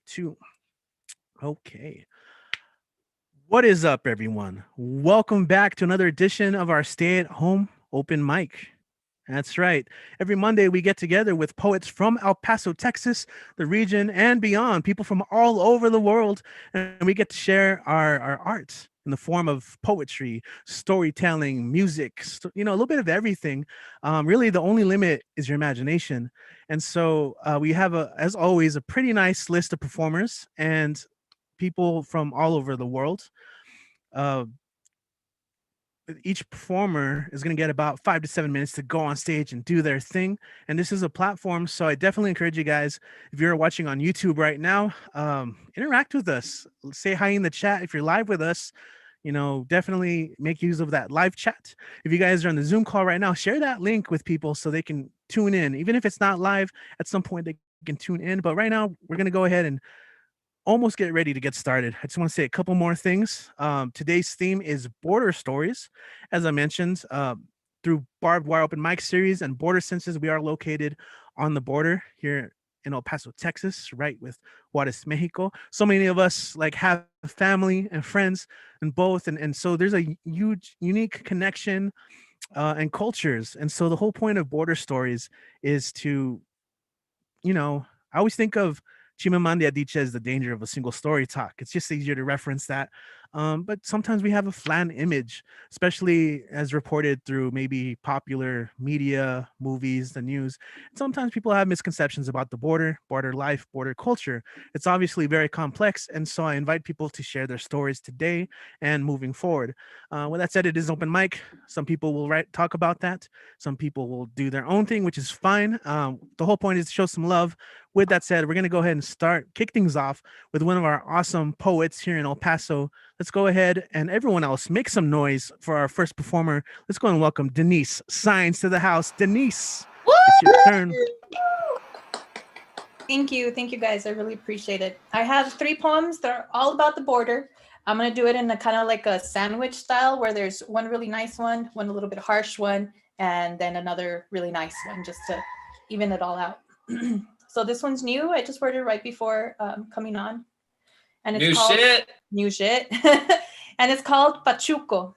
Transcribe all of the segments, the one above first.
2. Okay. What is up, everyone? Welcome back to another edition of our Stay at Home Open Mic. That's right. Every Monday, we get together with poets from El Paso, Texas, the region, and beyond, people from all over the world, and we get to share our art in the form of poetry, storytelling, music, a little bit of everything. Really, the only limit is your imagination. And so we have, as always, a pretty nice list of performers and people from all over the world. Uh, each performer is going to get about 5 to 7 minutes to go on stage and do their thing. And this is a platform, so I definitely encourage you guys, if you're watching on YouTube right now, interact with us. Say hi in the chat if you're live with us. Definitely make use of that live chat. If you guys are on the Zoom call right now, share that link with people so they can tune in. Even if it's not live, at some point they can tune in. But right now, we're going to go ahead and almost get ready to get started. I just want to say a couple more things. Today's theme is border stories. As I mentioned, through Barbed Wire Open Mic series and Border Senses, we are located on the border here in El Paso, Texas, right with Juarez, Mexico. So many of us have family and friends and both. And so there's a huge, unique connection and cultures. And so the whole point of border stories is to, I always think of Chimamanda Adichie as the danger of a single story talk. It's just easier to reference that. But sometimes we have a flat image, especially as reported through maybe popular media, movies, the news. Sometimes people have misconceptions about the border life, border culture. It's obviously very complex. And so I invite people to share their stories today and moving forward. With that said, it is open mic. Some people will talk about that. Some people will do their own thing, which is fine. The whole point is to show some love. With that said, we're going to go ahead and kick things off with one of our awesome poets here in El Paso. Let's go ahead and everyone else make some noise for our first performer. Let's go and welcome Denise Signs to the house. Denise, it's your turn. Thank you guys. I really appreciate it. I have 3 poems that are all about the border. I'm going to do it in a kind of like a sandwich style where there's one really nice one a little bit harsh one, and then another really nice one just to even it all out. So this one's new. I just wrote it right before coming on. And it's called New Shit. And it's called Pachuco.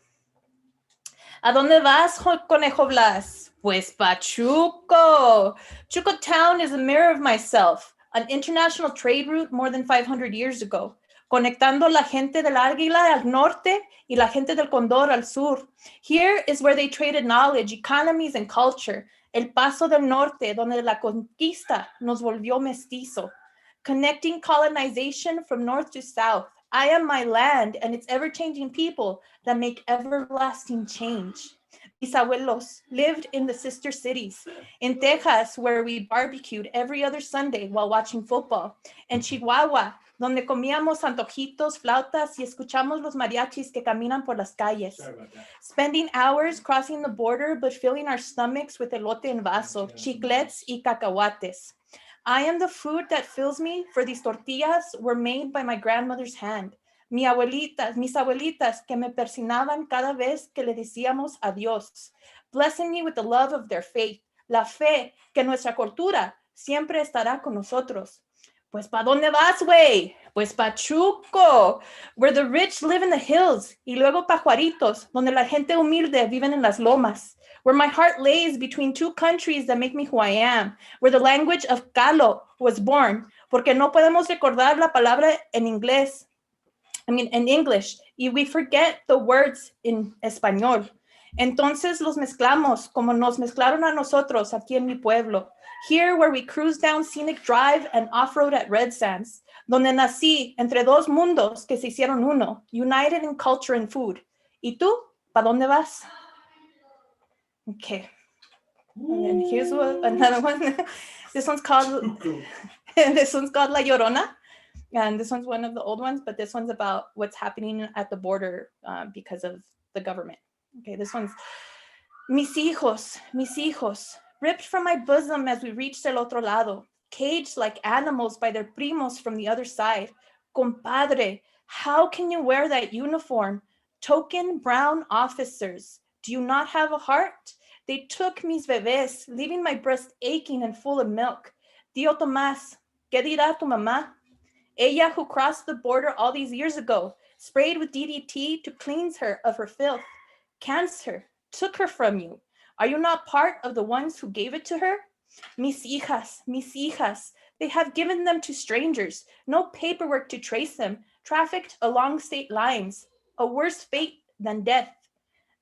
¿A dónde vas, Conejo Blas? Pues Pachuco. Chuco Town is a mirror of myself, an international trade route more than 500 years ago, conectando la gente del Águila al norte y la gente del Condor al sur. Here is where they traded knowledge, economies, and culture. El Paso del Norte, donde la conquista nos volvió mestizo. Connecting colonization from north to south. I am my land and its ever-changing people that make everlasting change. Mis abuelos lived in the sister cities. In Texas, where we barbecued every other Sunday while watching football. In Chihuahua, donde comíamos antojitos, flautas, y escuchamos los mariachis que caminan por las calles. Spending hours crossing the border, but filling our stomachs with elote en vaso, chiclets y cacahuates. I am the food that fills me, for these tortillas were made by my grandmother's hand. Mis abuelitas que me persinaban cada vez que le decíamos adiós, blessing me with the love of their faith, la fe que nuestra cultura siempre estará con nosotros. Pues ¿pa' dónde vas, güey? Pues Pachuco, where the rich live in the hills, y luego pa' Juaritos, donde la gente humilde viven en las lomas. Where my heart lays between 2 countries that make me who I am, where the language of Calo was born, porque no podemos recordar la palabra en English, y we forget the words in español. Entonces los mezclamos como nos mezclaron a nosotros aquí en mi pueblo. Here where we cruise down scenic drive and off-road at Red Sands, donde nací entre 2 mundos que se hicieron uno, united in culture and food. ¿Y tú? ¿Pa dónde vas? Okay. And then here's another one. This one's called La Llorona. And this one's one of the old ones, but this one's about what's happening at the border because of the government. Okay, this one's mis hijos, ripped from my bosom as we reached el otro lado, caged like animals by their primos from the other side. Compadre, how can you wear that uniform? Token brown officers, do you not have a heart? They took mis bebés, leaving my breast aching and full of milk. Tío Tomás, ¿qué dirá tu mamá? Ella who crossed the border all these years ago, sprayed with DDT to cleanse her of her filth. Cancer took her from you. Are you not part of the ones who gave it to her? Mis hijas, they have given them to strangers. No paperwork to trace them, trafficked along state lines. A worse fate than death.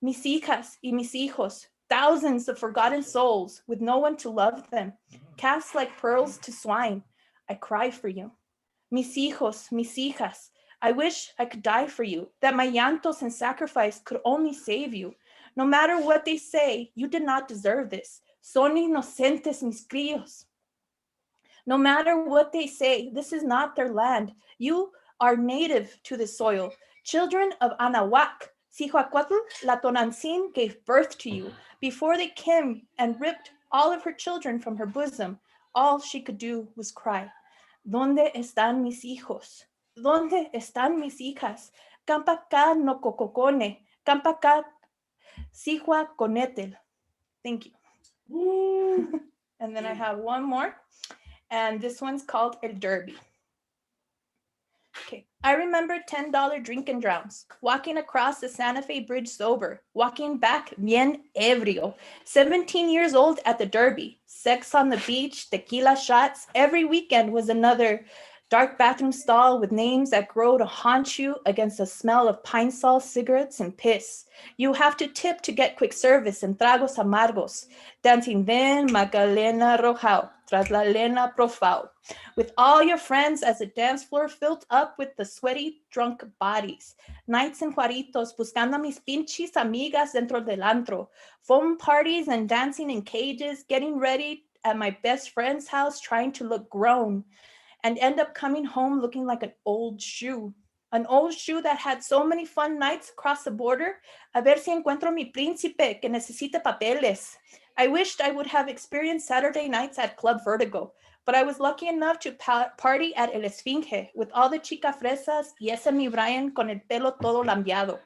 Mis hijas y mis hijos, thousands of forgotten souls with no one to love them, cast like pearls to swine. I cry for you. Mis hijos, mis hijas, I wish I could die for you, that my llantos and sacrifice could only save you. No matter what they say, you did not deserve this. Son inocentes mis críos. No matter what they say, this is not their land. You are native to the soil. Children of Anahuac, Cihuacuatl, La Tonantzin gave birth to you. Before they came and ripped all of her children from her bosom, all she could do was cry. ¿Dónde están mis hijos? ¿Dónde están mis hijas? Campacá no cococone, campacá Sihua conetel. Thank you. And then I have one more, and this one's called El Derby. Okay. I remember $10 drink and drowns, walking across the Santa Fe Bridge sober, walking back bien ebrio, 17 years old at the Derby, sex on the beach, tequila shots. Every weekend was another dark bathroom stall with names that grow to haunt you against the smell of pine sol, cigarettes, and piss. You have to tip to get quick service and tragos amargos, dancing then Magdalena Rojao, tras la lena profao, with all your friends as the dance floor filled up with the sweaty, drunk bodies. Nights in Juaritos, buscando a mis pinches amigas dentro del antro. Foam parties and dancing in cages, getting ready at my best friend's house, trying to look grown, and end up coming home looking like an old shoe. An old shoe that had so many fun nights across the border. A ver si encuentro mi príncipe que necesita papeles. I wished I would have experienced Saturday nights at Club Vertigo, but I was lucky enough to party at El Esfinge with all the chica fresas y ese mi Brian con el pelo todo lambiado.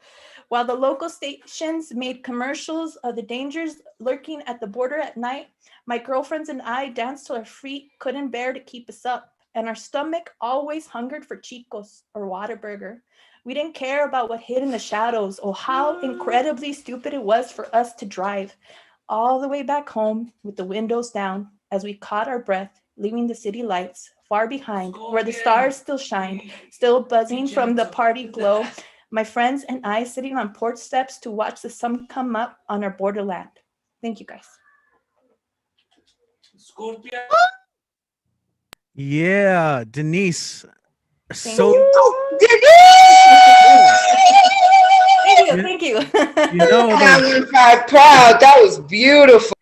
While the local stations made commercials of the dangers lurking at the border at night, my girlfriends and I danced till our feet couldn't bear to keep us up, and our stomach always hungered for chicos or Whataburger. We didn't care about what hid in the shadows or how incredibly stupid it was for us to drive all the way back home with the windows down as we caught our breath, leaving the city lights far behind where the stars still shined, still buzzing from the party glow. My friends and I sitting on porch steps to watch the sun come up on our borderland. Thank you, guys. Yeah, Denise. Thank So thank you. You know, I'm proud. That was beautiful.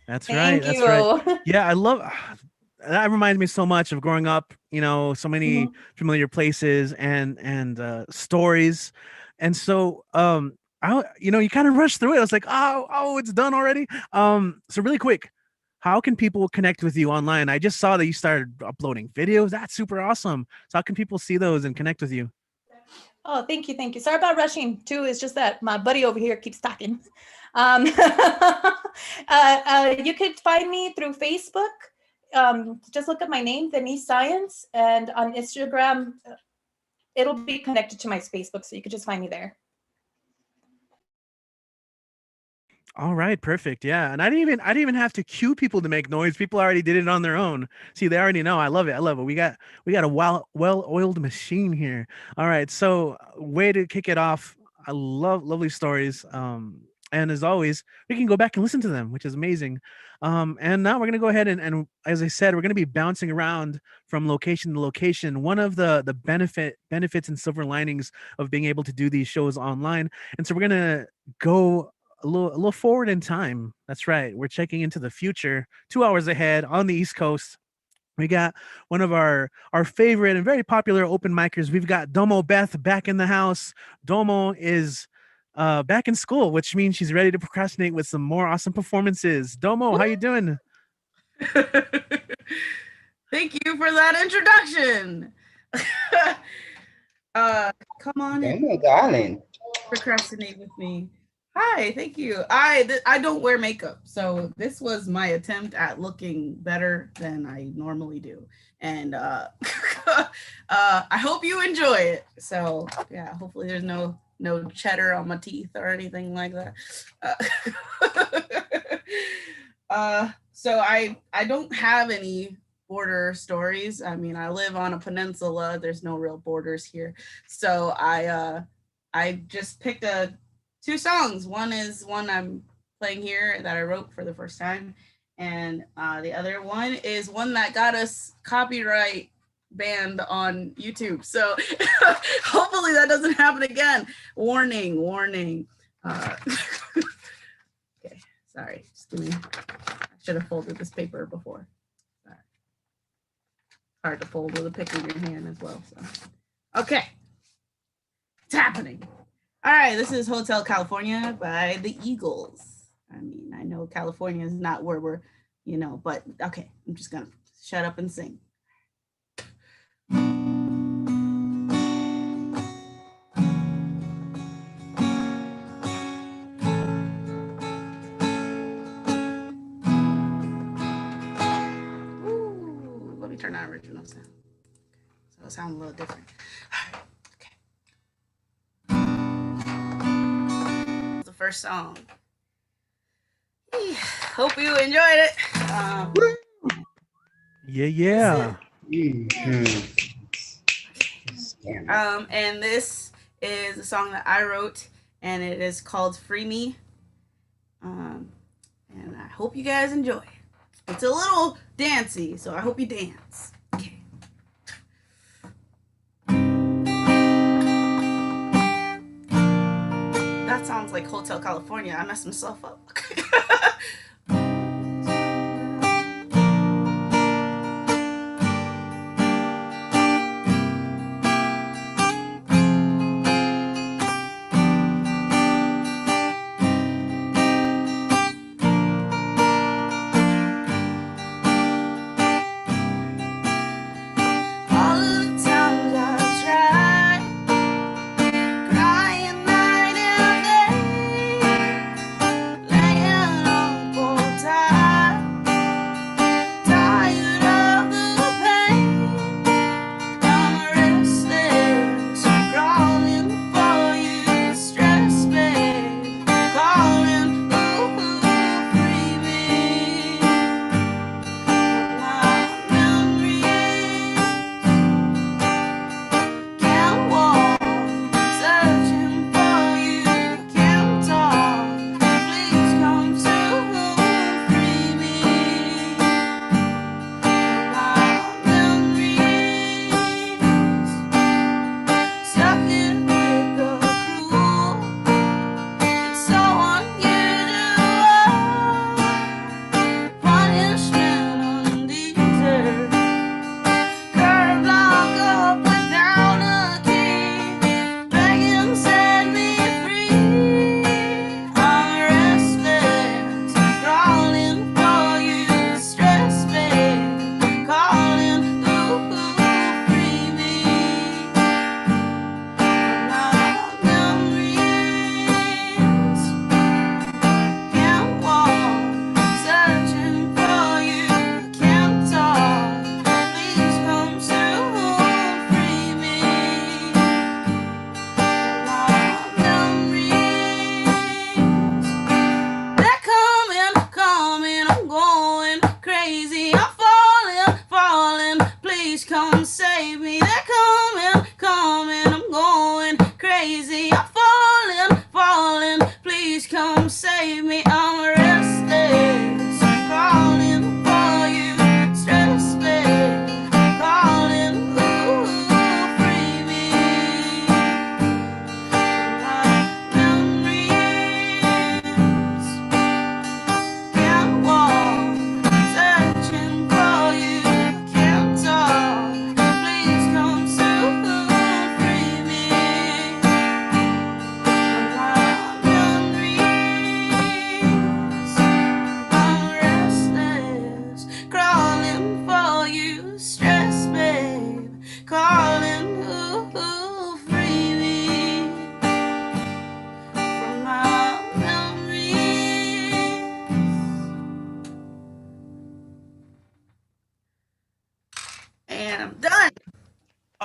That's Thank right. That's you. right. Yeah, I love that. Reminds me so much of growing up. You know, so many familiar places and stories, and so you kind of rushed through it. I was like, oh, it's done already. So really quick, how can people connect with you online? I just saw that you started uploading videos. That's super awesome. So how can people see those and connect with you? Oh, thank you. Thank you. Sorry about rushing too. It's just that my buddy over here keeps talking. You could find me through Facebook. Just look at my name, Denise Science, and on Instagram, it'll be connected to my Facebook, so you could just find me there. All right, perfect. Yeah, and I didn't even have to cue people to make noise. People already did it on their own. See, they already know. I love it. I love it. We got a well-oiled machine here. All right, so way to kick it off. I love lovely stories. And as always, we can go back and listen to them, which is amazing. And now we're gonna go ahead and as I said, we're gonna be bouncing around from location to location. One of the benefits and silver linings of being able to do these shows online, and so we're gonna go a little forward in time. That's right. We're checking into the future, 2 hours ahead on the East Coast. We got one of our favorite and very popular open micers. We've got Domo Beth back in the house. Domo is back in school, which means she's ready to procrastinate with some more awesome performances. Domo, how you doing? Thank you for that introduction. Come on in. Domo, darling. Procrastinate with me. Hi, thank you. I don't wear makeup, so this was my attempt at looking better than I normally do. And I hope you enjoy it. So yeah, hopefully there's no cheddar on my teeth or anything like that. So I don't have any border stories. I mean, I live on a peninsula. There's no real borders here. So I just picked two songs. One is one I'm playing here that I wrote for the first time. And the other one is one that got us copyright banned on YouTube. So hopefully that doesn't happen again. Warning. Okay, sorry. Just give me, I should have folded this paper before. Sorry. Hard to fold with a pick in your hand as well. So okay. It's happening. All right, this is Hotel California by the Eagles. I mean, I know California is not where we're, but okay, I'm just gonna shut up and sing. Ooh, let me turn on original sound. So it'll sound a little different. Okay. The first song. Hope you enjoyed it. Yeah. And this is a song that I wrote, and it is called "Free Me." And I hope you guys enjoy it. It's a little dancey, so I hope you dance. Okay. That sounds like Hotel California. I messed myself up. Laying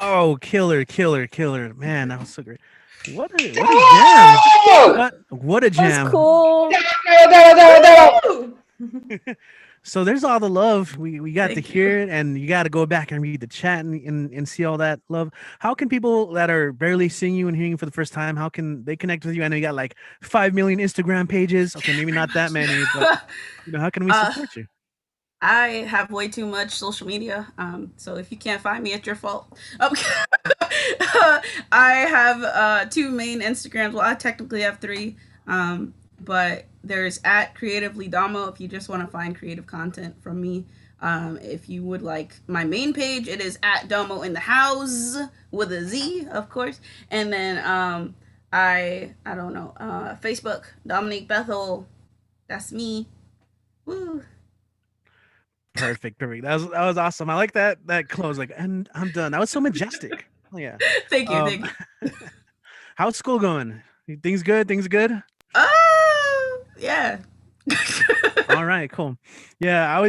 Oh, killer. Man, that was so great. What a jam. What a That was jam. cool. Woo! So there's all the love. We got to Thank you. hear it, and you got to go back and read the chat and see all that love. How can people that are barely seeing you and hearing you for the first time, how can they connect with you? I know you got like 5 million Instagram pages. Okay, maybe not that many, but how can we support you? I have way too much social media. So if you can't find me, it's your fault. I have two main Instagrams. Well, I technically have three. But there's at Creatively Damo if you just want to find creative content from me. If you would like my main page, it is at Domo in the House with a Z, of course. And then I don't know, Facebook, Dominique Bethel. That's me. Woo. Perfect. That was awesome. I like that close. Like, and I'm done. That was so majestic. Oh yeah. Thank you. Thank you. How's school going? Things good? Yeah. All right, cool. Yeah,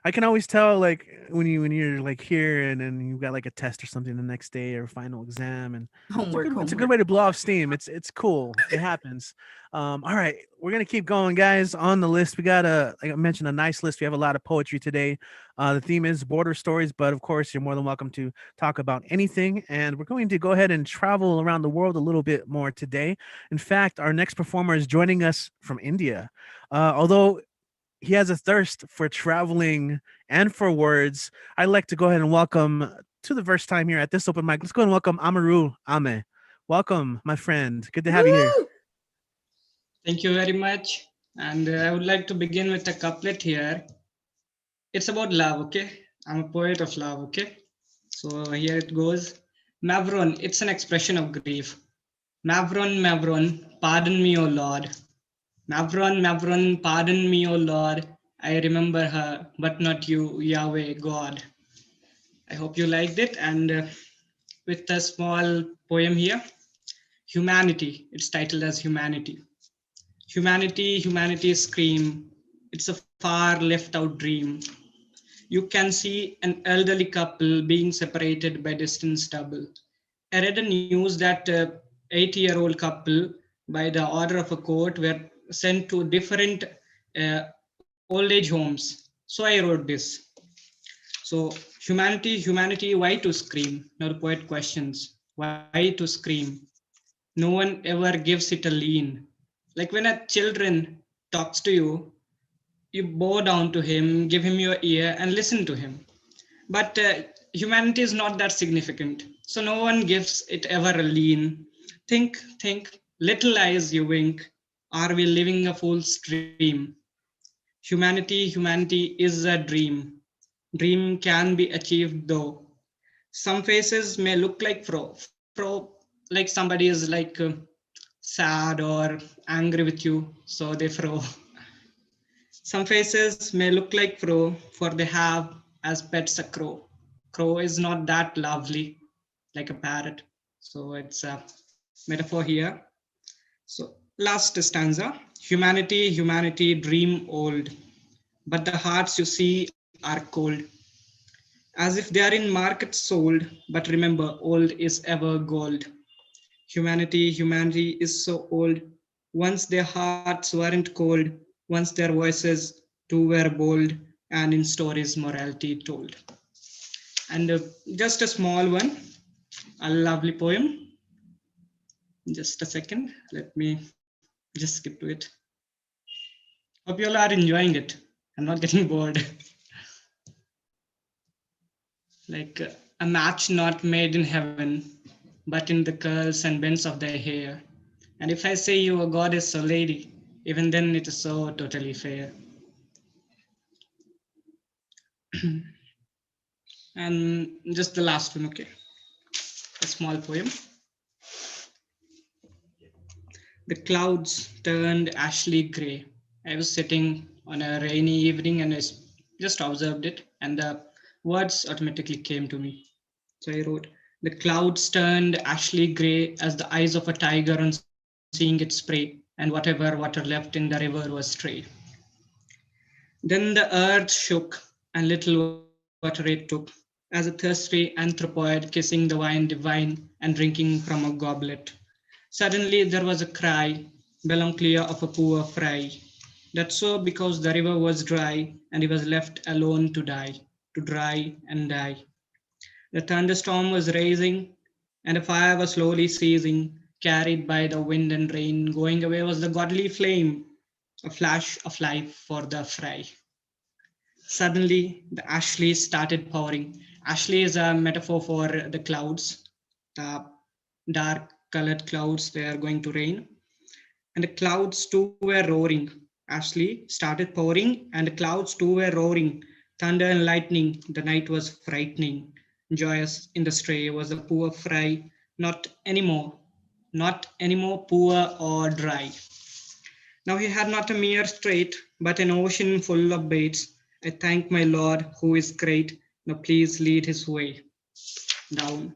I can always tell like when you're like here and then you've got like a test or something the next day or a final exam, and it's a good way to blow off steam. It's cool. It happens. All right, we're gonna keep going, guys. On the list, we got like I mentioned, a nice list. We have a lot of poetry today. The theme is border stories, but of course, you're more than welcome to talk about anything. And we're going to go ahead and travel around the world a little bit more today. In fact, our next performer is joining us from India. Although he has a thirst for traveling and for words, I'd like to go ahead and welcome to the first time here at this open mic. Let's go and welcome Amaru Ame. Welcome, my friend. Good to have you here. Thank you very much. And I would like to begin with a couplet here. It's about love, okay? I'm a poet of love, okay? So here it goes. Mavron, it's an expression of grief. Mavron, pardon me, O Lord. Mavron, pardon me, O Lord. I remember her, but not you, Yahweh, God. I hope you liked it. And with a small poem here, Humanity. It's titled as Humanity. Humanity scream. It's a far left out dream. You can see an elderly couple being separated by distance double. I read a news that 80-year-old couple, by the order of a court, were sent to different old age homes. So I wrote this. So humanity, why to scream? Now the poet questions, why to scream? No one ever gives it a lean. Like when a children talks to you, you bow down to him, give him your ear and listen to him. But humanity is not that significant. So no one gives it ever a lean. Think, little eyes you wink. Are we living a fool's dream? Humanity is a dream. Dream can be achieved though. Some faces may look like fro, like somebody is like sad or angry with you, so they fro. Some faces may look like fro, for they have as pets a crow. Crow is not that lovely, like a parrot. So it's a metaphor here. So last stanza, humanity, dream old, but the hearts you see are cold, as if they are in market sold, but remember, old is ever gold. Humanity is so old. Once their hearts weren't cold, once their voices too were bold, and in stories morality told. And just a small one, a lovely poem. Just a second, let me just skip to it. Hope you all are enjoying it. I'm not getting bored. Like a match not made in heaven, but in the curls and bends of their hair. And if I say you a goddess or lady, even then it is so totally fair. And just the last one, okay? A small poem. The clouds turned ashy gray. I was sitting on a rainy evening and I just observed it, and the words automatically came to me. So I wrote, the clouds turned ashy gray as the eyes of a tiger on seeing its prey, and whatever water left in the river was stray. Then the earth shook and little water it took, as a thirsty anthropoid kissing the wine divine and drinking from a goblet. Suddenly there was a cry, melancholia of a poor fry. That's so because the river was dry and he was left alone to dry and die. The thunderstorm was raging and the fire was slowly ceasing, carried by the wind and rain. Going away was the godly flame, a flash of life for the fry. Suddenly, the Ashley started pouring. Ashley is a metaphor for the clouds, the dark colored clouds, they are going to rain. And the clouds too were roaring. Ashley started pouring, and the clouds too were roaring. Thunder and lightning, the night was frightening. Joyous in the stray was the poor fry, not anymore poor or dry. Now he had not a mere strait, but an ocean full of baits. I thank my Lord who is great. Now please lead his way down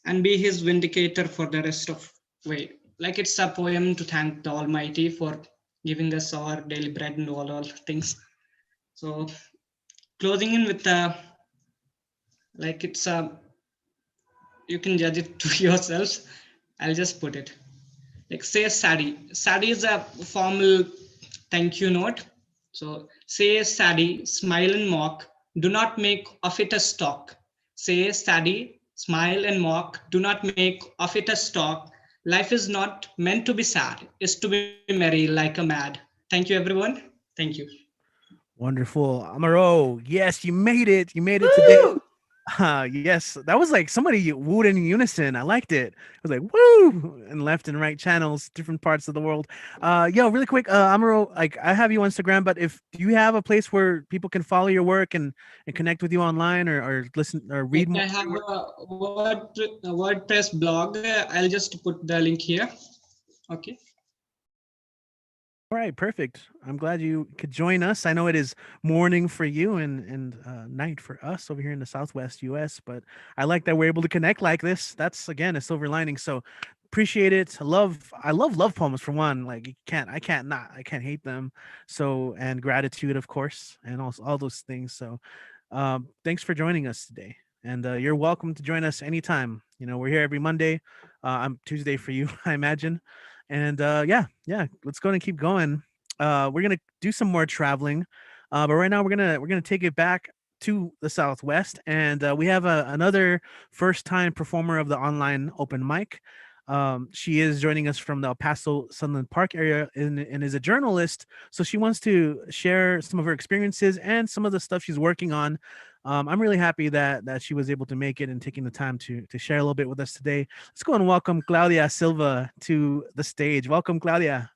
and be his vindicator for the rest of way. Like it's a poem to thank the Almighty for giving us our daily bread and all things. So closing in with like it's a, you can judge it to yourselves. I'll just put it. Like say Sadie. Sadie is a formal thank you note. So say Sadie, smile and mock. Do not make of it a stock. Say Sadie, smile and mock. Do not make of it a stock. Life is not meant to be sad. It's to be merry like a mad. Thank you, everyone. Thank you. Wonderful. Amaro, yes, you made it. You made it today. Yes, that was like somebody wooed in unison. I liked it. It was like woo, and left and right channels, different parts of the world. Yo, really quick, Amaro, like I have you on Instagram, but if do you have a place where people can follow your work and connect with you online or listen or read more? I have a WordPress blog. I'll just put the link here. Okay. All right, perfect. I'm glad you could join us. I know it is morning for you and night for us over here in the Southwest U.S., but I like that we're able to connect like this. That's again a silver lining. So appreciate it. I love love poems for one. Like I can't hate them. So and gratitude, of course, and also all those things. So thanks for joining us today. And you're welcome to join us anytime. You know, we're here every Monday. I'm Tuesday for you, I imagine. And yeah, let's go and keep going. We're gonna do some more traveling, but right now we're gonna take it back to the Southwest, and we have another first time performer of the online open mic. She is joining us from the El Paso Sunland Park area and is a journalist. So she wants to share some of her experiences and some of the stuff she's working on. I'm really happy that she was able to make it and taking the time to share a little bit with us today. Let's go and welcome Claudia Silva to the stage. Welcome, Claudia.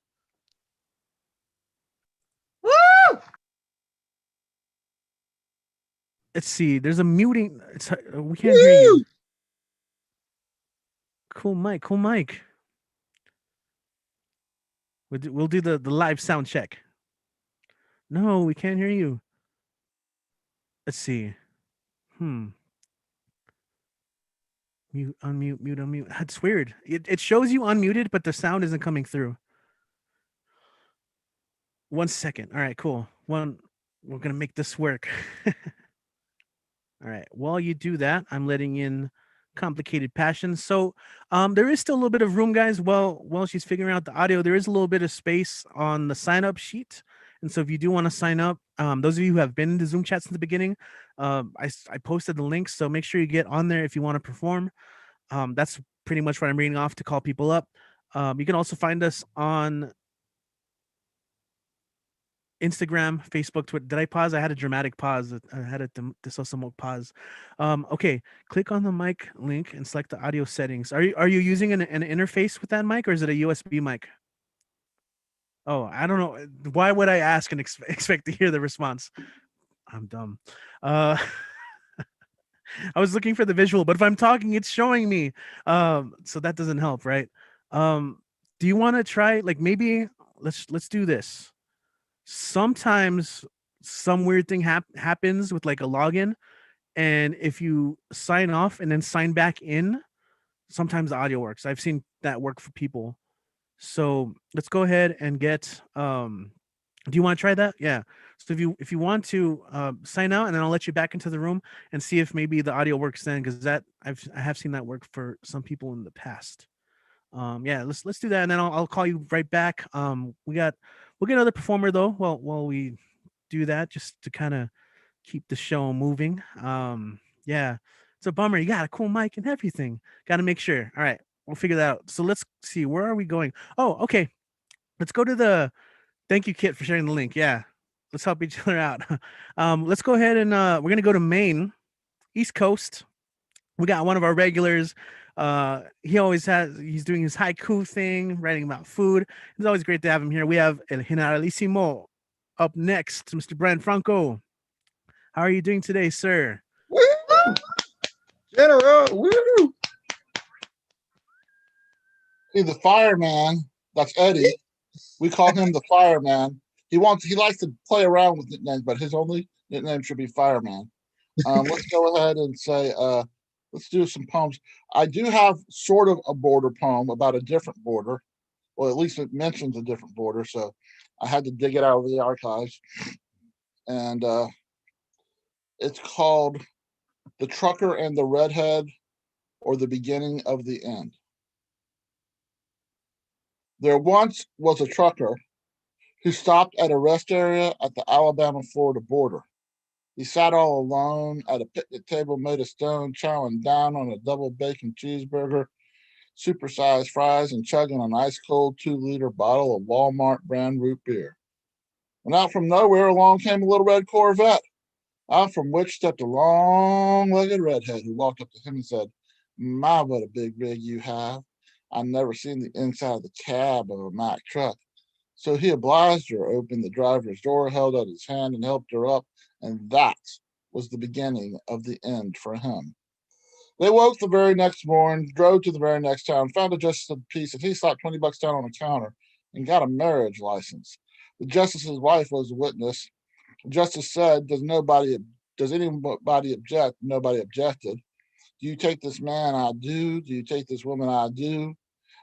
Woo! Let's see. There's a muting. We can't hear you. Cool mic. Cool mic. We'll do the live sound check. No, we can't hear you. Let's see. Mute, unmute, mute, unmute. That's weird. It shows you unmuted, but the sound isn't coming through. 1 second. All right, cool. We're gonna make this work. All right. While you do that, I'm letting in complicated passions. So there is still a little bit of room, guys. While she's figuring out the audio, there is a little bit of space on the sign up sheet. And so if you do want to sign up, those of you who have been in the Zoom chat since the beginning, I posted the link. So make sure you get on there if you want to perform. That's pretty much what I'm reading off to call people up. You can also find us on Instagram, Facebook, Twitter. Did I pause? I had a dramatic pause. I had a desosomo pause. Okay, click on the mic link and select the audio settings. Are you using an interface with that mic or is it a USB mic? Oh, I don't know. Why would I ask and expect to hear the response? I'm dumb. I was looking for the visual, but if I'm talking, it's showing me. So that doesn't help, right? Do you want to try like maybe let's do this. Sometimes some weird thing happens with like a login, and if you sign off and then sign back in, sometimes the audio works. I've seen that work for people. So let's go ahead and get Do you want to try that? Yeah. So if you want to sign out, and then I'll let you back into the room and see if maybe the audio works then, because I have seen that work for some people in the past. Yeah, let's do that, and then I'll call you right back. We'll get another performer though. While we do that, just to kind of keep the show moving. Yeah, it's a bummer. You got a cool mic and everything. Got to make sure. All right, we'll figure that out. So let's see. Where are we going? Oh, okay. Let's go to the. Thank you, Kit, for sharing the link. Yeah, let's help each other out. Let's go ahead and we're gonna go to Maine, East Coast. We got one of our regulars. He's doing his haiku thing, writing about food. It's always great to have him here. We have El Generalissimo up next, Mr. Brian Franco. How are you doing today, sir? Woo! General, woo! See, the fireman, that's Eddie. We call him the fireman. He likes to play around with nicknames, but his only nickname should be fireman. Let's go ahead and say, let's do some poems. I do have sort of a border poem about a different border. Well, at least it mentions a different border, so I had to dig it out of the archives. And it's called The Trucker and the Redhead, or the Beginning of the End. There once was a trucker who stopped at a rest area at the Alabama-Florida border. He sat all alone at a picnic table made of stone, chowing down on a double bacon cheeseburger, supersized fries, and chugging an ice-cold 2-liter bottle of Walmart brand root beer. When out from nowhere along came a little red Corvette, out from which stepped a long-legged redhead who walked up to him and said, "My, what a big rig you have. I've never seen the inside of the cab of a Mack truck." So he obliged her, opened the driver's door, held out his hand, and helped her up, and that was the beginning of the end for him. They woke the very next morning, drove to the very next town, found a justice of the peace, and he slapped $20 down on the counter and got a marriage license. The justice's wife was a witness. The justice said, does anybody object? Nobody objected. Do you take this man? I do. Do you take this woman? I do.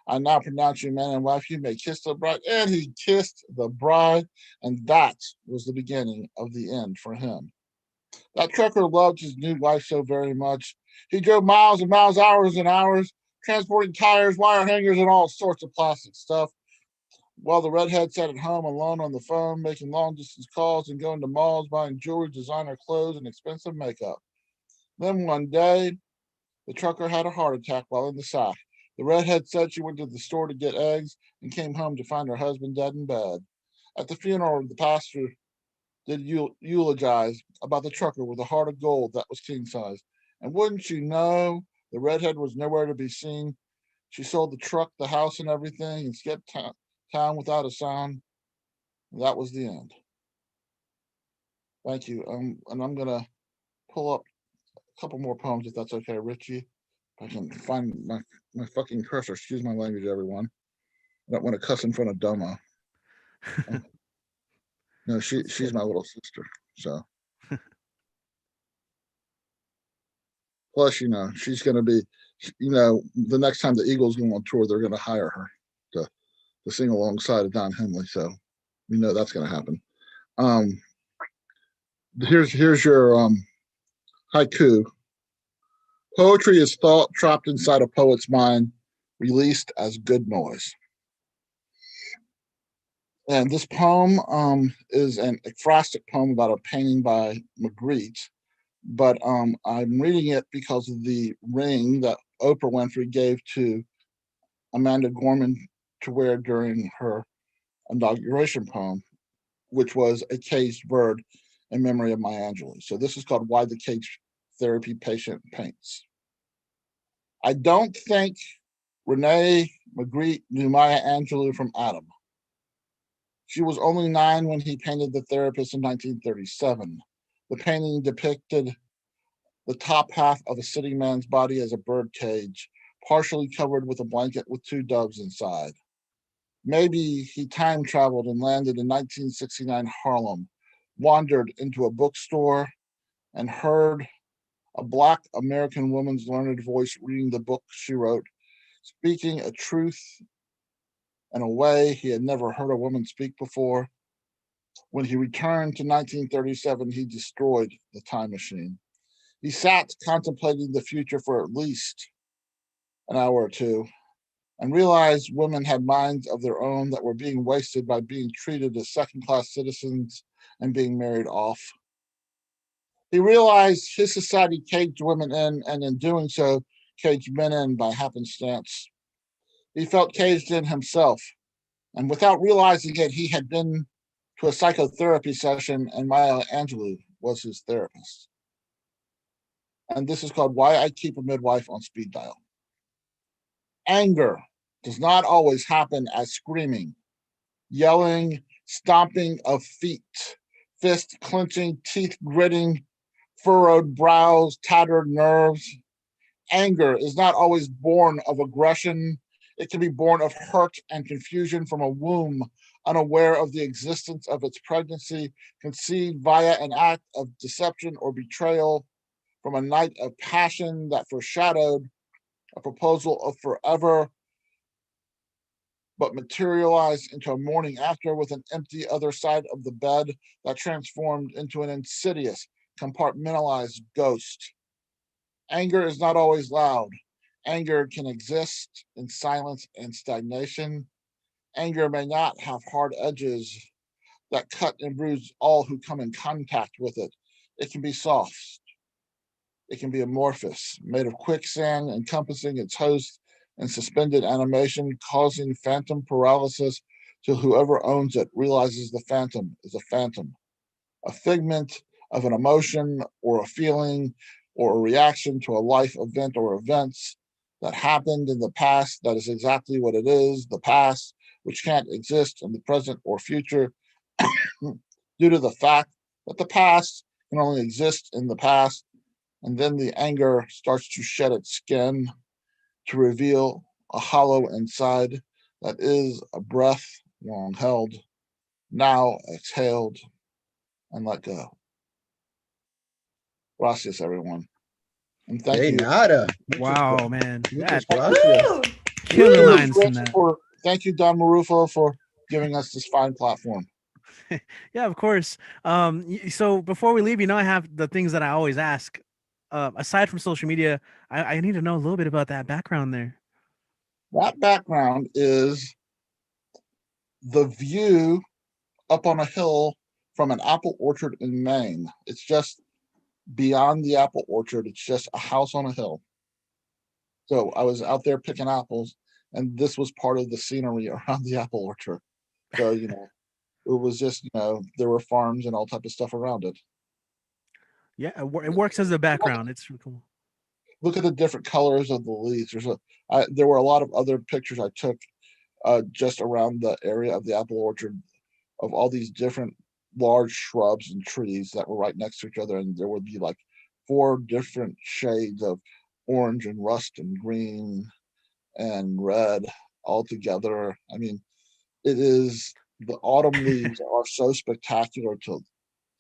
I now pronounce you man and wife. You may kiss the bride. And he kissed the bride, and that was the beginning of the end for him. That trucker loved his new wife so very much. He drove miles and miles, hours and hours, transporting tires, wire hangers, and all sorts of plastic stuff, while the redhead sat at home alone on the phone, making long-distance calls and going to malls, buying jewelry, designer clothes, and expensive makeup. Then one day, the trucker had a heart attack while in the sack. The redhead said she went to the store to get eggs and came home to find her husband dead in bed. At the funeral, the pastor did eulogize about the trucker with a heart of gold that was king size. And wouldn't you know, the redhead was nowhere to be seen. She sold the truck, the house, and everything, and skipped town without a sound. That was the end. Thank you. And I'm gonna pull up a couple more poems if that's okay, Richie. If I can find my fucking cursor. Excuse my language, everyone. I don't want to cuss in front of Domo. No, she's my little sister. So plus, she's gonna be, the next time the Eagles go on tour, they're gonna hire her to sing alongside of Don Henley. So we know that's gonna happen. Here's your haiku. Poetry is thought trapped inside a poet's mind, released as good noise. And this poem is an ekphrastic poem about a painting by Magritte, but I'm reading it because of the ring that Oprah Winfrey gave to Amanda Gorman to wear during her inauguration poem, which was a caged bird in memory of Maya Angelou. So this is called Why the Cage Therapy Patient Paints. I don't think Rene Magritte knew Maya Angelou from Adam. She was only 9 when he painted The Therapist in 1937. The painting depicted the top half of a sitting man's body as a bird cage, partially covered with a blanket with 2 doves inside. Maybe he time traveled and landed in 1969 Harlem, wandered into a bookstore, and heard a Black American woman's learned voice reading the book she wrote, speaking a truth in a way he had never heard a woman speak before. When he returned to 1937, he destroyed the time machine. He sat contemplating the future for at least an hour or two and realized women had minds of their own that were being wasted by being treated as second-class citizens and being married off. He realized his society caged women in, and in doing so, caged men in by happenstance. He felt caged in himself, and without realizing it, he had been to a psychotherapy session, and Maya Angelou was his therapist. And this is called Why I Keep a Midwife on Speed Dial. Anger does not always happen as screaming, yelling, stomping of feet, fist clenching, teeth gritting, furrowed brows, tattered nerves. Anger is not always born of aggression. It can be born of hurt and confusion from a womb, unaware of the existence of its pregnancy, conceived via an act of deception or betrayal, from a night of passion that foreshadowed a proposal of forever, but materialized into a morning after with an empty other side of the bed that transformed into an insidious, compartmentalized ghost. Anger is not always loud. Anger can exist in silence and stagnation. Anger may not have hard edges that cut and bruise all who come in contact with it. It can be soft. It can be amorphous, made of quicksand, encompassing its host in suspended animation, causing phantom paralysis till whoever owns it realizes the phantom is a phantom, a figment of an emotion or a feeling or a reaction to a life event or events that happened in the past that is exactly what it is, the past, which can't exist in the present or future due to the fact that the past can only exist in the past. And then the anger starts to shed its skin to reveal a hollow inside that is a breath long held, now exhaled and let go. Gracias, everyone. And thank Hey, you. nada. Wow, man. Muchas That gracias. Woo! killer Thank you, lines from Rich, that. thank you, Don Marrufo, for giving us this fine platform. Yeah, of course. So before we leave, I have the things that I always ask. Aside from social media, I need to know a little bit about that background there. That background is the view up on a hill from an apple orchard in Maine. It's just beyond the apple orchard. It's just a house on a hill. So I was out there picking apples, and this was part of the scenery around the apple orchard. So, it was just, there were farms and all type of stuff around it. Yeah, it works as a background. It's really cool. Look at the different colors of the leaves. There were a lot of other pictures I took just around the area of the apple orchard of all these different large shrubs and trees that were right next to each other, and there would be like 4 different shades of orange and rust and green and red all together. I mean, the autumn leaves are so spectacular to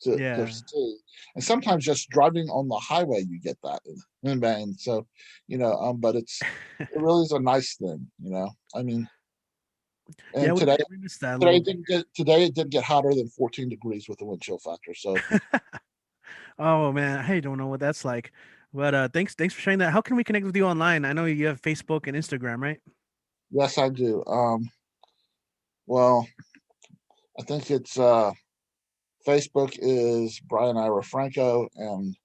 see, and sometimes just driving on the highway you get that in Maine. So, but it really is a nice thing, I mean. And Yeah, we missed that a little bit. today it did get hotter than 14 degrees with the wind chill factor. So Oh man, I don't know what that's like. But thanks for sharing that. How can we connect with you online? I know you have Facebook and Instagram, right? yes, I do. Well, I think it's Facebook is Brian Ira Franco, and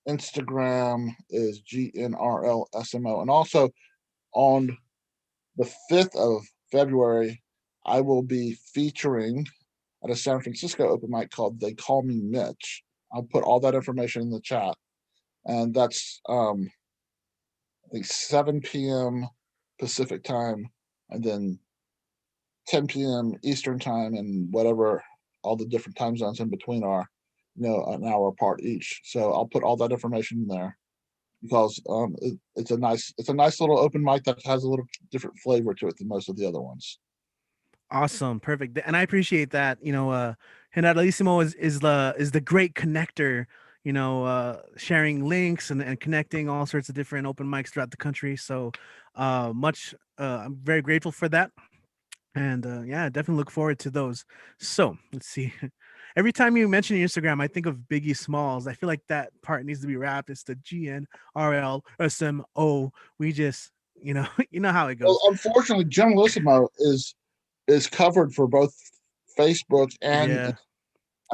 Instagram is GNRLSMO. And also on the 5th of February, I will be featuring at a San Francisco open mic called They Call Me Mitch. I'll put all that information in the chat. And that's I think 7 p.m. Pacific time, and then 10 p.m. Eastern time, and whatever all the different time zones in between are, an hour apart each. So I'll put all that information in there because it's a nice little open mic that has a little different flavor to it than most of the other ones. Awesome, perfect, and I appreciate that. Generalissimo is the great connector. Sharing links and connecting all sorts of different open mics throughout the country. So, I'm very grateful for that. And yeah, definitely look forward to those. So let's see. Every time you mention your Instagram, I think of Biggie Smalls. I feel like that part needs to be rapped. It's the GNRLSMO. We just, you know how it Well, goes. unfortunately, Generalissimo is covered for both Facebook Yeah. and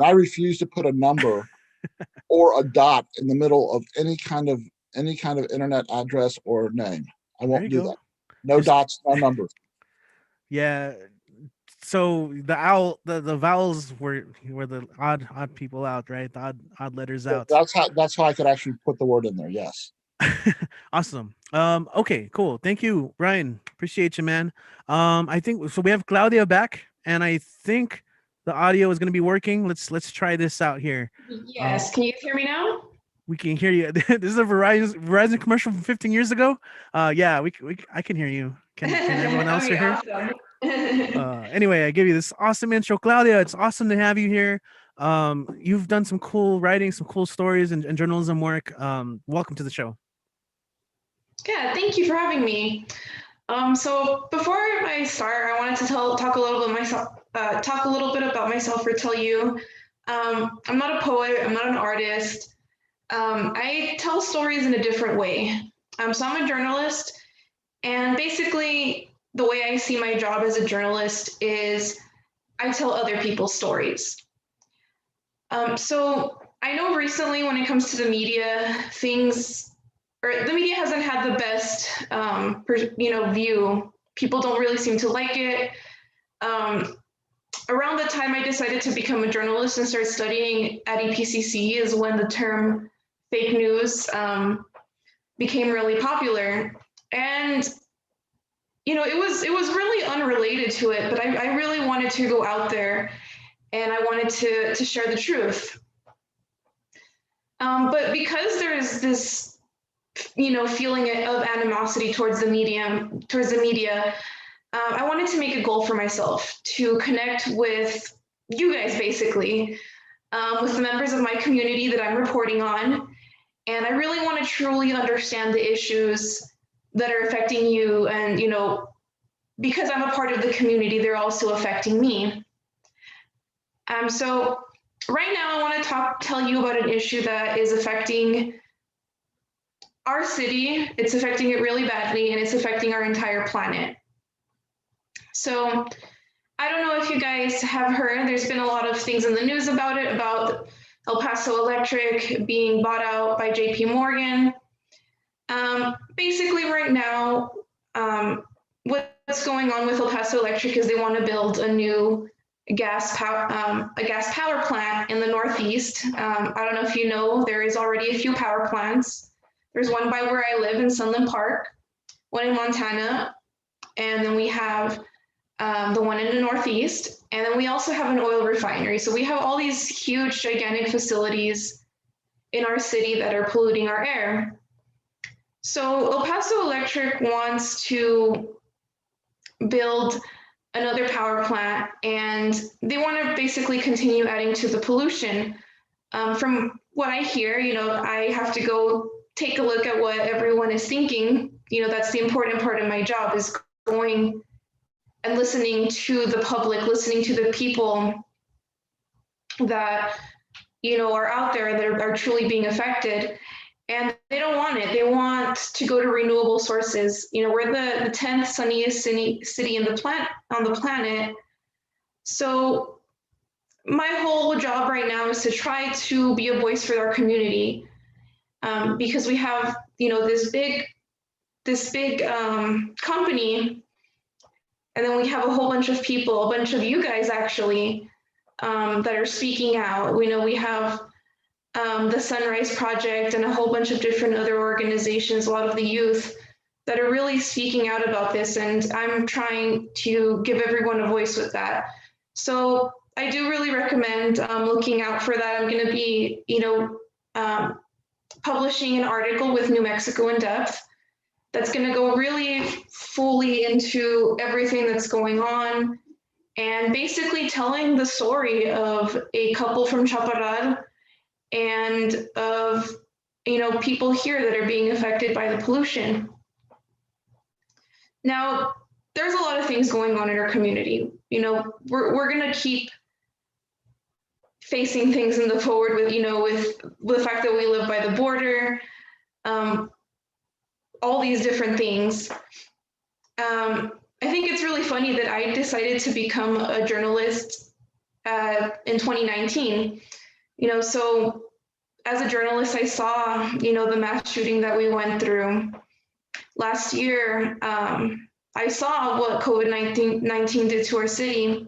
I refuse to put a number or a dot in the middle of any kind of internet address or name. I There you won't do go. that. No Just dots, no numbers. yeah. So the owl, the vowels were the odd people out, right? The odd letters So out. that's how I could actually put the word in there. Yes. Awesome. Okay, cool. Thank you, Brian. Appreciate you, man. I think so. We have Claudia back, and I think the audio is going to be working. Let's try this out here. Yes. Can you hear me now? We can hear you. This is a Verizon commercial from 15 years ago. Yeah, I can hear you. Can everyone else Okay, hear her? awesome. Anyway, I give you this awesome intro, Claudia. It's awesome to have you here. You've done some cool writing, some cool stories and journalism work. Welcome to the show. Yeah, thank you for having me. So before I start, I wanted to talk a little bit about myself or tell you, I'm not a poet, I'm not an artist. I tell stories in a different way. So I'm a journalist, and basically the way I see my job as a journalist is I tell other people's stories. So I know recently when it comes to the media, the media hasn't had the best, view. People don't really seem to like it. Around the time I decided to become a journalist and start studying at EPCC is when the term fake news became really popular. And it was really unrelated to it, but I really wanted to go out there and I wanted to share the truth. But because there's this, feeling of animosity towards the media, I wanted to make a goal for myself to connect with you guys, basically, with the members of my community that I'm reporting on. And I really want to truly understand the issues that are affecting you. And, because I'm a part of the community, they're also affecting me. So right now, I want to tell you about an issue that is affecting our city. It's affecting it really badly, and it's affecting our entire planet. So I don't know if you guys have heard, there's been a lot of things in the news about it, about El Paso Electric being bought out by JP Morgan. Basically right now, what's going on with El Paso Electric is they want to build a new gas power plant in the Northeast. I don't know if you know, there is already a few power plants. There's one by where I live in Sunland Park, one in Montana, and then we have the one in the Northeast, and then we also have an oil refinery. So we have all these huge, gigantic facilities in our city that are polluting our air. So El Paso Electric wants to build another power plant, and they want to basically continue adding to the pollution. From what I hear, I have to go take a look at what everyone is thinking. That's the important part of my job, is going and listening to the public, listening to the people that, are out there that are truly being affected. And they don't want it. They want to go to renewable sources. We're the 10th sunniest city on the planet. So my whole job right now is to try to be a voice for our community, because we have, this big company, and then we have a whole bunch of people, a bunch of you guys actually, that are speaking out. We have the Sunrise Project and a whole bunch of different other organizations, a lot of the youth that are really speaking out about this. And I'm trying to give everyone a voice with that. So I do really recommend looking out for that. I'm going to be, publishing an article with New Mexico in Depth that's going to go really fully into everything that's going on and basically telling the story of a couple from Chaparral and of, people here that are being affected by the pollution. Now, there's a lot of things going on in our community. You know, we're gonna keep facing things in the forward with, you know, with the fact that we live by the border, all these different things. I think it's really funny that I decided to become a journalist in 2019. You know, so as a journalist, I saw, you know, the mass shooting that we went through last year. I saw what COVID-19 did to our city.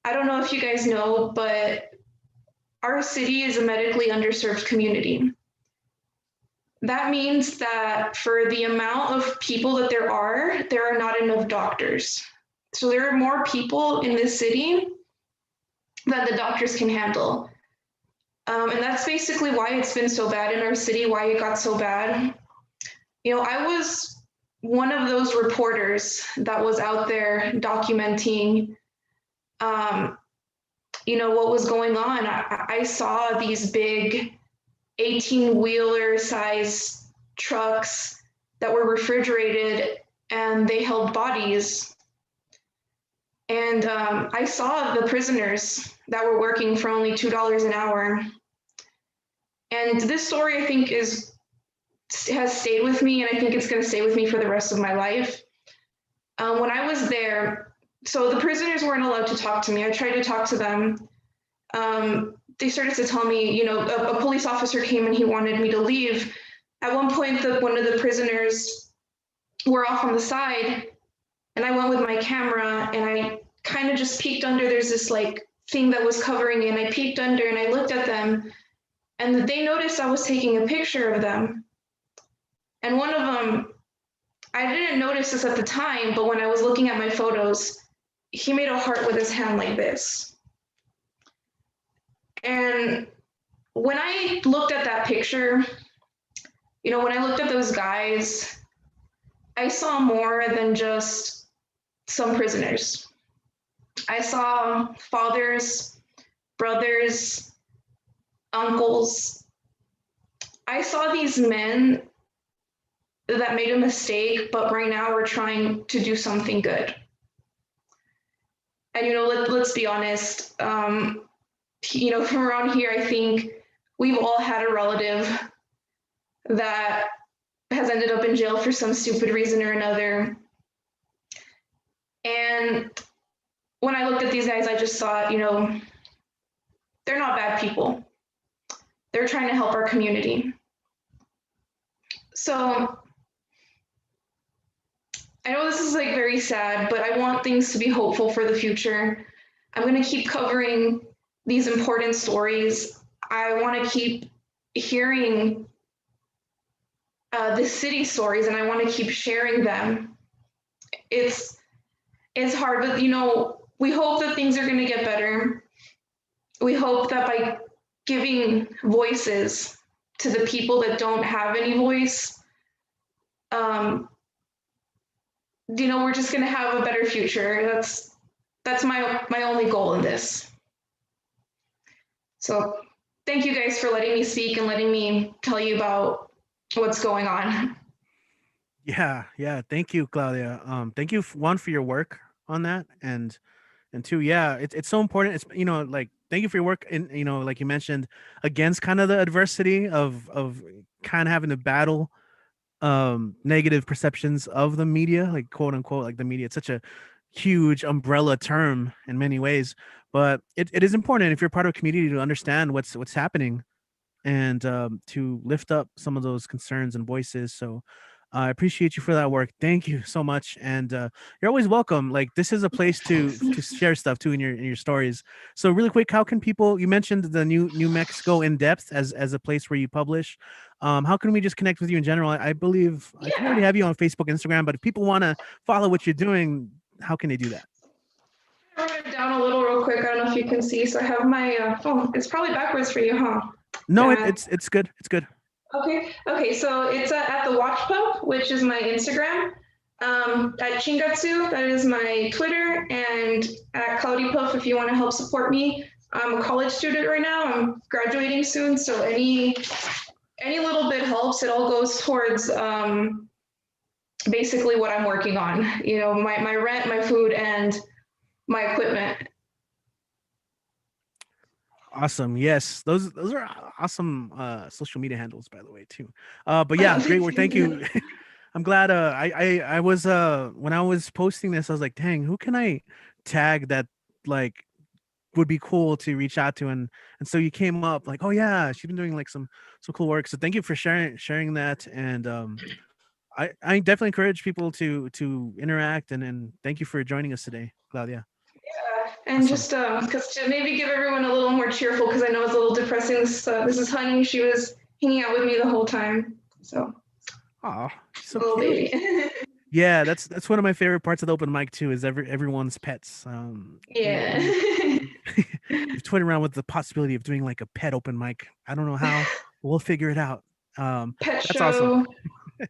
I don't know if you guys know, but our city is a medically underserved community. That means that for the amount of people that there are not enough doctors. So there are more people in this city than the doctors can handle. And that's basically why it's been so bad in our city, why it got so bad. You know, I was one of those reporters that was out there documenting, you know, what was going on. I saw these big 18-wheeler size trucks that were refrigerated and they held bodies. And I saw the prisoners that were working for only $2 an hour. And this story, I think, has stayed with me, and I think it's going to stay with me for the rest of my life. When I was there, so the prisoners weren't allowed to talk to me. I tried to talk to them. They started to tell me, you know, a police officer came and he wanted me to leave. At one point, one of the prisoners were off on the side, and I went with my camera and I kind of just peeked under. There's this like thing that was covering me, and I peeked under and I looked at them, and they noticed I was taking a picture of them. And one of them, I didn't notice this at the time, but when I was looking at my photos, he made a heart with his hand like this. And when I looked at that picture, you know, when I looked at those guys, I saw more than just some prisoners. I saw fathers, brothers, uncles. I saw these men that made a mistake, but right now we're trying to do something good. And, you know, let's be honest, you know, from around here, I think we've all had a relative that has ended up in jail for some stupid reason or another. And when I looked at these guys, I just thought, you know, they're not bad people. They're trying to help our community. So I know this is like very sad, but I want things to be hopeful for the future. I'm going to keep covering these important stories. I want to keep hearing the city stories, and I want to keep sharing them. It's hard, but you know, we hope that things are going to get better. We hope that by giving voices to the people that don't have any voice, you know, we're just going to have a better future. That's my only goal in this. So thank you guys for letting me speak and letting me tell you about what's going on. Yeah. Thank you, Claudia. Thank you, one, for your work on that, and two, yeah, it's so important. It's, you know, like, thank you for your work, in, you know, like you mentioned, against kind of the adversity of kind of having to battle negative perceptions of the media, like, quote unquote, like the media. It's such a huge umbrella term in many ways, but it is important if you're part of a community to understand what's happening, and to lift up some of those concerns and voices. So I appreciate you for that work. Thank you so much, and you're always welcome. Like, this is a place to share stuff too in your stories. So really quick, how can people? You mentioned the New Mexico In Depth as a place where you publish. How can we just connect with you in general? I believe I think I already have you on Facebook, Instagram, but if people want to follow what you're doing, how can they do that? I wrote it down a little real quick. I don't know if you can see. So I have my oh, it's probably backwards for you, huh? No, it's good. It's good. Okay. So it's at the Watch Pub, which is my Instagram. At Chingatsu, that is my Twitter, and at Cloudy Puff if you want to help support me. I'm a college student right now. I'm graduating soon, so any little bit helps. It all goes towards basically what I'm working on. You know, my rent, my food, and my equipment. Awesome. Yes, those are awesome social media handles, by the way, too. But yeah, great work. Thank you. I'm glad. I was when I was posting this, I was like, dang, who can I tag that like would be cool to reach out to, and so you came up like, oh yeah, she's been doing like some cool work. So thank you for sharing that, and I definitely encourage people to interact, and thank you for joining us today, Claudia. Yeah, and Awesome. just because to maybe give everyone a little more cheerful, because I know it's a little depressing. This is Honey. She was hanging out with me the whole time. So, Oh, she's so little cute. baby. Yeah, that's one of my favorite parts of the open mic too. Is everyone's pets. Yeah. We've toyed around with the possibility of doing like a pet open mic. I don't know how. We'll figure it out. Pet That's awesome. show.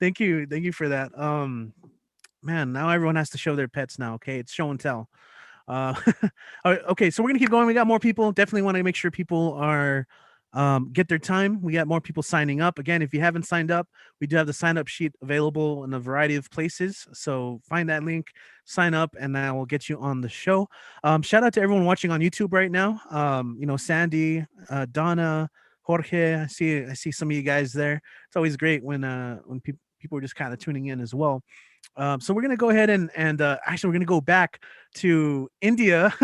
Thank you for that. Man, now everyone has to show their pets now. Okay, it's show and tell. All right, okay, so we're gonna keep going. We got more people. Definitely want to make sure people are get their time. We got more people signing up. Again, if you haven't signed up, we do have the sign up sheet available in a variety of places. So find that link, sign up, and that will get you on the show. Shout out to everyone watching on YouTube right now. You know, Sandy, Donna, Jorge. I see some of you guys there. It's always great when people are just kind of tuning in as well. So we're gonna go ahead and actually we're gonna go back to India.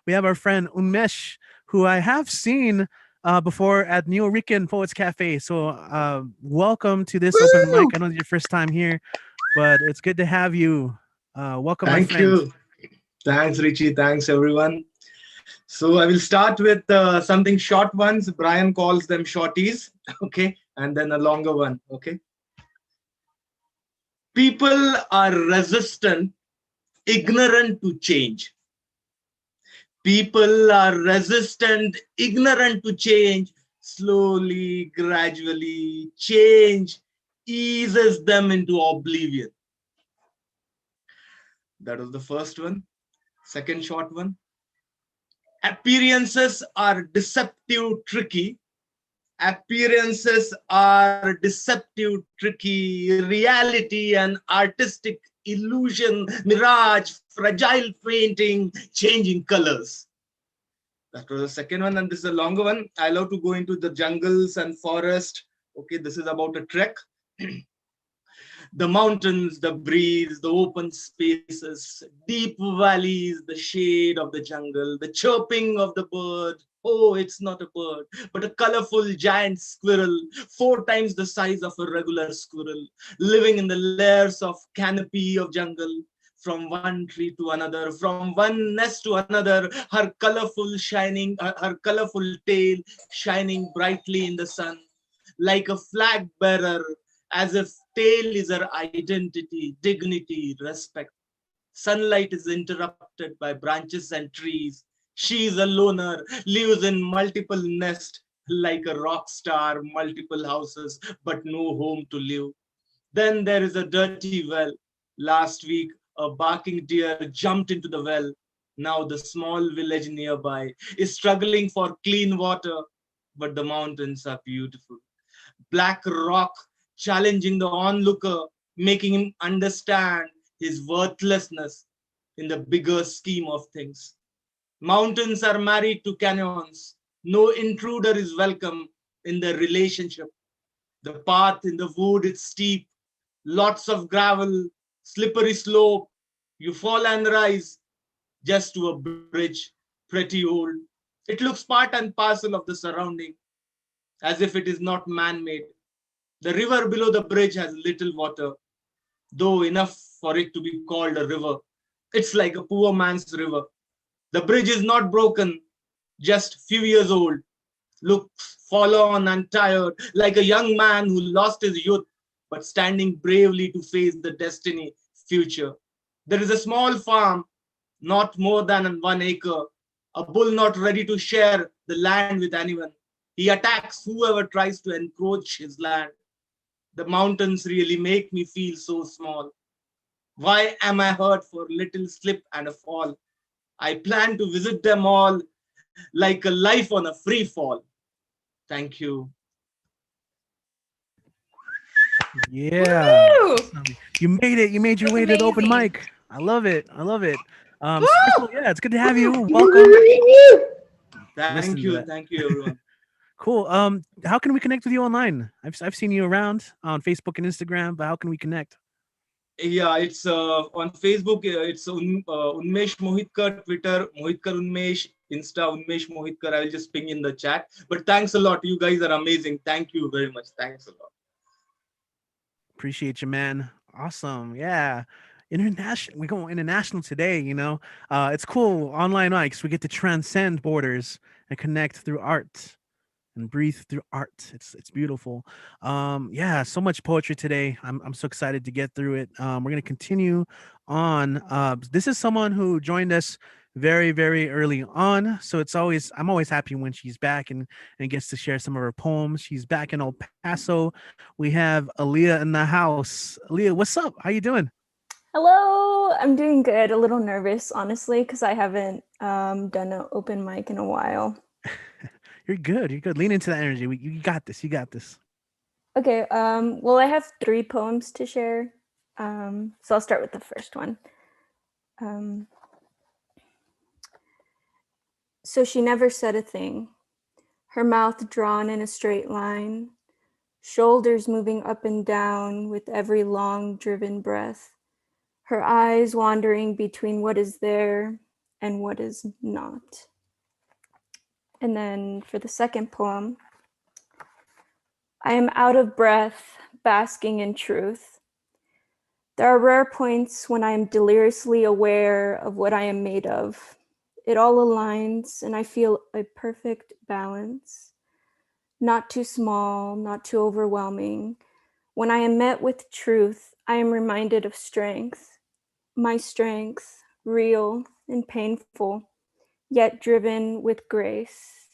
We have our friend Unmesh, who I have seen before at New Rican Poets Cafe. So welcome to this open mic. I know it's your first time here, but it's good to have you. Welcome, my Thank friend. you. Thanks, Richie. Thanks, everyone. So I will start with something short ones. Brian calls them shorties. Okay. And then a longer one. Okay. People are resistant, ignorant to change. People are resistant, ignorant to change. Slowly, gradually, change eases them into oblivion. That was the first one. Second short one. Appearances are deceptive, tricky. Appearances are deceptive, tricky. Reality and artistic illusion, mirage, fragile painting, changing colors. That was the second one, and this is a longer one. I love to go into the jungles and forest. Okay, this is about a trek. The mountains, the breeze, the open spaces, deep valleys, the shade of the jungle, the chirping of the bird. Oh, it's not a bird, but a colorful giant squirrel, 4 times the size of a regular squirrel, living in the layers of canopy of jungle, from one tree to another, from one nest to another, her colorful tail shining brightly in the sun, like a flag bearer, as if tail is her identity, dignity, respect. Sunlight is interrupted by branches and trees. She is a loner, lives in multiple nests, like a rock star, multiple houses, but no home to live. Then there is a dirty well. Last week, a barking deer jumped into the well. Now the small village nearby is struggling for clean water, but the mountains are beautiful. Black rock challenging the onlooker, making him understand his worthlessness in the bigger scheme of things. Mountains are married to canyons. No intruder is welcome in their relationship. The path in the wood is steep, lots of gravel, slippery slope. You fall and rise just to a bridge, pretty old. It looks part and parcel of the surrounding, as if it is not man-made. The river below the bridge has little water, though enough for it to be called a river. It's like a poor man's river. The bridge is not broken, just few years old, looks forlorn and tired, like a young man who lost his youth, but standing bravely to face the destiny future. There is a small farm, not more than 1 acre, a bull not ready to share the land with anyone. He attacks whoever tries to encroach his land. The mountains really make me feel so small. Why am I hurt for a little slip and a fall? I plan to visit them all like a life on a free fall. Thank you. Yeah. Woo! You made it. You made your way to the open Amazing. mic. I love it. I love it. So first of all, yeah, it's good to have you. Welcome. Listen to that. Thank you, everyone. Cool. How can we connect with you online? I've seen you around on Facebook and Instagram, but how can we connect? Yeah, it's on Facebook. It's Unmesh Mohitkar, Twitter Mohitkar Unmesh, Insta Unmesh Mohitkar. I will just ping in the chat. But thanks a lot. You guys are amazing. Thank you very much. Thanks a lot. Appreciate you, man. Awesome. Yeah. International. We go international today, you know. It's cool. Online mics. We get to transcend borders and connect through art and breathe through art. It's beautiful. Yeah, so much poetry today. I'm so excited to get through it. We're gonna continue on. This is someone who joined us very, very early on. So I'm always happy when she's back and gets to share some of her poems. She's back in El Paso. We have Aaliyah in the house. Aaliyah, what's up? How you doing? Hello, I'm doing good. A little nervous, honestly, because I haven't done an open mic in a while. You're good. You're good. Lean into that energy. You got this. You got this. Okay. Well, I have 3 poems to share. So I'll start with the first one. So she never said a thing. Her mouth drawn in a straight line, shoulders moving up and down with every long driven breath. Her eyes wandering between what is there and what is not. And then for the second poem, I am out of breath, basking in truth. There are rare points when I am deliriously aware of what I am made of. It all aligns and I feel a perfect balance. Not too small, not too overwhelming. When I am met with truth, I am reminded of strength. My strength, real and painful, yet driven with grace.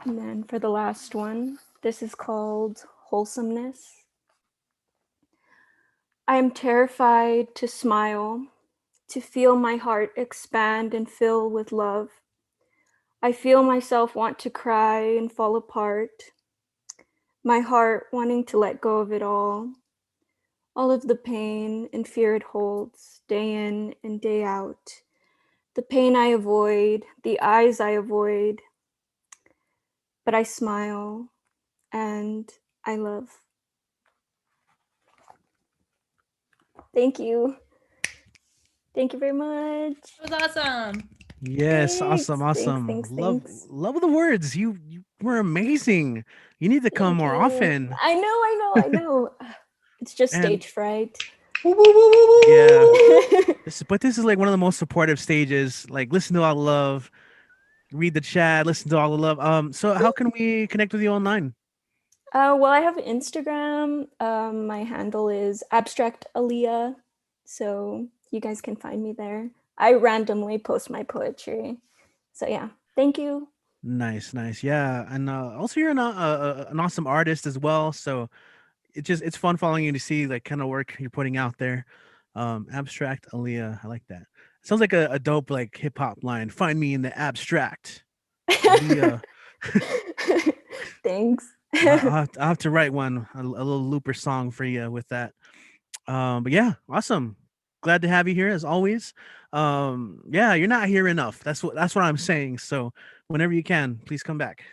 And then for the last one, this is called Wholesomeness. I am terrified to smile, to feel my heart expand and fill with love. I feel myself want to cry and fall apart. My heart wanting to let go of it all of the pain and fear it holds, day in and day out. The pain I avoid, the eyes I avoid, but I smile and I love. Thank you. Thank you very much. It was awesome. Yes, Thanks, awesome. thanks, Love thanks. love the words. You were amazing. You need to come Thank more you. often. I know. It's just And- stage fright. Yeah. This is like one of the most supportive stages. Like listen to all the love, read the chat, listen to all the love. So how can we connect with you online? Well, I have Instagram. My handle is Abstract Aaliyah, so you guys can find me there. I randomly post my poetry. So yeah, thank you. Nice. Yeah. And also you're an awesome artist as well. So it's fun following you to see like kind of work you're putting out there. Abstract Aaliyah. I like that. Sounds like a dope like hip hop line. Find me in the abstract. Aaliyah. Thanks. I'll have to write one, a little looper song for you with that. But yeah, awesome. Glad to have you here as always. Yeah, you're not here enough. That's what I'm saying. So whenever you can, please come back.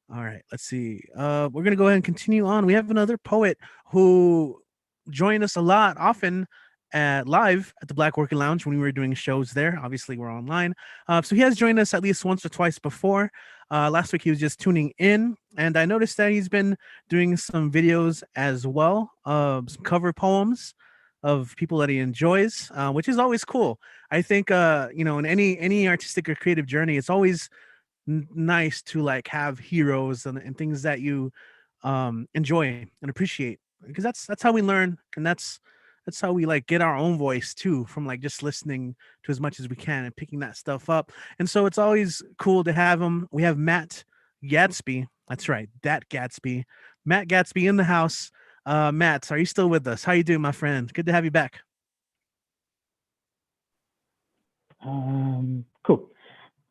All right, let's see. We're gonna go ahead and continue on. We have another poet who joined us a lot, often live at the Black Working Lounge when we were doing shows there. Obviously, we're online. So he has joined us at least once or twice before. Last week he was just tuning in, and I noticed that he's been doing some videos as well, some cover poems of people that he enjoys, which is always cool. I think in any artistic or creative journey, it's always nice to like have heroes and things that you enjoy and appreciate, because that's how we learn, and that's how we like get our own voice too, from like just listening to as much as we can and picking that stuff up. And so it's always cool to have him. We have Matt Gatsby. That's right, that Gatsby. Matt Gatsby in the house. Matt, are you still with us? How you doing, my friend? Good to have you back. Cool.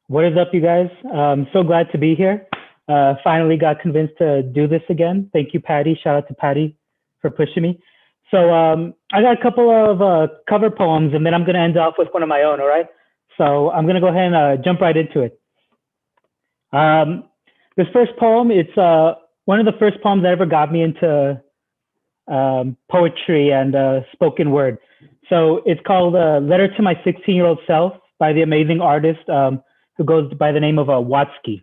What is up, you guys? I'm so glad to be here. Finally got convinced to do this again. Thank you, Patty. Shout out to Patty for pushing me. So I got a couple of cover poems, and then I'm going to end off with one of my own, all right? So I'm going to go ahead and jump right into it. This first poem, it's one of the first poems that ever got me into poetry and spoken word. So it's called Letter to My 16-Year-Old Self by the amazing artist who goes by the name of Watsky.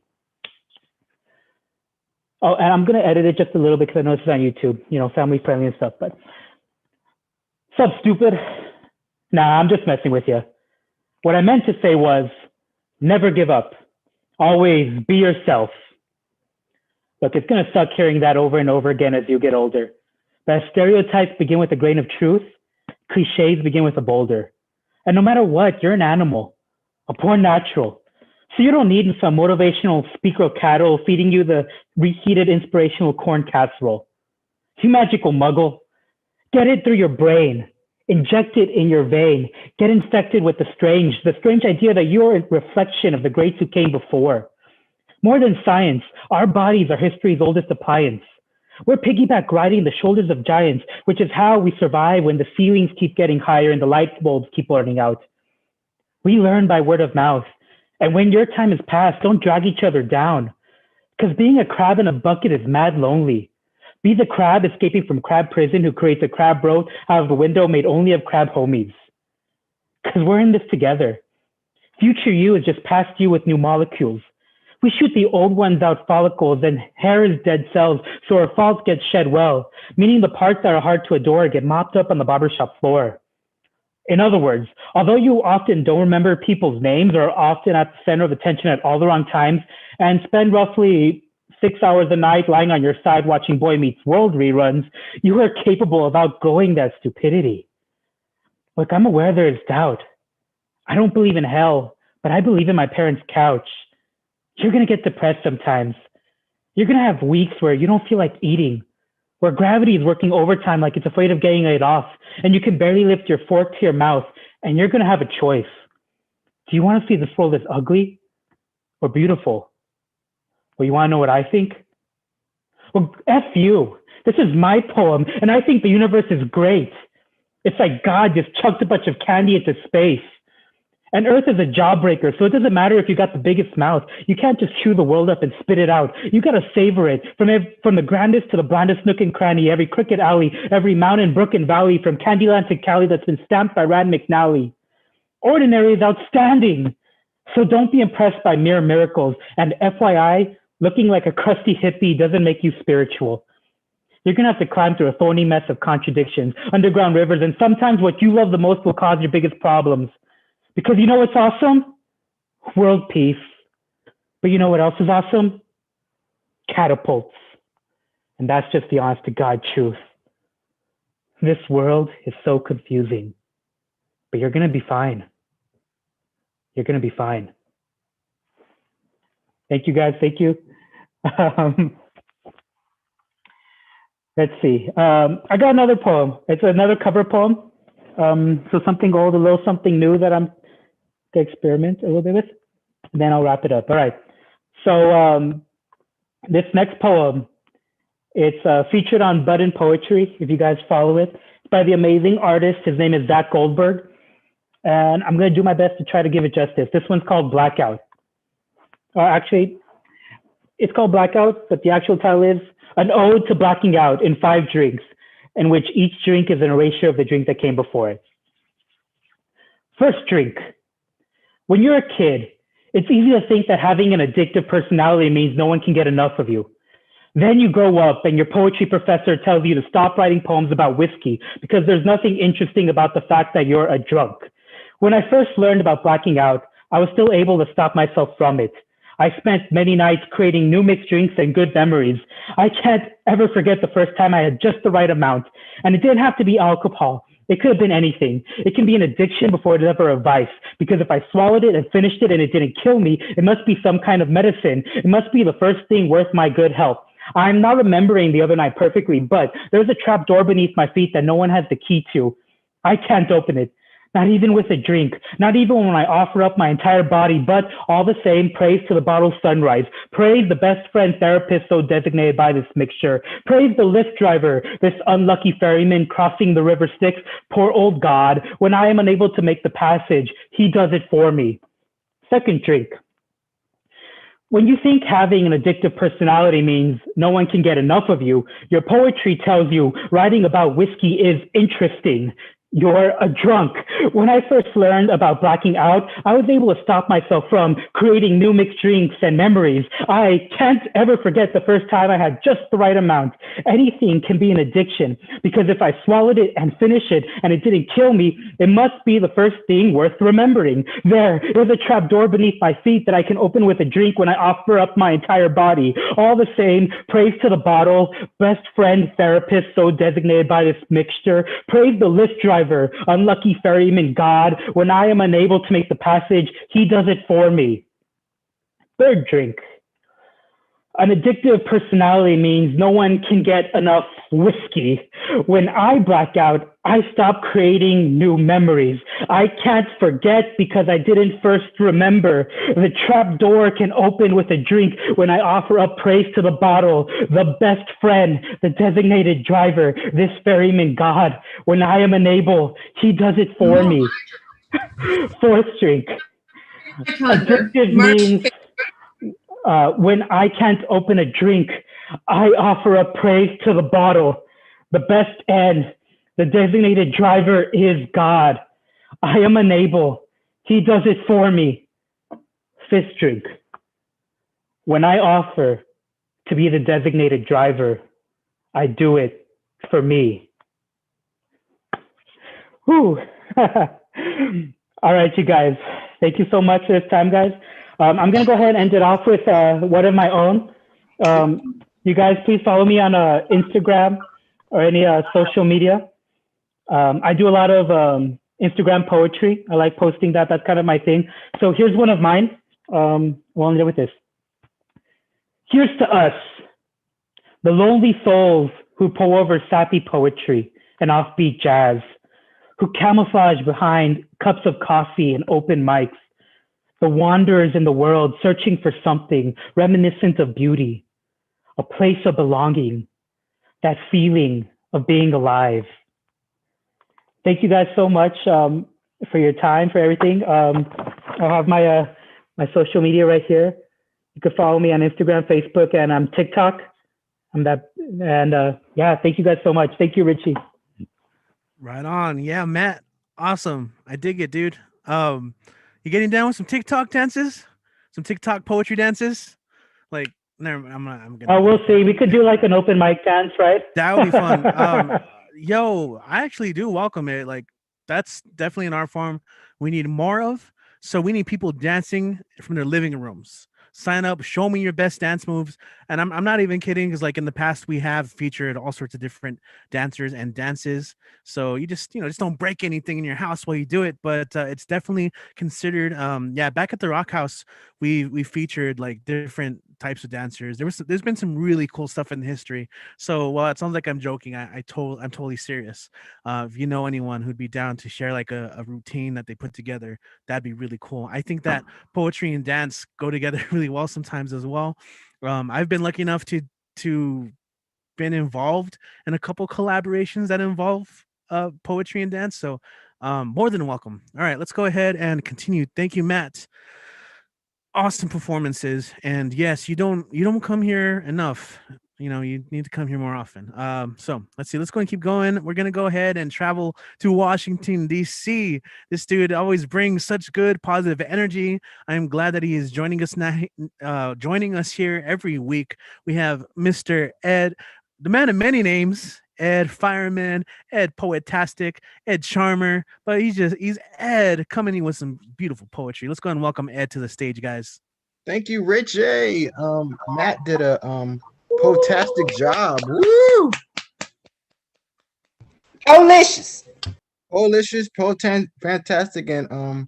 Oh, and I'm going to edit it just a little bit because I know this is on YouTube, you know, family friendly and stuff. But sup, stupid? Nah, I'm just messing with you. What I meant to say was, never give up. Always be yourself. Look, it's going to suck hearing that over and over again as you get older. But as stereotypes begin with a grain of truth, cliches begin with a boulder. And no matter what, you're an animal, a poor natural. So you don't need some motivational speaker of cattle feeding you the reheated inspirational corn casserole. You magical muggle, get it through your brain, inject it in your vein, get infected with the strange idea that you're a reflection of the greats who came before. More than science, our bodies are history's oldest appliance. We're piggyback riding the shoulders of giants, which is how we survive when the ceilings keep getting higher and the light bulbs keep burning out. We learn by word of mouth. And when your time is past, don't drag each other down. Because being a crab in a bucket is mad lonely. Be the crab escaping from crab prison who creates a crab boat out of a window made only of crab homies. Because we're in this together. Future you is just past you with new molecules. We shoot the old ones out follicles and hair is dead cells, so our faults get shed well, meaning the parts that are hard to adore get mopped up on the barbershop floor. In other words, although you often don't remember people's names or are often at the center of attention at all the wrong times and spend roughly 6 hours a night lying on your side watching Boy Meets World reruns, you are capable of outgrowing that stupidity. Look, I'm aware there is doubt. I don't believe in hell, but I believe in my parents' couch. You're going to get depressed sometimes. You're going to have weeks where you don't feel like eating, where gravity is working overtime like it's afraid of getting it off, and you can barely lift your fork to your mouth, and you're going to have a choice. Do you want to see this world as ugly or beautiful? Well, you want to know what I think? Well, F you. This is my poem, and I think the universe is great. It's like God just chucked a bunch of candy into space. And Earth is a jawbreaker, so it doesn't matter if you got the biggest mouth. You can't just chew the world up and spit it out. You got to savor it from the grandest to the blandest nook and cranny, every crooked alley, every mountain, brook, and valley, from Candyland to Cali that's been stamped by Rand McNally. Ordinary is outstanding. So don't be impressed by mere miracles. And FYI, looking like a crusty hippie doesn't make you spiritual. You're going to have to climb through a thorny mess of contradictions, underground rivers, and sometimes what you love the most will cause your biggest problems. Because you know what's awesome? World peace. But you know what else is awesome? Catapults. And that's just the honest to God truth. This world is so confusing. But you're going to be fine. You're going to be fine. Thank you, guys. Thank you. Let's see. I got another poem. It's another cover poem. So something old, a little something new that I'm to experiment a little bit with. And then I'll wrap it up. All right. So this next poem, it's featured on Bud Poetry, if you guys follow it. It's by the amazing artist. His name is Zach Goldberg. And I'm going to do my best to try to give it justice. This one's called Blackout. Actually, it's called Blackout, but the actual title is An Ode to Blacking Out in 5 Drinks, in which each drink is an erasure of the drink that came before it. First drink. When you're a kid, it's easy to think that having an addictive personality means no one can get enough of you. Then you grow up and your poetry professor tells you to stop writing poems about whiskey because there's nothing interesting about the fact that you're a drunk. When I first learned about blacking out, I was still able to stop myself from it. I spent many nights creating new mixed drinks and good memories. I can't ever forget the first time I had just the right amount. And it didn't have to be alcohol. It could have been anything. It can be an addiction before it's ever a vice. Because if I swallowed it and finished it and it didn't kill me, it must be some kind of medicine. It must be the first thing worth my good health. I'm not remembering the other night perfectly, but there's a trap door beneath my feet that no one has the key to. I can't open it. not even with a drink, not even when I offer up my entire body, but all the same, praise to the bottle sunrise. Praise the best friend therapist so designated by this mixture. Praise the Lyft driver, this unlucky ferryman crossing the river Styx. Poor old God, when I am unable to make the passage, he does it for me. Second drink. When you think having an addictive personality means no one can get enough of you, your poetry tells you writing about whiskey is interesting. You're a drunk. When I first learned about blacking out, I was able to stop myself from creating new mixed drinks and memories. I can't ever forget the first time I had just the right amount. Anything can be an addiction because if I swallowed it and finished it and it didn't kill me, it must be the first thing worth remembering. There is a trap door beneath my feet that I can open with a drink when I offer up my entire body. All the same, praise to the bottle, best friend therapist so designated by this mixture. Praise the Lyft driver, unlucky ferryman God, when I am unable to make the passage, he does it for me. Third drink. An addictive personality means no one can get enough whiskey. When I black out, I stop creating new memories. I can't forget because I didn't first remember. The trap door can open with a drink when I offer up praise to the bottle, the best friend, the designated driver, this ferryman God. When I am unable, he does it for me. Fourth drink. Addictive means when I can't open a drink, I offer up praise to the bottle. The best end, the designated driver is God. I am unable. He does it for me. Fifth drink. When I offer to be the designated driver, I do it for me. Whew. All right, you guys. Thank you so much for this time, guys. I'm going to go ahead and end it off with one of my own. You guys, please follow me on Instagram or any social media. I do a lot of Instagram poetry. I like posting that. That's kind of my thing. So here's one of mine. We'll end it with this. Here's to us, the lonely souls who pour over sappy poetry and offbeat jazz, who camouflage behind cups of coffee and open mics, the wanderers in the world searching for something reminiscent of beauty, a place of belonging, that feeling of being alive. Thank you guys so much for your time, for everything. I'll have my social media right here. You can follow me on Instagram, Facebook, and TikTok. Yeah, thank you guys so much. Thank you, Richie. Right on. Yeah, Matt. Awesome. I dig it, dude. You getting down with some TikTok dances? Some TikTok poetry dances? Like, never, I'm gonna. We'll see. We could do like an open mic dance, right? That would be fun. Yo, I actually do welcome it. Like, that's definitely an art form we need more of. So we need people dancing from their living rooms. Sign up, show me your best dance moves. And I'm not even kidding, because like in the past we have featured all sorts of different dancers and dances. So you just don't break anything in your house while you do it. But it's definitely considered. Back at the Rock House, we featured like different types of dancers. There's been some really cool stuff in history. So while it sounds like I'm joking, I'm totally serious. If you know anyone who'd be down to share like a routine that they put together, that'd be really cool. I think that poetry and dance go together really well sometimes as well. I've been lucky enough to been involved in a couple collaborations that involve poetry and dance. So more than welcome. All right, let's go ahead and continue. Thank you, Matt. Awesome performances. And yes, you don't come here enough. You need to come here more often. So let's see. Let's go and keep going. We're gonna go ahead and travel to Washington, D.C. This dude always brings such good positive energy. I'm glad that he is joining us now, joining us here every week. We have Mr. Ed, the man of many names, Ed Fireman, Ed Poetastic, Ed Charmer, but he's Ed coming in with some beautiful poetry. Let's go and welcome Ed to the stage, guys. Thank you, Richie. Matt did a poetastic job. Woo! Delicious. Delicious, fantastic, and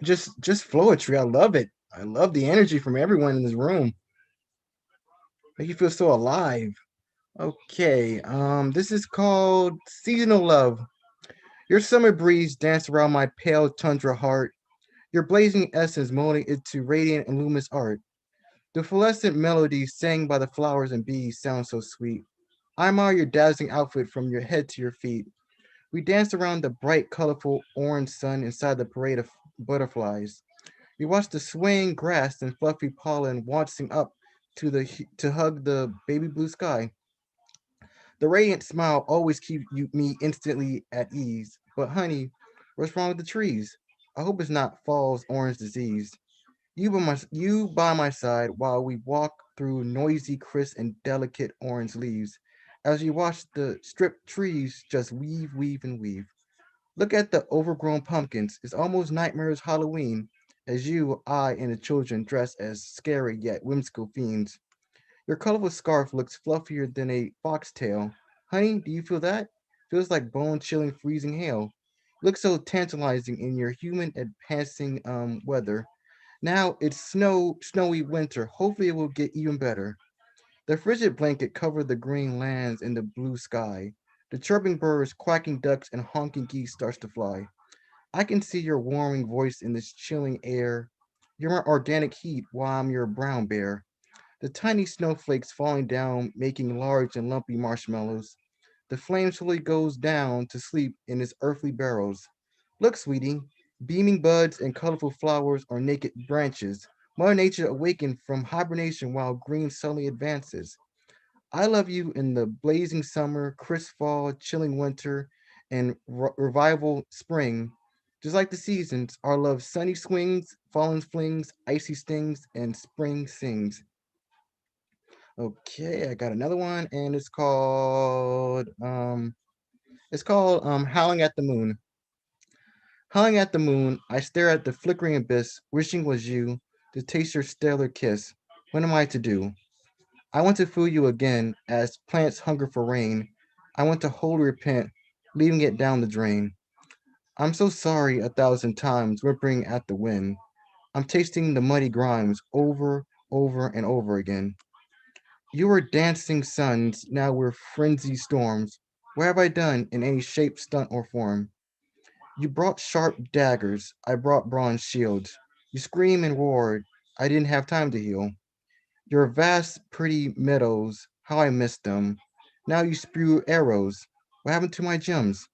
just poetry. I love it. I love the energy from everyone in this room. Make you feel so alive. Okay, this is called Seasonal Love. Your summer breeze danced around my pale tundra heart, your blazing essence molding it to radiant and luminous art. The fluorescent melodies sang by the flowers and bees sound so sweet. I admire your dazzling outfit from your head to your feet. We danced around the bright, colorful orange sun inside the parade of butterflies. We watched the swaying grass and fluffy pollen waltzing up to hug the baby blue sky. The radiant smile always keeps me instantly at ease. But honey, what's wrong with the trees? I hope it's not fall's orange disease. You by my side while we walk through noisy, crisp, and delicate orange leaves. As you watch the stripped trees just weave, weave, and weave. Look at the overgrown pumpkins. It's almost nightmares Halloween. As you, I, and the children dress as scary yet whimsical fiends. Your colorful scarf looks fluffier than a foxtail. Honey, do you feel that? Feels like bone-chilling freezing hail. Looks so tantalizing in your humid and passing weather. Now it's snowy winter. Hopefully it will get even better. The frigid blanket covered the green lands in the blue sky. The chirping birds, quacking ducks, and honking geese starts to fly. I can see your warming voice in this chilling air. You're my organic heat while I'm your brown bear. The tiny snowflakes falling down, making large and lumpy marshmallows. The flame slowly goes down to sleep in its earthly barrels. Look, sweetie, beaming buds and colorful flowers on naked branches. Mother Nature awakened from hibernation while green suddenly advances. I love you in the blazing summer, crisp fall, chilling winter, and revival spring. Just like the seasons, our love sunny swings, fallen flings, icy stings, and spring sings. Okay, I got another one, and it's called Howling at the Moon. Howling at the moon, I stare at the flickering abyss, wishing was you to taste your stellar kiss. What am I to do? I want to fool you again, as plants hunger for rain. I want to wholly repent, leaving it down the drain. I'm so sorry 1,000 times, whimpering at the wind. I'm tasting the muddy grimes over, and over again. You were dancing suns, now we're frenzied storms. What have I done in any shape, stunt, or form? You brought sharp daggers, I brought bronze shields. You screamed and roared, I didn't have time to heal. Your vast, pretty meadows, how I missed them. Now you spew arrows. What happened to my gems?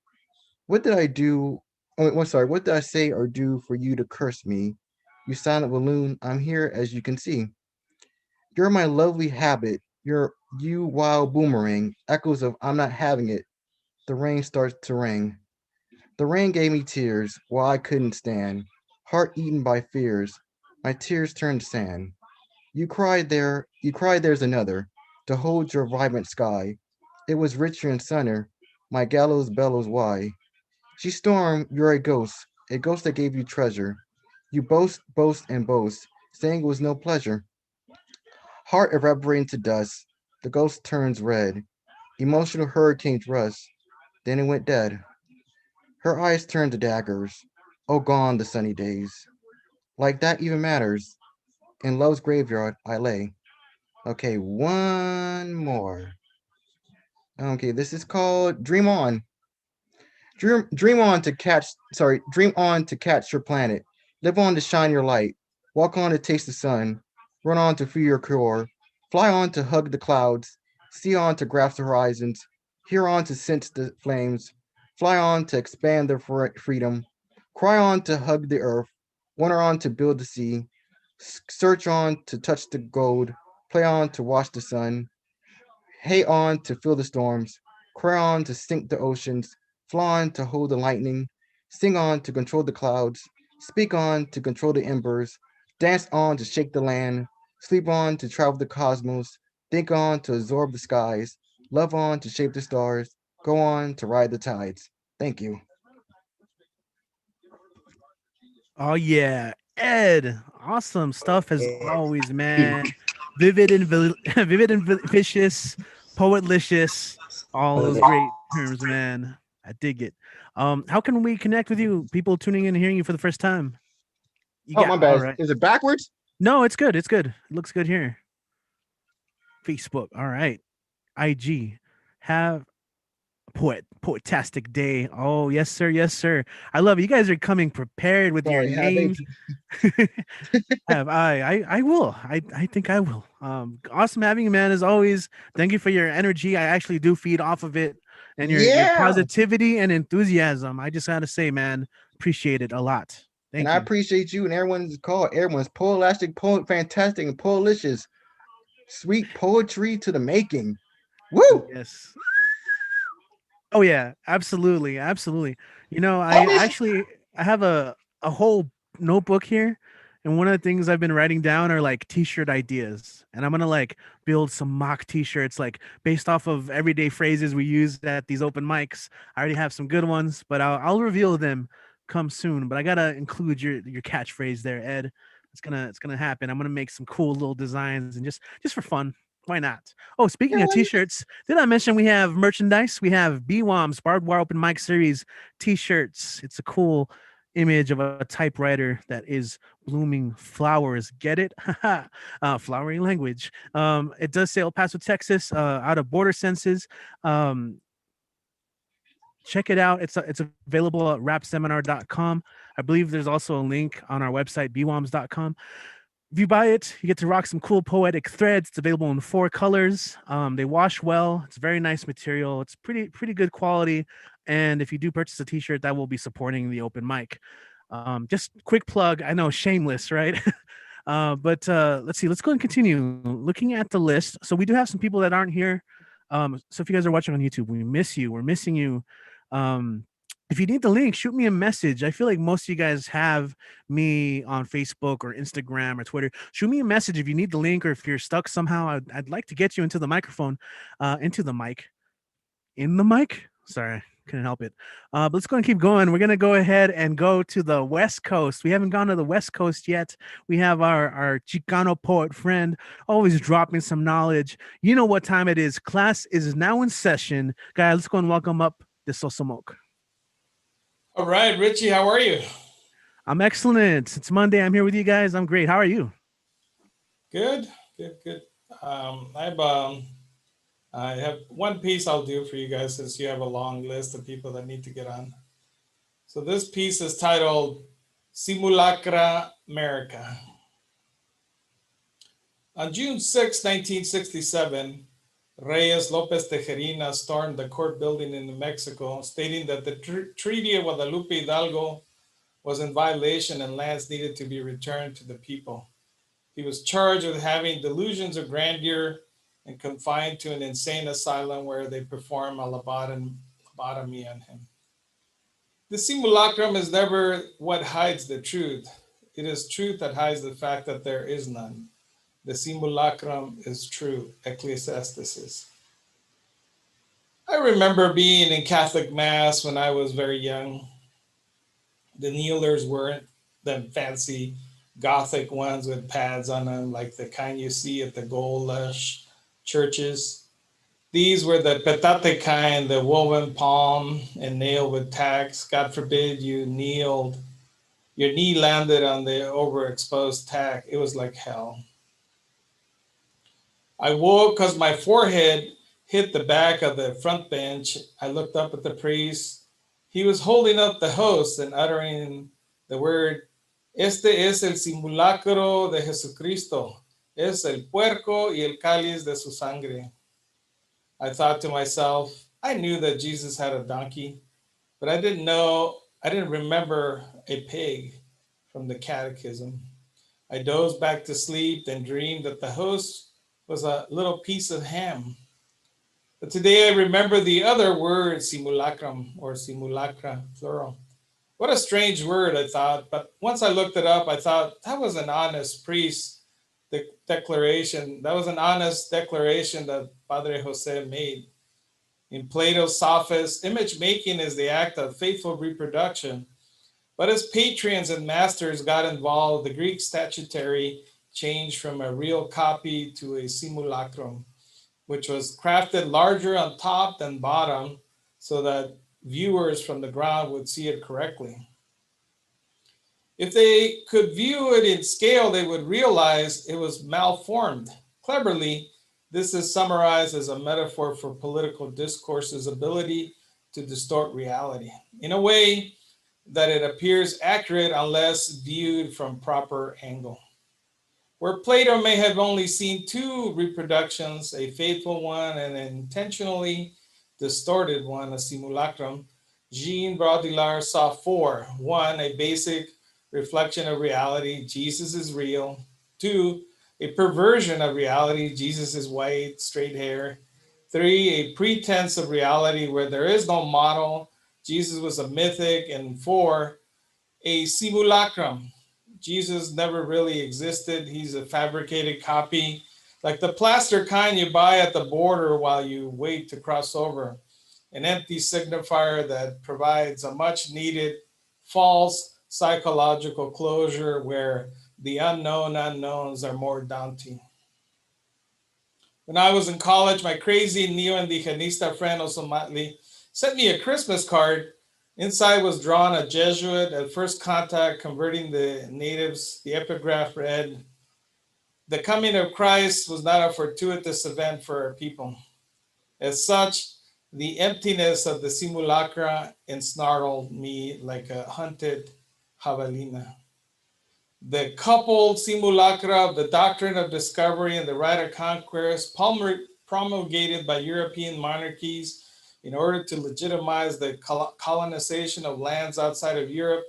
What did I do? Oh, sorry, what did I say or do for you to curse me? You silent balloon, I'm here as you can see. You're my lovely habit, you wild boomerang, echoes of I'm not having it. The rain starts to rain. The rain gave me tears while I couldn't stand, heart eaten by fears. My tears turned to sand. You cried there's another, to hold your vibrant sky. It was richer and sunner, my gallows bellows why. She stormed, you're a ghost that gave you treasure. You boast, boast, and boast, saying it was no pleasure. Heart evaporating to dust, the ghost turns red. Emotional hurricanes rush, then it went dead. Her eyes turned to daggers. Oh, gone the sunny days. Like that even matters. In love's graveyard I lay. Okay, one more. Okay, this is called Dream On. Dream on to catch your planet. Live on to shine your light. Walk on to taste the sun. Run on to feel your core. Fly on to hug the clouds. See on to grasp the horizons. Hear on to sense the flames. Fly on to expand their freedom. Cry on to hug the earth. Wonder on to build the sea. Search on to touch the gold. Play on to watch the sun. Hay on to feel the storms, cry on to sink the oceans, fly on to hold the lightning, sing on to control the clouds, speak on to control the embers, dance on to shake the land, sleep on to travel the cosmos, think on to absorb the skies, love on to shape the stars, go on to ride the tides. Thank you. Oh yeah, Ed, awesome stuff as always, man. Vivid and vivid and vicious, poetlicious, all those great terms, man. I dig it. How can we connect with you? People tuning in and hearing you for the first time. You Oh, got my all bad. right. Is it backwards? No, it's good. It's good. It looks good here. Facebook. All right. IG. Have poetastic day. Oh, yes, sir. Yes, sir. I love it. You guys are coming prepared with your Sorry, have names. I will. I think I will. Awesome having you, man, as always. Thank you for your energy. I actually do feed off of it and your Yeah. positivity and enthusiasm. I just gotta say, man, appreciate it a lot. Thank And I you. appreciate you and everyone's call. Everyone's poetastic, fantastic, and poelicious. Sweet poetry to the making. Woo! Yes. Oh yeah, absolutely, absolutely. You know, I have a whole notebook here, and one of the things I've been writing down are like t-shirt ideas, and I'm gonna like build some mock t-shirts like based off of everyday phrases we use at these open mics. I already have some good ones, but I'll reveal them come soon. But I gotta include your catchphrase there, Ed. It's gonna happen. I'm gonna make some cool little designs and just for fun. Why not? Oh, speaking of t-shirts, did I mention we have merchandise? We have BWOMS, Barbed Wire Open Mic Series t-shirts. It's a cool image of a typewriter that is blooming flowers. Get it? Flowery language. It does say El Paso, Texas, out of Border Senses. Check it out. It's available at rapseminar.com. I believe there's also a link on our website, bwoms.com. If you buy it, you get to rock some cool poetic threads. It's available in 4 colors. They wash well. It's very nice material. It's pretty good quality. And if you do purchase a t-shirt, that will be supporting the open mic. Just quick plug. I know, shameless, right? But let's see. Let's go and continue looking at the list. So we do have some people that aren't here. So if you guys are watching on YouTube, we miss you. We're missing you. If you need the link, shoot me a message. I feel like most of you guys have me on Facebook or Instagram or Twitter. Shoot me a message if you need the link or if you're stuck somehow. I'd like to get you into the microphone, into the mic. In the mic? Sorry, couldn't help it. But let's go and keep going. We're going to go ahead and go to the West Coast. We haven't gone to the West Coast yet. We have our Chicano poet friend always dropping some knowledge. You know what time it is. Class is now in session. Guys, let's go and welcome up the Sosomoke. All right, Richie, how are you? I'm excellent. It's Monday. I'm here with you guys. I'm great. How are you? Good. I have one piece I'll do for you guys since you have a long list of people that need to get on. So this piece is titled Simulacra America. On June 6, 1967, Reyes Lopez Tejerina stormed the court building in New Mexico, stating that the Treaty of Guadalupe Hidalgo was in violation and lands needed to be returned to the people. He was charged with having delusions of grandeur and confined to an insane asylum where they perform a lobotomy on him. The simulacrum is never what hides the truth. It is truth that hides the fact that there is none. The simulacrum is true, Ecclesiastes. I remember being in Catholic Mass when I was very young. The kneelers weren't the fancy Gothic ones with pads on them like the kind you see at the gold-lush churches. These were the petate kind, the woven palm and nailed with tacks. God forbid you kneeled. Your knee landed on the overexposed tack. It was like hell. I woke because my forehead hit the back of the front bench. I looked up at the priest. He was holding up the host and uttering the word, "Este es el simulacro de Jesucristo. Es el puerco y el cáliz de su sangre." I thought to myself, I knew that Jesus had a donkey, but I didn't remember a pig from the catechism. I dozed back to sleep and dreamed that the host was a little piece of ham. But today I remember the other word, simulacrum or simulacra, plural. What a strange word, I thought. But once I looked it up, I thought that was an honest priest declaration. That was an honest declaration that Padre Jose made. In Plato's Sophist, image making is the act of faithful reproduction. But as patrons and masters got involved, the Greek statuary changed from a real copy to a simulacrum, which was crafted larger on top than bottom so that viewers from the ground would see it correctly. If they could view it in scale, they would realize it was malformed. Cleverly, this is summarized as a metaphor for political discourse's ability to distort reality in a way that it appears accurate unless viewed from proper angle. Where Plato may have only seen two reproductions, a faithful one and an intentionally distorted one, a simulacrum, Jean Baudrillard saw four. One, a basic reflection of reality, Jesus is real. Two, a perversion of reality, Jesus is white, straight hair. Three, a pretense of reality where there is no model, Jesus was a mythic. And four, a simulacrum, Jesus never really existed. He's a fabricated copy, like the plaster kind you buy at the border while you wait to cross over, an empty signifier that provides a much needed false psychological closure where the unknown unknowns are more daunting. When I was in college, my crazy neo-indigenista friend Osomatli sent me a Christmas card. Inside was drawn a Jesuit at first contact converting the natives. The epigraph read, "The coming of Christ was not a fortuitous event for our people. As such, the emptiness of the simulacra ensnarled me like a hunted javelina." The coupled simulacra of the doctrine of discovery and the right of conquest promulgated by European monarchies in order to legitimize the colonization of lands outside of Europe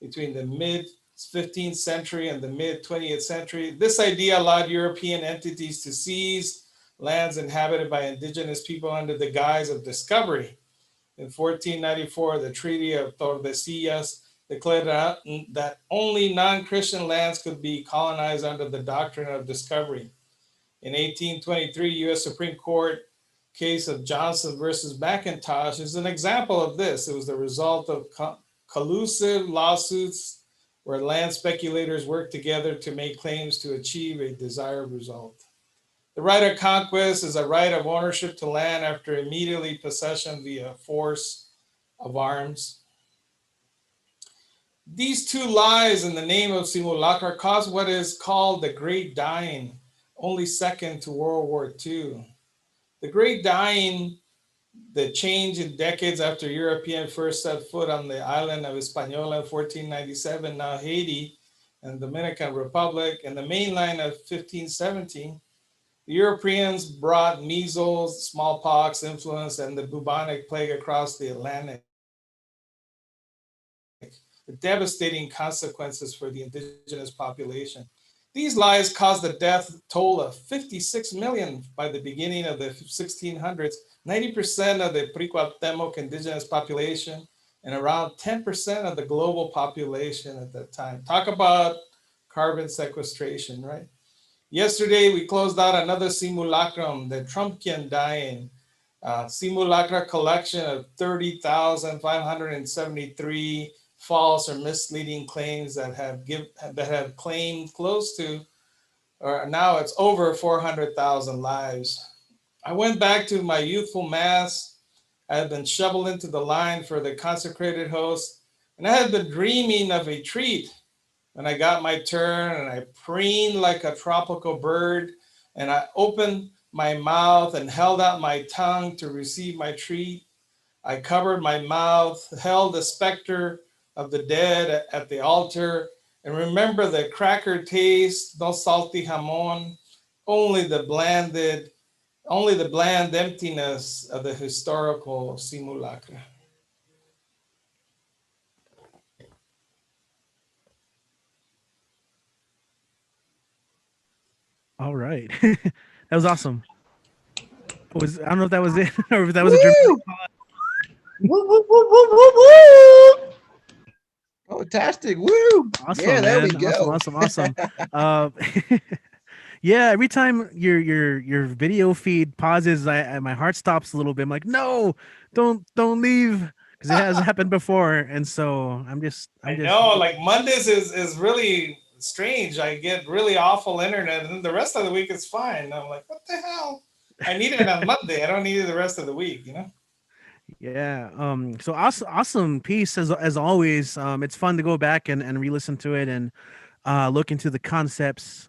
between the mid-15th century and the mid-20th century. This idea allowed European entities to seize lands inhabited by indigenous people under the guise of discovery. In 1494, the Treaty of Tordesillas declared that only non-Christian lands could be colonized under the doctrine of discovery. In 1823, U.S. Supreme Court case of Johnson versus McIntosh is an example of this. It was the result of collusive lawsuits where land speculators worked together to make claims to achieve a desired result. The right of conquest is a right of ownership to land after immediately possession via force of arms. These two lies in the name of simulacra caused what is called the Great Dying, only second to World War II. The Great Dying, the change in decades after European first set foot on the island of Hispaniola in 1497, now Haiti and Dominican Republic, and the mainland of 1517, the Europeans brought measles, smallpox, influenza, and the bubonic plague across the Atlantic. The devastating consequences for the indigenous population. These lies caused the death toll of 56 million by the beginning of the 1600s, 90% of the pre-Cuauhtemoc indigenous population, and around 10% of the global population at that time. Talk about carbon sequestration, right? Yesterday, we closed out another simulacrum, the Trumpkian dying, simulacra collection of 30,573 false or misleading claims that have claimed close to, or now it's over 400,000 lives. I went back to my youthful mass. I had been shoveled into the line for the consecrated host, and I had been dreaming of a treat. When I got my turn and I preened like a tropical bird, and I opened my mouth and held out my tongue to receive my treat. I covered my mouth, held the specter of the dead at the altar, and remember the cracker taste, no salty jamon, only the bland emptiness of the historical simulacra. All right. That was awesome. I don't know if that was it or if that was a dramatic pause. Woo, woo, woo, woo, woo, woo. Fantastic. Woo. Awesome, Yeah, there we man. go. Awesome. Yeah, every time your video feed pauses, my heart stops a little bit. I'm like, no, don't leave, because it has happened before, and so I'm just. I know, like Mondays is really strange. I get really awful internet, and then the rest of the week is fine. And I'm like, what the hell? I need it on Monday. I don't need it the rest of the week, you know? Yeah. So awesome piece as always. It's fun to go back and re-listen to it and look into the concepts.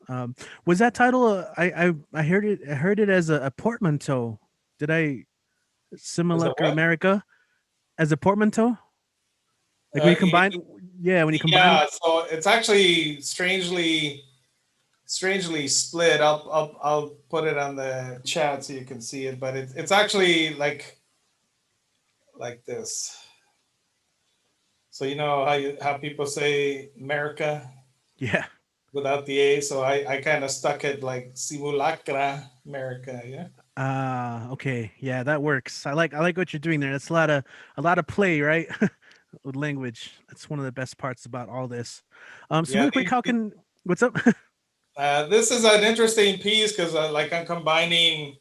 Was that title? I heard it. I heard it as a portmanteau. Did I? Simulacra America. as a portmanteau? Like when you combine, when you combine. Yeah, so it's actually strangely split. I'll put it on the chat so you can see it, but it's actually like this. So you know how people say America? Yeah. Without the A, so I kind of stuck it like Simulacra America, yeah. Okay, yeah, that works. I like what you're doing there. That's a lot of play, right? With language. That's one of the best parts about all this. So Yeah, really quick, what's up? this is an interesting piece because like I'm combining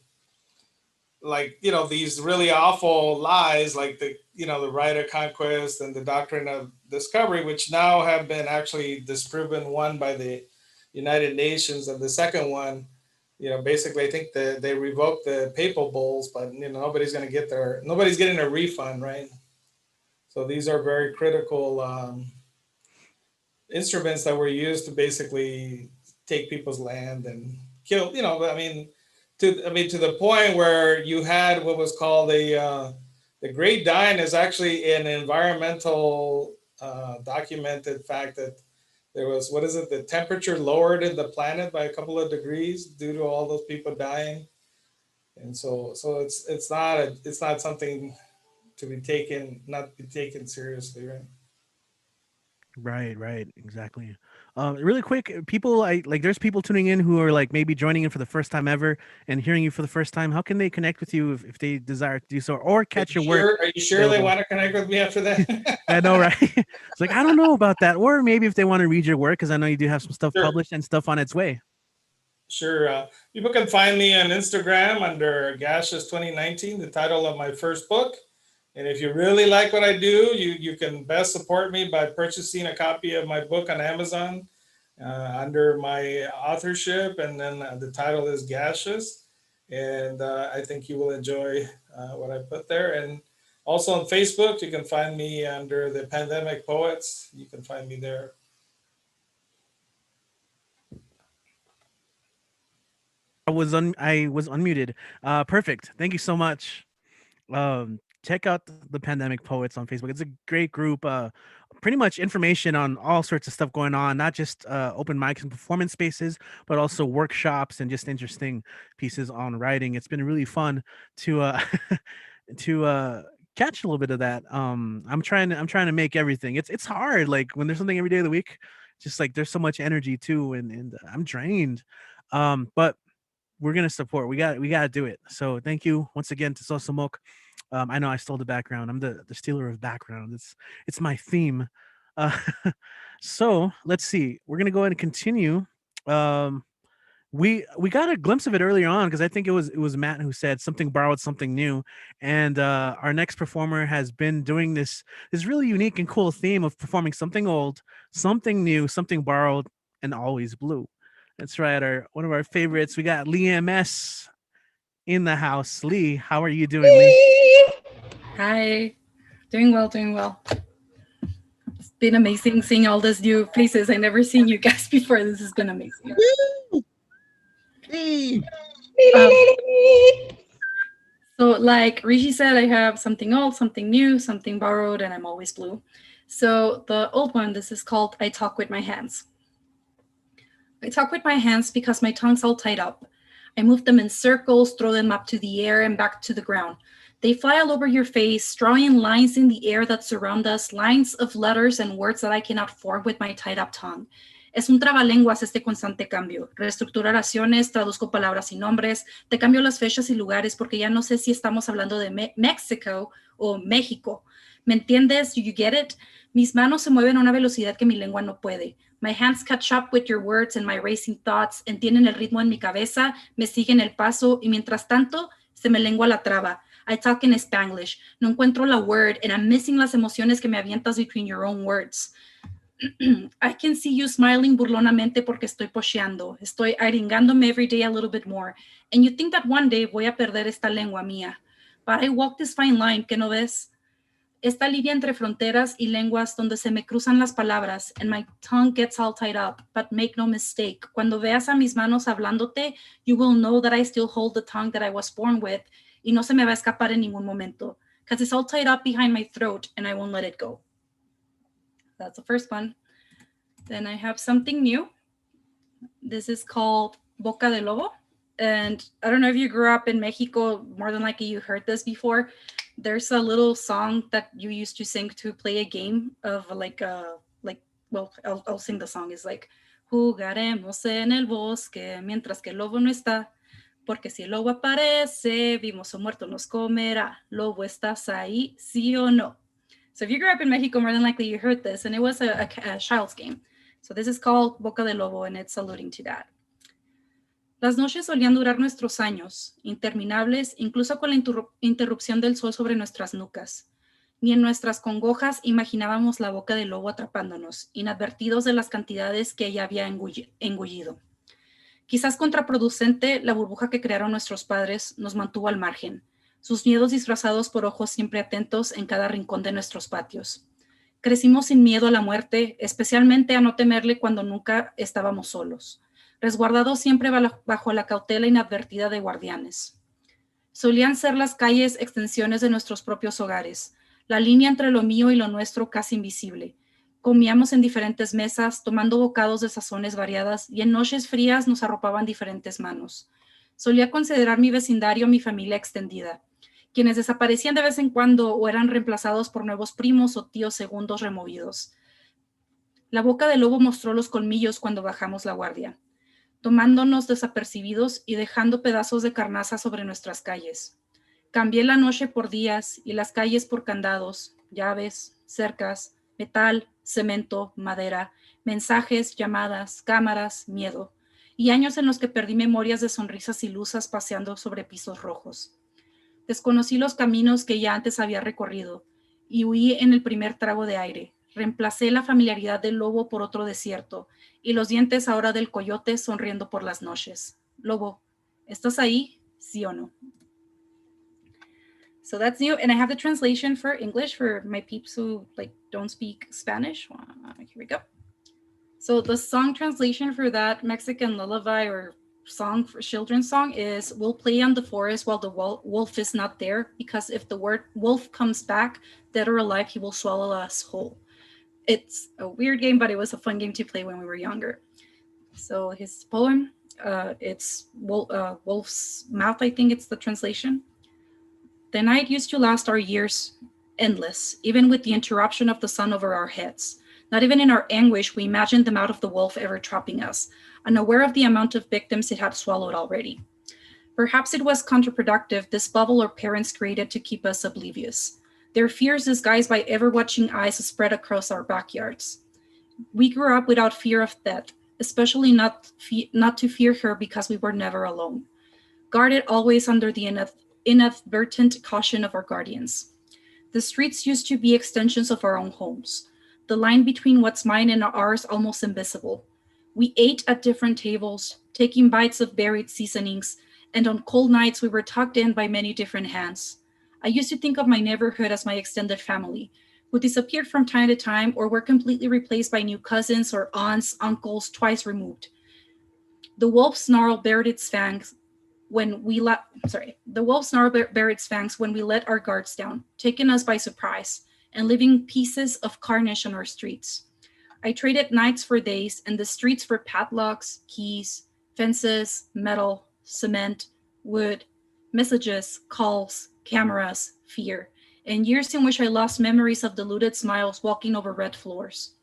like these really awful lies like the the right of conquest and the doctrine of discovery, which now have been actually disproven, one by the United Nations, and the second one, basically I think they revoked the papal bulls, but nobody's getting a refund, right? So these are very critical instruments that were used to basically take people's land and kill, to the point where you had what was called the Great Dying is actually an environmental documented fact that there was, what is it, the temperature lowered in the planet by a couple of degrees due to all those people dying. And so it's not something to be taken seriously, right? Right, exactly. Really quick, people, there's people tuning in who are like maybe joining in for the first time ever and hearing you for the first time. How can they connect with you if they desire to do so, or catch your work? Are you sure they want to connect with me after that? I know, right? It's like, I don't know about that. Or maybe if they want to read your work, because I know you do have some stuff published and stuff on its way. Sure. People can find me on Instagram under Gaseous 2019, the title of my first book. And if you really like what I do, you can best support me by purchasing a copy of my book on Amazon under my authorship. And then the title is Gaseous. And I think you will enjoy what I put there. And also on Facebook, you can find me under the Pandemic Poets. You can find me there. I was unmuted. Perfect. Thank you so much. Check out the Pandemic Poets on Facebook. It's a great group. Pretty much information on all sorts of stuff going on, not just open mics and performance spaces, but also workshops and just interesting pieces on writing. It's been really fun to to catch a little bit of that. I'm trying to make everything. It's hard. Like when there's something every day of the week, just like there's so much energy too, and I'm drained. But we're gonna support. We got to do it. So thank you once again to Sosamok. I know I stole the background. I'm the stealer of background. It's my theme. So let's see. We're gonna go ahead and continue. We got a glimpse of it earlier on because I think it was Matt who said something borrowed, something new, and our next performer has been doing this really unique and cool theme of performing something old, something new, something borrowed, and always blue. That's right. One of our favorites. We got Lee MS in the house. Lee, how are you doing, Lee? Hi. Doing well. It's been amazing seeing all these new faces. I never seen you guys before. This has been amazing. So like Richie said, I have something old, something new, something borrowed, and I'm always blue. So the old one, this is called I Talk With My Hands. I talk with my hands because my tongue's all tied up. I move them in circles, throw them up to the air and back to the ground. They fly all over your face, drawing lines in the air that surround us, lines of letters and words that I cannot form with my tied up tongue. Es un trabalenguas este constante cambio. Reestructurar oraciones, traduzco palabras y nombres, te cambio las fechas y lugares porque ya no sé si estamos hablando de México o México. ¿Me entiendes? Do you get it? Mis manos se mueven a una velocidad que mi lengua no puede. My hands catch up with your words and my racing thoughts, entienden el ritmo en mi cabeza, me siguen el paso y mientras tanto se me lengua la traba. I talk in Spanglish. No encuentro la word and I'm missing las emociones que me avientas between your own words. I can see you smiling burlonamente porque estoy posheando. Estoy aringándome every day a little bit more. And you think that one day voy a perder esta lengua mía. But I walk this fine line, ¿que no ves? Esta línea entre fronteras y lenguas donde se me cruzan las palabras and my tongue gets all tied up, but make no mistake. Cuando veas a mis manos hablándote, you will know that I still hold the tongue that I was born with y no se me va a escapar en ningún momento. because it's all tied up behind my throat and I won't let it go. That's the first one. Then I have something new. This is called Boca De Lovo. And I don't know if you grew up in Mexico, more than likely you heard this before. There's a little song that you used to sing to play a game of well, I'll sing the song. It's like, jugaremos en el bosque mientras que el lobo no está, porque si el lobo aparece, vivos o muertos nos comerá. Lobo, ¿estás ahí? ¿Sí o no? So if you grew up in Mexico, more than likely you heard this, and it was a child's game. So this is called Boca de Lovo, and it's alluding to that. Las noches solían durar nuestros años, interminables, incluso con la interrupción del sol sobre nuestras nucas. Ni en nuestras congojas imaginábamos la boca del lobo atrapándonos, inadvertidos de las cantidades que ella había engullido. Quizás contraproducente, la burbuja que crearon nuestros padres nos mantuvo al margen, sus miedos disfrazados por ojos siempre atentos en cada rincón de nuestros patios. Crecimos sin miedo a la muerte, especialmente a no temerle cuando nunca estábamos solos, resguardados siempre bajo la cautela inadvertida de guardianes. Solían ser las calles extensiones de nuestros propios hogares, la línea entre lo mío y lo nuestro casi invisible. Comíamos en diferentes mesas, tomando bocados de sazones variadas, y en noches frías nos arropaban diferentes manos. Solía considerar mi vecindario mi familia extendida, quienes desaparecían de vez en cuando o eran reemplazados por nuevos primos o tíos segundos removidos. La boca del lobo mostró los colmillos cuando bajamos la guardia, tomándonos desapercibidos y dejando pedazos de carnaza sobre nuestras calles. Cambié la noche por días y las calles por candados, llaves, cercas, metal, cemento, madera, mensajes, llamadas, cámaras, miedo, y años en los que perdí memorias de sonrisas ilusas paseando sobre pisos rojos. Desconocí los caminos que ya antes había recorrido y huí en el primer trago de aire. Reemplacé la familiaridad del lobo por otro desierto y los dientes ahora del coyote sonriendo por las noches. Lobo, ¿estás ahí? ¿Sí o no? So that's new, and I have the translation for English for my peeps who don't speak Spanish. Here we go. So the song translation for that Mexican lullaby or song for children's song is, we'll play on the forest while the wolf is not there, because if the word wolf comes back, dead or alive, he will swallow us whole. It's a weird game, but it was a fun game to play when we were younger. So his poem, it's Wolf's Mouth, I think it's the translation. The night used to last our years endless, even with the interruption of the sun over our heads. Not even in our anguish, we imagined the mouth of the wolf ever trapping us, unaware of the amount of victims it had swallowed already. Perhaps it was counterproductive, this bubble our parents created to keep us oblivious. Their fears disguised by ever-watching eyes spread across our backyards. We grew up without fear of death, especially not to fear her because we were never alone, guarded always under the inadvertent caution of our guardians. The streets used to be extensions of our own homes, the line between what's mine and ours almost invisible. We ate at different tables, taking bites of buried seasonings, and on cold nights we were tucked in by many different hands. I used to think of my neighborhood as my extended family, who disappeared from time to time or were completely replaced by new cousins or aunts, uncles, twice removed. The wolf snarl bared its fangs when we let our guards down, taking us by surprise and leaving pieces of carnage on our streets. I traded nights for days and the streets for padlocks, keys, fences, metal, cement, wood, messages, calls, cameras, fear, and years in which I lost memories of diluted smiles walking over red floors.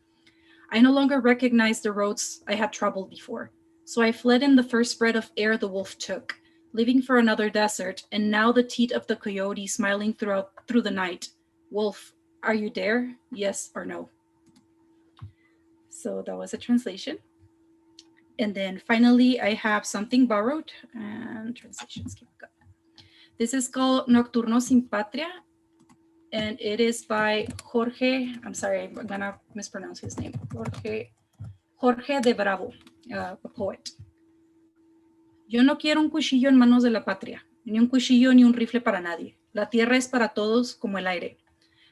I no longer recognized the roads I had traveled before, so I fled in the first breath of air the wolf took, leaving for another desert, and now the teeth of the coyote smiling through the night. Wolf, are you there? Yes or no? So that was a translation. And then finally, I have something borrowed and translations. This is called Nocturno sin Patria, and it is by Jorge, I'm sorry, I'm gonna mispronounce his name, Jorge de Bravo, a poet. Yo no quiero un cuchillo en manos de la patria, ni un cuchillo ni un rifle para nadie. La tierra es para todos como el aire.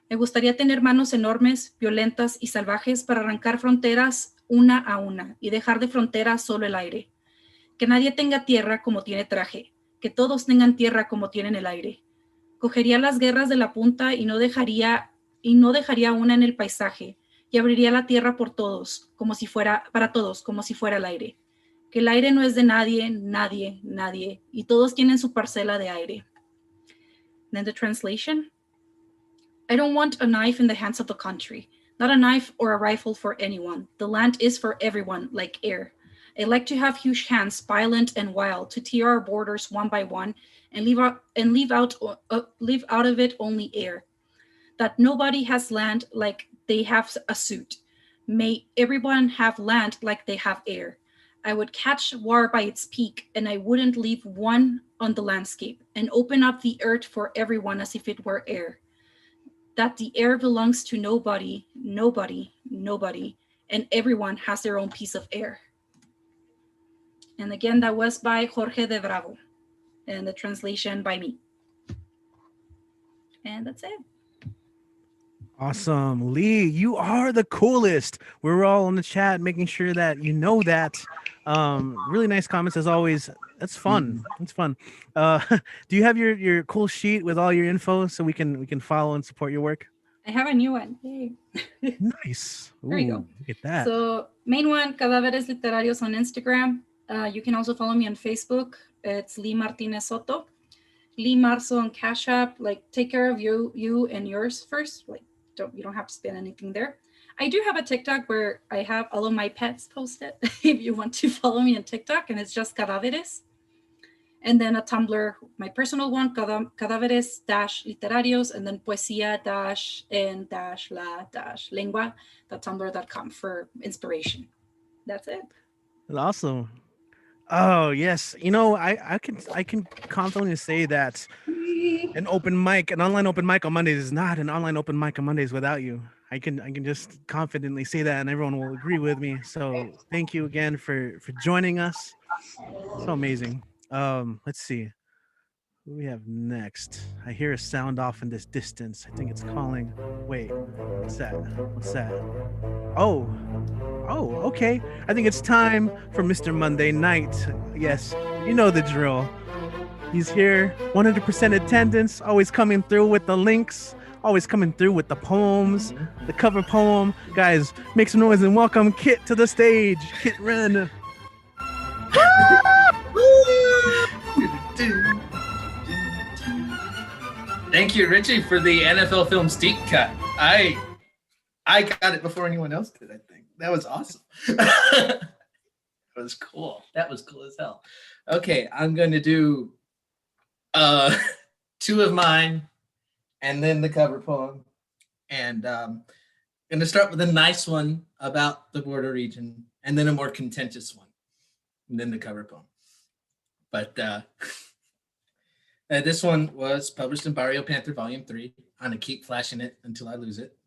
Me gustaría tener manos enormes, violentas y salvajes para arrancar fronteras una a una y dejar de fronteras solo el aire. Que nadie tenga tierra como tiene traje, que todos tengan tierra como tienen el aire. Cogería las guerras de la punta y no dejaría una en el paisaje, y abriría la tierra por todos, para todos, como si fuera el aire. Que el aire no es de nadie, nadie, nadie, y todos tienen su parcela de aire. Then the translation. I don't want a knife in the hands of the country, not a knife or a rifle for anyone. The land is for everyone, like air. I like to have huge hands, violent and wild, to tear our borders one by one and leave out of it only air. That nobody has land like they have a suit. May everyone have land like they have air. I would catch war by its peak, and I wouldn't leave one on the landscape, and open up the earth for everyone as if it were air. That the air belongs to nobody, nobody, nobody, and everyone has their own piece of air. And again, that was by Jorge de Bravo, and the translation by me. And that's it. Awesome. Lee, you are the coolest. We're all in the chat making sure that you know that. Really nice comments as always. That's fun. It's fun. Do you have your cool sheet with all your info so we can follow and support your work? I have a new one. Yay. Nice. There you go. Look at that. So main one, Cadáveres Literarios on Instagram. You can also follow me on Facebook. It's Lee Martinez Soto. Lee Marzo on Cash App. Like, take care of you and yours first. Like, you don't have to spend anything there. I do have a TikTok where I have all of my pets posted if you want to follow me on TikTok, and it's just Cadáveres. And then a Tumblr, my personal one, Cadáveres-Literarios, and then poesia-en-la-lengua.tumblr.com for inspiration. That's it. Awesome. Oh yes, you know I can confidently say that an online open mic on Mondays is not an online open mic on Mondays without you. I can just confidently say that, and everyone will agree with me. So thank you again for joining us. So amazing. Let's see who we have next. I hear a sound off in this distance. I think it's calling. Wait, what's that? Oh, okay. I think it's time for Mr. Monday Night. Yes, you know the drill. He's here, 100% attendance, always coming through with the links, always coming through with the poems, the cover poem. Guys, make some noise and welcome Kit to the stage. Kit Ren. Thank you, Richie, for the NFL Films deep cut. I got it before anyone else did, I think. That was awesome. That was cool. That was cool as hell. Okay, I'm going to do two of mine and then the cover poem. And I'm going to start with a nice one about the border region and then a more contentious one and then the cover poem. But this one was published in Barrio Panther Volume 3. I'm going to keep flashing it until I lose it.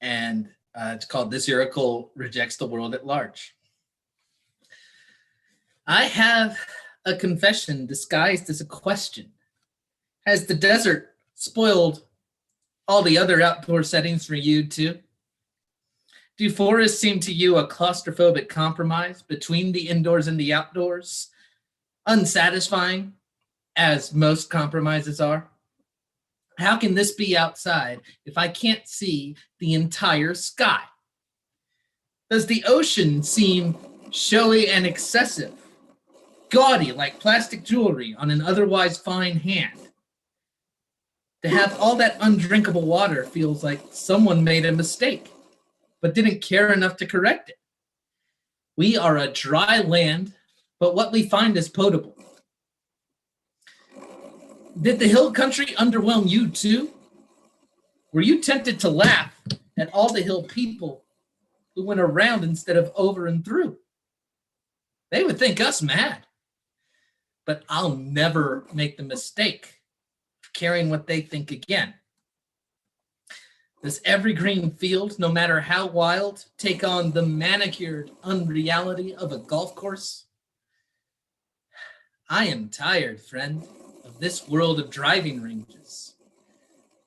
And it's called This Oracle Rejects the World at Large. I have a confession disguised as a question. Has the desert spoiled all the other outdoor settings for you too? Do forests seem to you a claustrophobic compromise between the indoors and the outdoors? Unsatisfying, as most compromises are? How can this be outside if I can't see the entire sky? Does the ocean seem showy and excessive, gaudy like plastic jewelry on an otherwise fine hand? To have all that undrinkable water feels like someone made a mistake, but didn't care enough to correct it. We are a dry land, but what we find is potable. Did the hill country underwhelm you too? Were you tempted to laugh at all the hill people who went around instead of over and through? They would think us mad, but I'll never make the mistake of caring what they think again. Does every green field, no matter how wild, take on the manicured unreality of a golf course? I am tired, friend, of this world of driving ranges.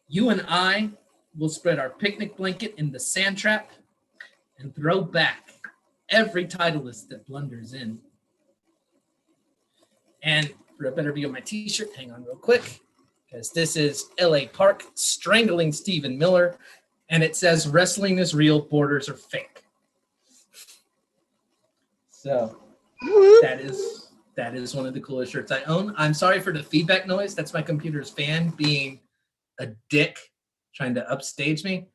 You and I will spread our picnic blanket in the sand trap and throw back every Titleist that blunders in. And for a better view of my t-shirt, hang on real quick. because this is LA Park strangling Stephen Miller, and it says wrestling is real, borders are fake. So that is one of the coolest shirts I own. I'm sorry for the feedback noise. That's my computer's fan being a dick, trying to upstage me.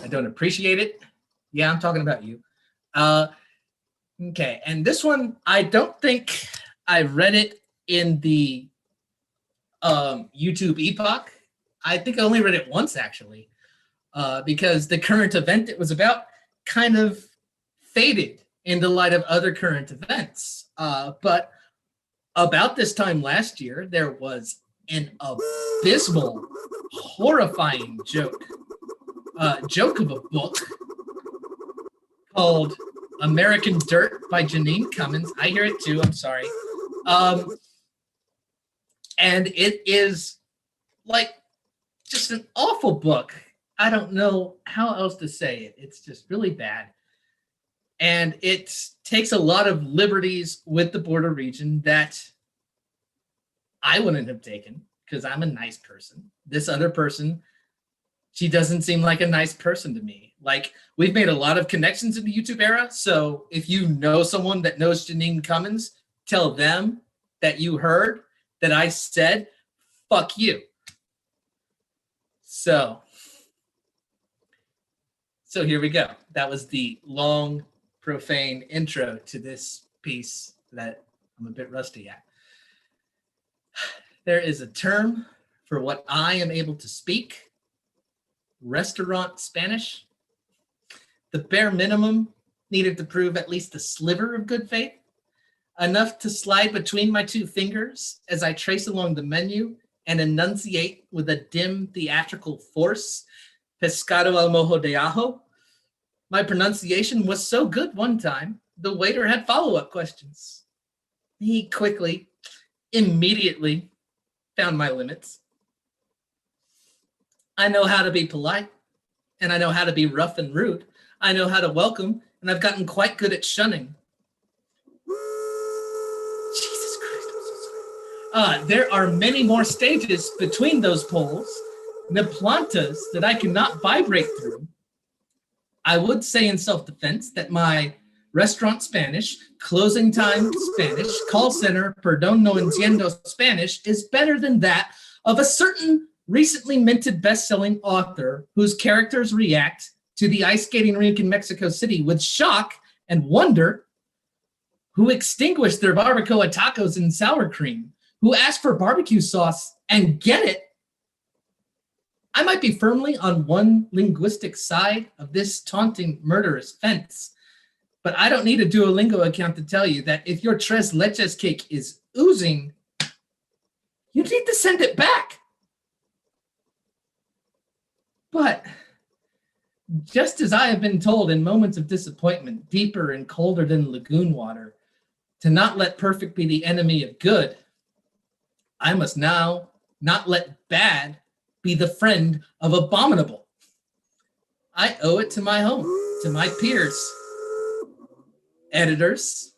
I don't appreciate it. Yeah, I'm talking about you. Okay, and this one, I don't think I read it in the YouTube epoch. I think I only read it once, actually, because the current event it was about kind of faded in the light of other current events. But about this time last year, there was an abysmal, horrifying joke of a book called American Dirt by Janine Cummins. I hear it too, I'm sorry. And it is like just an awful book. I don't know how else to say it. It's just really bad. And it takes a lot of liberties with the border region that I wouldn't have taken because I'm a nice person. This other person, she doesn't seem like a nice person to me. Like, we've made a lot of connections in the YouTube era. So if you know someone that knows Janine Cummins, tell them that you heard that I said, fuck you. So here we go. That was the long, profane intro to this piece that I'm a bit rusty at. There is a term for what I am able to speak. Restaurant Spanish. The bare minimum needed to prove at least a sliver of good faith, enough to slide between my two fingers as I trace along the menu and enunciate with a dim theatrical force, pescado al mojo de ajo. My pronunciation was so good one time, the waiter had follow-up questions. He quickly, immediately found my limits. I know how to be polite, and I know how to be rough and rude. I know how to welcome, and I've gotten quite good at shunning. Jesus Christ, I'm so sorry. There are many more stages between those poles, the plantas that I cannot vibrate through. I would say in self-defense that my restaurant Spanish, closing time Spanish, call center, perdón no entiendo Spanish is better than that of a certain recently minted best-selling author whose characters react to the ice skating rink in Mexico City with shock and wonder, who extinguished their barbacoa tacos in sour cream, who asked for barbecue sauce and get it. I might be firmly on one linguistic side of this taunting, murderous fence, but I don't need a Duolingo account to tell you that if your tres leches cake is oozing, you need to send it back. But just as I have been told in moments of disappointment, deeper and colder than lagoon water, to not let perfect be the enemy of good, I must now not let bad be the friend of abominable. I owe it to my home, to my peers, editors,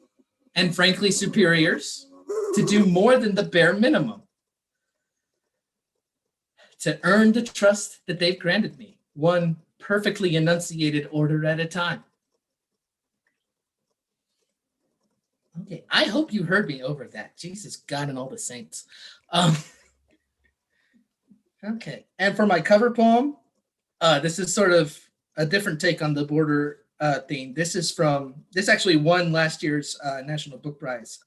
and frankly superiors, to do more than the bare minimum, to earn the trust that they've granted me, one perfectly enunciated order at a time. Okay, I hope you heard me over that. Jesus, God, and all the saints. Okay, and for my cover poem, this is sort of a different take on the border theme. This actually won last year's National Book Prize,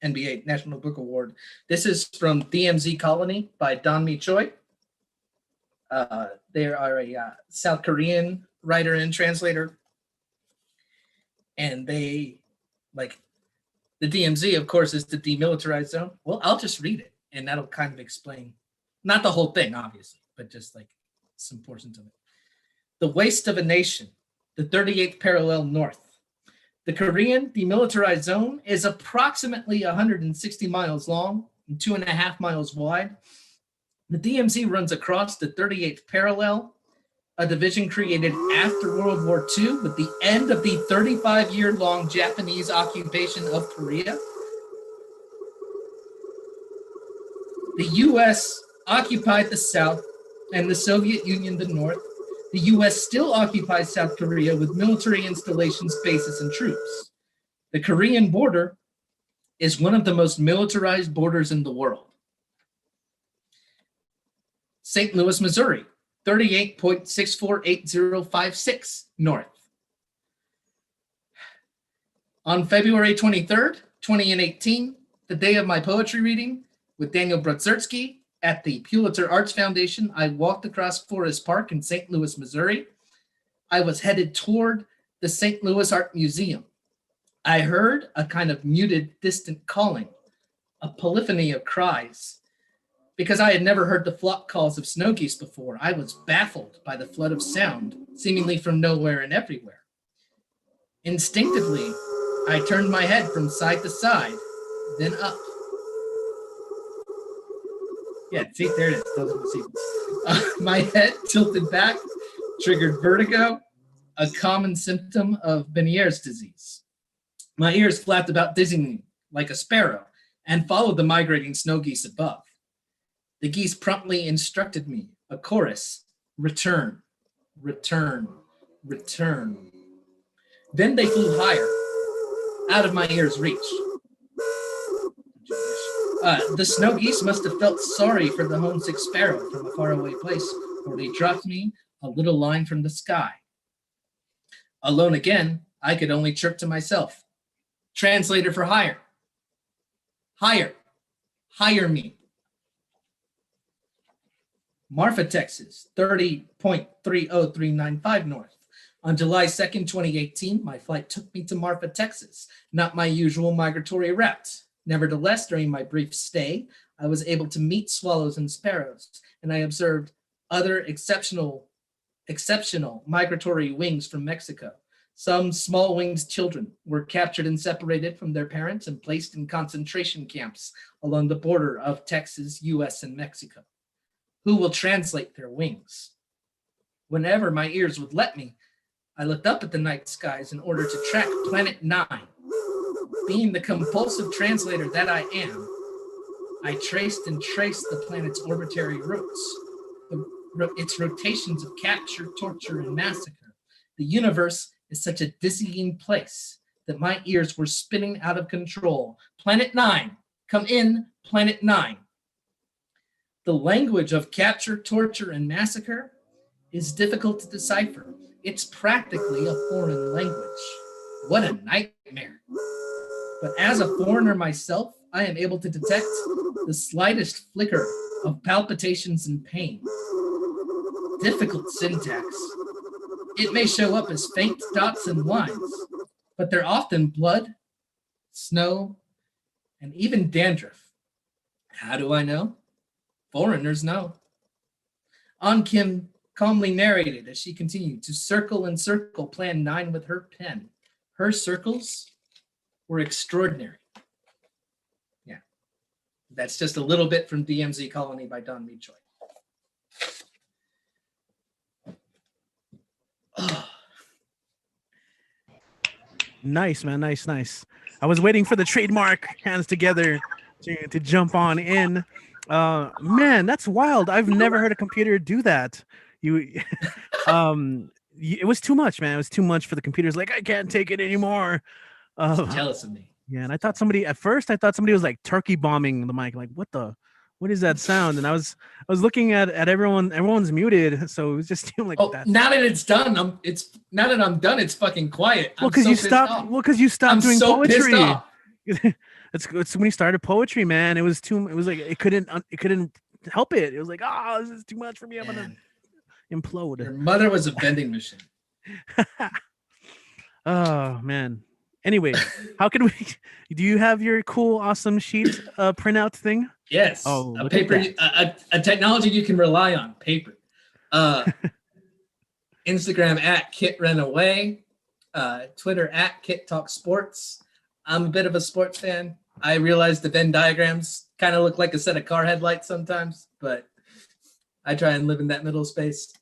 NBA National Book Award. This is from DMZ Colony by Donmi Choi. They are a South Korean writer and translator. And they, like, the DMZ, of course, is the demilitarized zone. Well, I'll just read it, and that'll kind of explain, not the whole thing, obviously, but just like some portions of it. The waste of a nation, the 38th parallel north. The Korean demilitarized zone is approximately 160 miles long and 2.5 miles wide. The DMZ runs across the 38th parallel, a division created after World War II with the end of the 35-year-long Japanese occupation of Korea. The U.S. occupied the South and the Soviet Union the North, the US still occupies South Korea with military installations, bases, and troops. The Korean border is one of the most militarized borders in the world. St. Louis, Missouri, 38.648056 north. On February 23rd, 2018, the day of my poetry reading with Daniel Brudzersky at the Pulitzer Arts Foundation, I walked across Forest Park in St. Louis, Missouri. I was headed toward the St. Louis Art Museum. I heard a kind of muted, distant calling, a polyphony of cries. Because I had never heard the flock calls of snow geese before, I was baffled by the flood of sound, seemingly from nowhere and everywhere. Instinctively, I turned my head from side to side, then up. Yeah, see, there it is. Those are the sequence. My head tilted back, triggered vertigo, a common symptom of Meniere's disease. My ears flapped about dizzyingly, like a sparrow, and followed the migrating snow geese above. The geese promptly instructed me, a chorus, return, return, return. Then they flew higher, out of my ear's reach. The snow geese must have felt sorry for the homesick sparrow from a faraway place, for they dropped me a little line from the sky. Alone again, I could only chirp to myself. Translator for hire. Hire. Hire me. Marfa, Texas, 30.30395 north. On July 2nd, 2018, my flight took me to Marfa, Texas, not my usual migratory route. Nevertheless, during my brief stay, I was able to meet swallows and sparrows, and I observed other exceptional migratory wings from Mexico. Some small-winged children were captured and separated from their parents and placed in concentration camps along the border of Texas, US, and Mexico. Who will translate their wings? Whenever my ears would let me, I looked up at the night skies in order to track Planet 9. Being the compulsive translator that I am, I traced the planet's orbitary routes, its rotations of capture, torture, and massacre. The universe is such a dizzying place that my ears were spinning out of control. Planet 9, come in, Planet 9. The language of capture, torture, and massacre is difficult to decipher. It's practically a foreign language. What a nightmare. But as a foreigner myself, I am able to detect the slightest flicker of palpitations and pain. Difficult syntax. It may show up as faint dots and lines, but they're often blood, snow, and even dandruff. How do I know? Foreigners know. An Kim calmly narrated as she continued to circle and circle Plan 9 with her pen. Her circles were extraordinary. Yeah, that's just a little bit from DMZ Colony by Don Mead-Choi. Oh. Nice, man. Nice. I was waiting for the trademark hands together to jump on in. Man, that's wild. I've never heard a computer do that. It was too much, man. It was too much for the computers. Like, I can't take it anymore. Jealous of me. Yeah, and I thought somebody was like turkey bombing the mic. Like, what is that sound? And I was looking at everyone. Everyone's muted, so it was just like that. Now that it's done, now that I'm done, it's fucking quiet. Well, because you stopped doing poetry. It's when you started poetry, man. It was like it couldn't help it. It was like, this is too much for me. I'm gonna implode. Your mother was a vending machine. Oh man. Anyway, how can we? Do you have your cool, awesome sheet printout thing? Yes. Oh, a paper, a technology you can rely on. Paper. Instagram at KitRenAway, Twitter at KitTalkSports. I'm a bit of a sports fan. I realize the Venn diagrams kind of look like a set of car headlights sometimes, but I try and live in that middle space.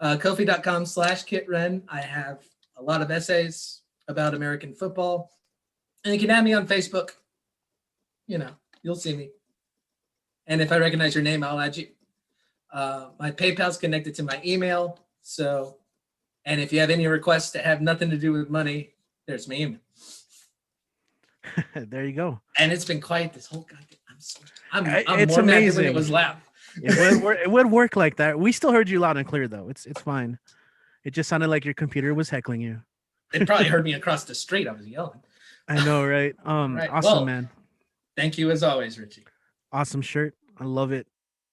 Ko-fi.com/KitRen. I have a lot of essays about American football. And you can add me on Facebook. You'll see me. And if I recognize your name, I'll add you. My PayPal's connected to my email. So, and if you have any requests that have nothing to do with money, there's my email. There you go. And it's been quiet this whole goddamn. I'm It's more mad than when amazing. it was loud. It would work like that. We still heard you loud and clear though. It's fine. It just sounded like your computer was heckling you. It probably heard me across the street. I was yelling. I know, right? Right. Awesome, Well, man. Thank you as always, Richie. Awesome shirt. I love it.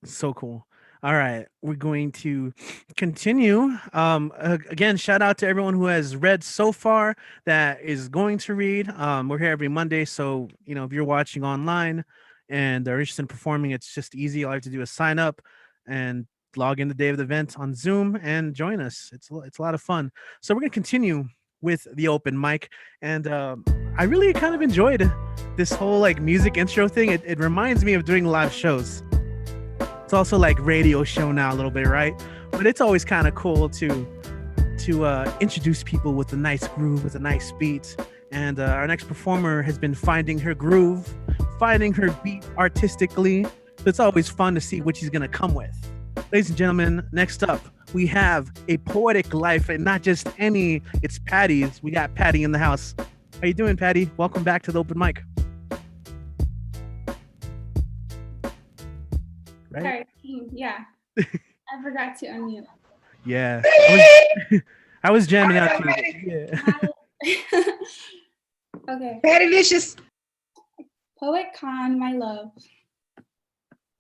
So cool. All right, we're going to continue. Again, shout out to everyone who has read so far, that is going to read. We're here every Monday, so if you're watching online and are interested in performing, it's just easy. All you have to do is sign up and log in the day of the event on Zoom and join us. It's a lot of fun. So we're gonna continue with the open mic, and I really kind of enjoyed this whole like music intro thing. It reminds me of doing live shows. It's also like radio show now a little bit, right? But it's always kind of cool to introduce people with a nice groove, with a nice beat. And our next performer has been finding her groove, finding her beat artistically. So it's always fun to see what she's gonna come with. Ladies and gentlemen, next up, we have a poetic life, and not just any, it's Patty's. We got Patty in the house. How you doing, Patty? Welcome back to the open mic. Right? Sorry, yeah. I forgot to unmute. Yeah. I was jamming out to it. Yeah. Okay. Patty Vicious. Poet Con, my love.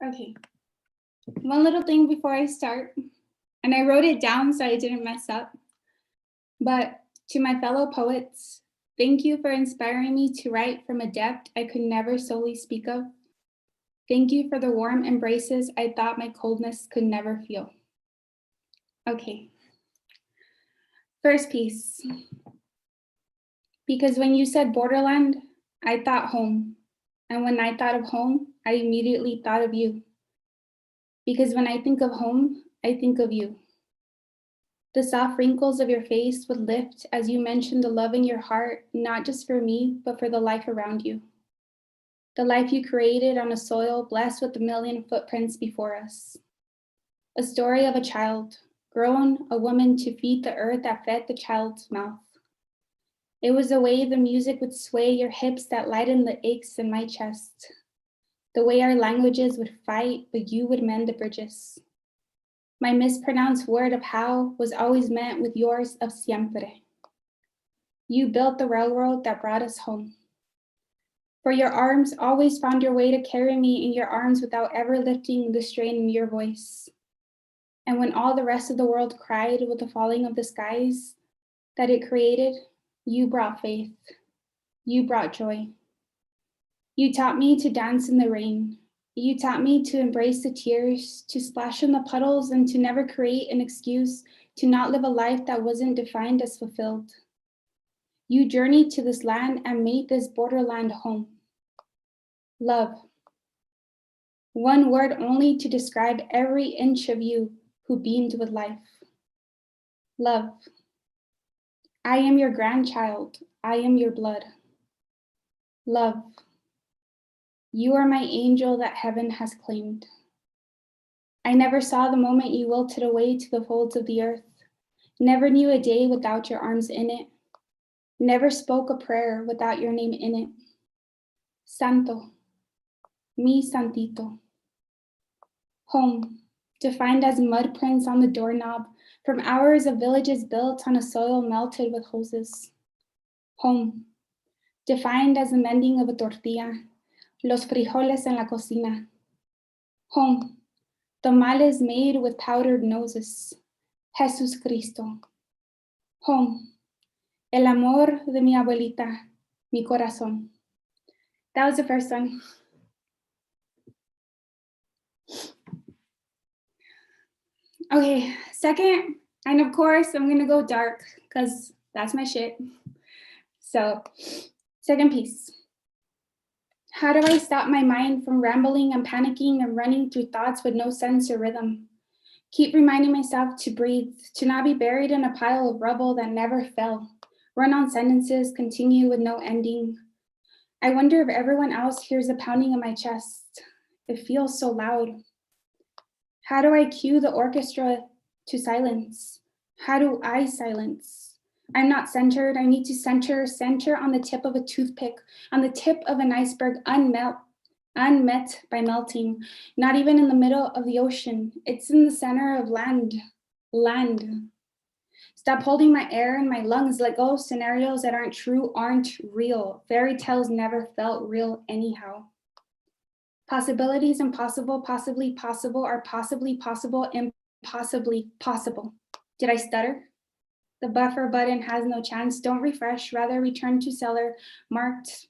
Okay. One little thing before I start, and I wrote it down so I didn't mess up. But to my fellow poets, thank you for inspiring me to write from a depth I could never solely speak of. Thank you for the warm embraces I thought my coldness could never feel. Okay. First piece. Because when you said borderland, I thought home. And when I thought of home, I immediately thought of you. Because when I think of home, I think of you. The soft wrinkles of your face would lift as you mentioned the love in your heart, not just for me, but for the life around you. The life you created on a soil blessed with a million footprints before us. A story of a child, grown, a woman to feed the earth that fed the child's mouth. It was the way the music would sway your hips that lightened the aches in my chest. The way our languages would fight, but you would mend the bridges. My mispronounced word of how was always meant with yours of siempre. You built the railroad that brought us home. For your arms always found your way to carry me in your arms without ever lifting the strain in your voice. And when all the rest of the world cried with the falling of the skies that it created, you brought faith. You brought joy. You taught me to dance in the rain. You taught me to embrace the tears, to splash in the puddles, and to never create an excuse to not live a life that wasn't defined as fulfilled. You journeyed to this land and made this borderland home. Love. One word only to describe every inch of you who beamed with life. Love. I am your grandchild. I am your blood. Love. You are my angel that heaven has claimed. I never saw the moment you wilted away to the folds of the earth. Never knew a day without your arms in it. Never spoke a prayer without your name in it. Santo, mi santito. Home, defined as mud prints on the doorknob from hours of villages built on a soil melted with hoses. Home, defined as the mending of a tortilla, los frijoles en la cocina. Home, tamales made with powdered noses. Jesus Cristo. Home, el amor de mi abuelita, mi corazón. That was the first one. Okay, second, and of course, I'm gonna go dark because that's my shit. So, second piece. How do I stop my mind from rambling and panicking and running through thoughts with no sense or rhythm? Keep reminding myself to breathe, to not be buried in a pile of rubble that never fell. Run on sentences, continue with no ending. I wonder if everyone else hears the pounding in my chest. It feels so loud. How do I cue the orchestra to silence? How do I silence? I'm not centered. I need to center on the tip of a toothpick, on the tip of an iceberg, unmet by melting, not even in the middle of the ocean. It's in the center of land. Stop holding my air in my lungs. Let go of scenarios that aren't true, aren't real. Fairy tales never felt real anyhow. Possibilities impossible, possibly possible, are possibly possible, impossibly possible. Did I stutter? The buffer button has no chance. Don't refresh, rather return to seller. Marked.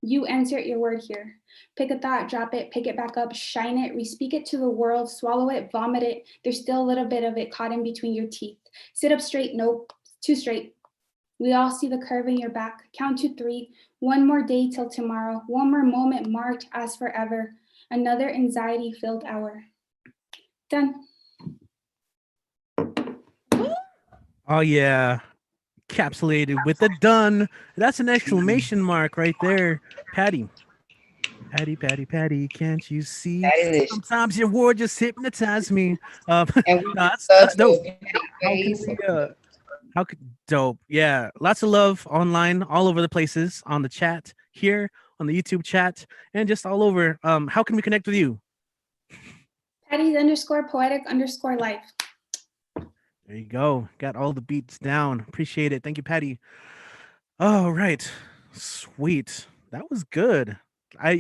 You insert your word here. Pick a thought, drop it, pick it back up, shine it, respeak it to the world, swallow it, vomit it. There's still a little bit of it caught in between your teeth. Sit up straight, nope, too straight. We all see the curve in your back. Count to 3. One more day till tomorrow. One more moment marked as forever. Another anxiety-filled hour. Done. Oh yeah, encapsulated with a done. That's an exclamation mark right there, Patty. Patty, can't you see? Sometimes your word just hypnotized me. That's dope. How could dope? Yeah, lots of love online, all over the places, on the chat here, on the YouTube chat, and just all over. How can we connect with you? Patty's_poetic_life. There you go. Got all the beats down. Appreciate it. Thank you, Patty. All right, sweet. That was good. I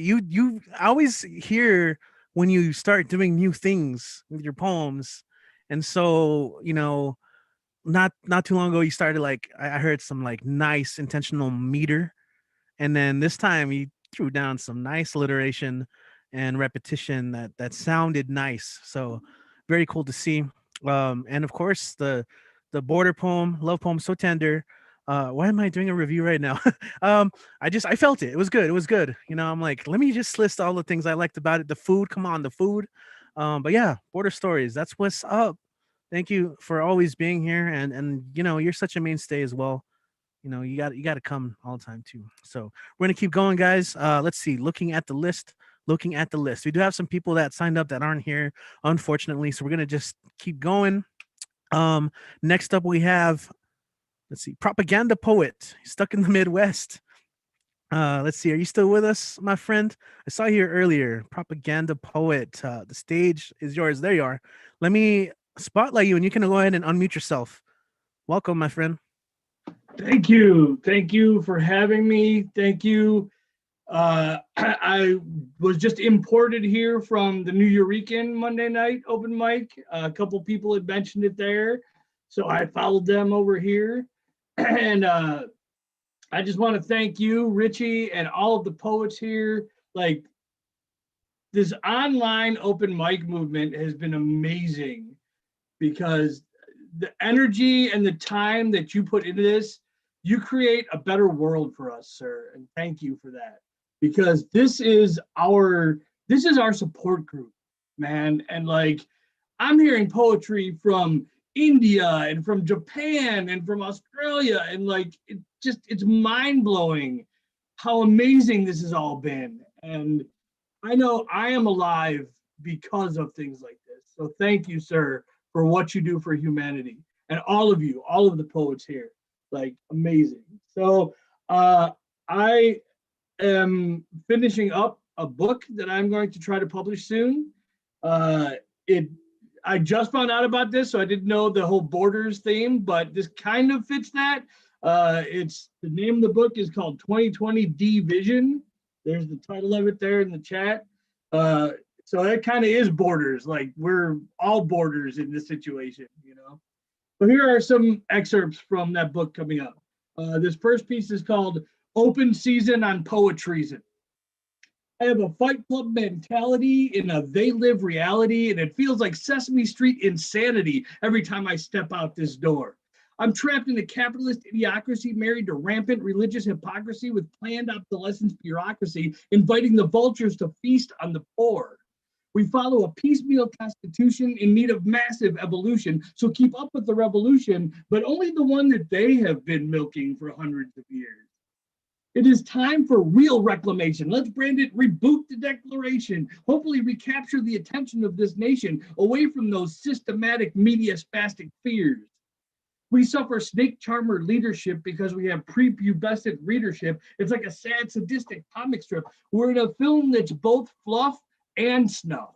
always hear when you start doing new things with your poems, and so not too long ago you started, like, I heard some like nice intentional meter, and then this time you threw down some nice alliteration and repetition that sounded nice. So very cool to see. And of course the border poem, love poem, so tender. Why am I doing a review right now? I felt it. It was good. It was good. I'm like, let me just list all the things I liked about it. The food, come on, the food. But yeah, border stories. That's what's up. Thank you for always being here, and you're such a mainstay as well. You got to come all the time too. So we're gonna keep going, guys. Let's see. Looking at the list. We do have some people that signed up that aren't here, unfortunately. So we're gonna just keep going. Next up we have, let's see, Propaganda Poet, stuck in the Midwest. Let's see. Are you still with us, my friend? I saw you here earlier. Propaganda Poet. The stage is yours. There you are. Let me spotlight you, and you can go ahead and unmute yourself. Welcome, my friend. Thank you. Thank you for having me. Thank you. I was just imported here from the New Eurekan Monday night open mic. A couple people had mentioned it there, so I followed them over here. And I just want to thank you, Richie, and all of the poets here. Like, this online open mic movement has been amazing, because the energy and the time that you put into this, you create a better world for us, sir. And thank you for that, because this is our support group, man. And like, I'm hearing poetry from India and from Japan and from Australia, and like, it's mind-blowing how amazing this has all been. And I know I am alive because of things like this. So thank you, sir, for what you do for humanity, and all of you, all of the poets here, like, amazing. So I am finishing up a book that I'm going to try to publish soon. I just found out about this, so I didn't know the whole borders theme, but this kind of fits that. It's, the name of the book is called 2020 D Vision. There's the title of it there in the chat. So that kind of is borders. Like, we're all borders in this situation, So here are some excerpts from that book coming up. This first piece is called Open Season on Poetreason. I have a Fight Club mentality in a they live reality, and it feels like Sesame Street insanity every time I step out this door. I'm trapped in a capitalist idiocracy married to rampant religious hypocrisy with planned obsolescence bureaucracy, inviting the vultures to feast on the poor. We follow a piecemeal constitution in need of massive evolution, so keep up with the revolution, but only the one that they have been milking for hundreds of years. It is time for real reclamation. Let's brand it Reboot the Declaration. Hopefully recapture the attention of this nation away from those systematic media spastic fears. We suffer snake charmer leadership because we have prepubescent readership. It's like a sad, sadistic comic strip. We're in a film that's both fluff and snuff.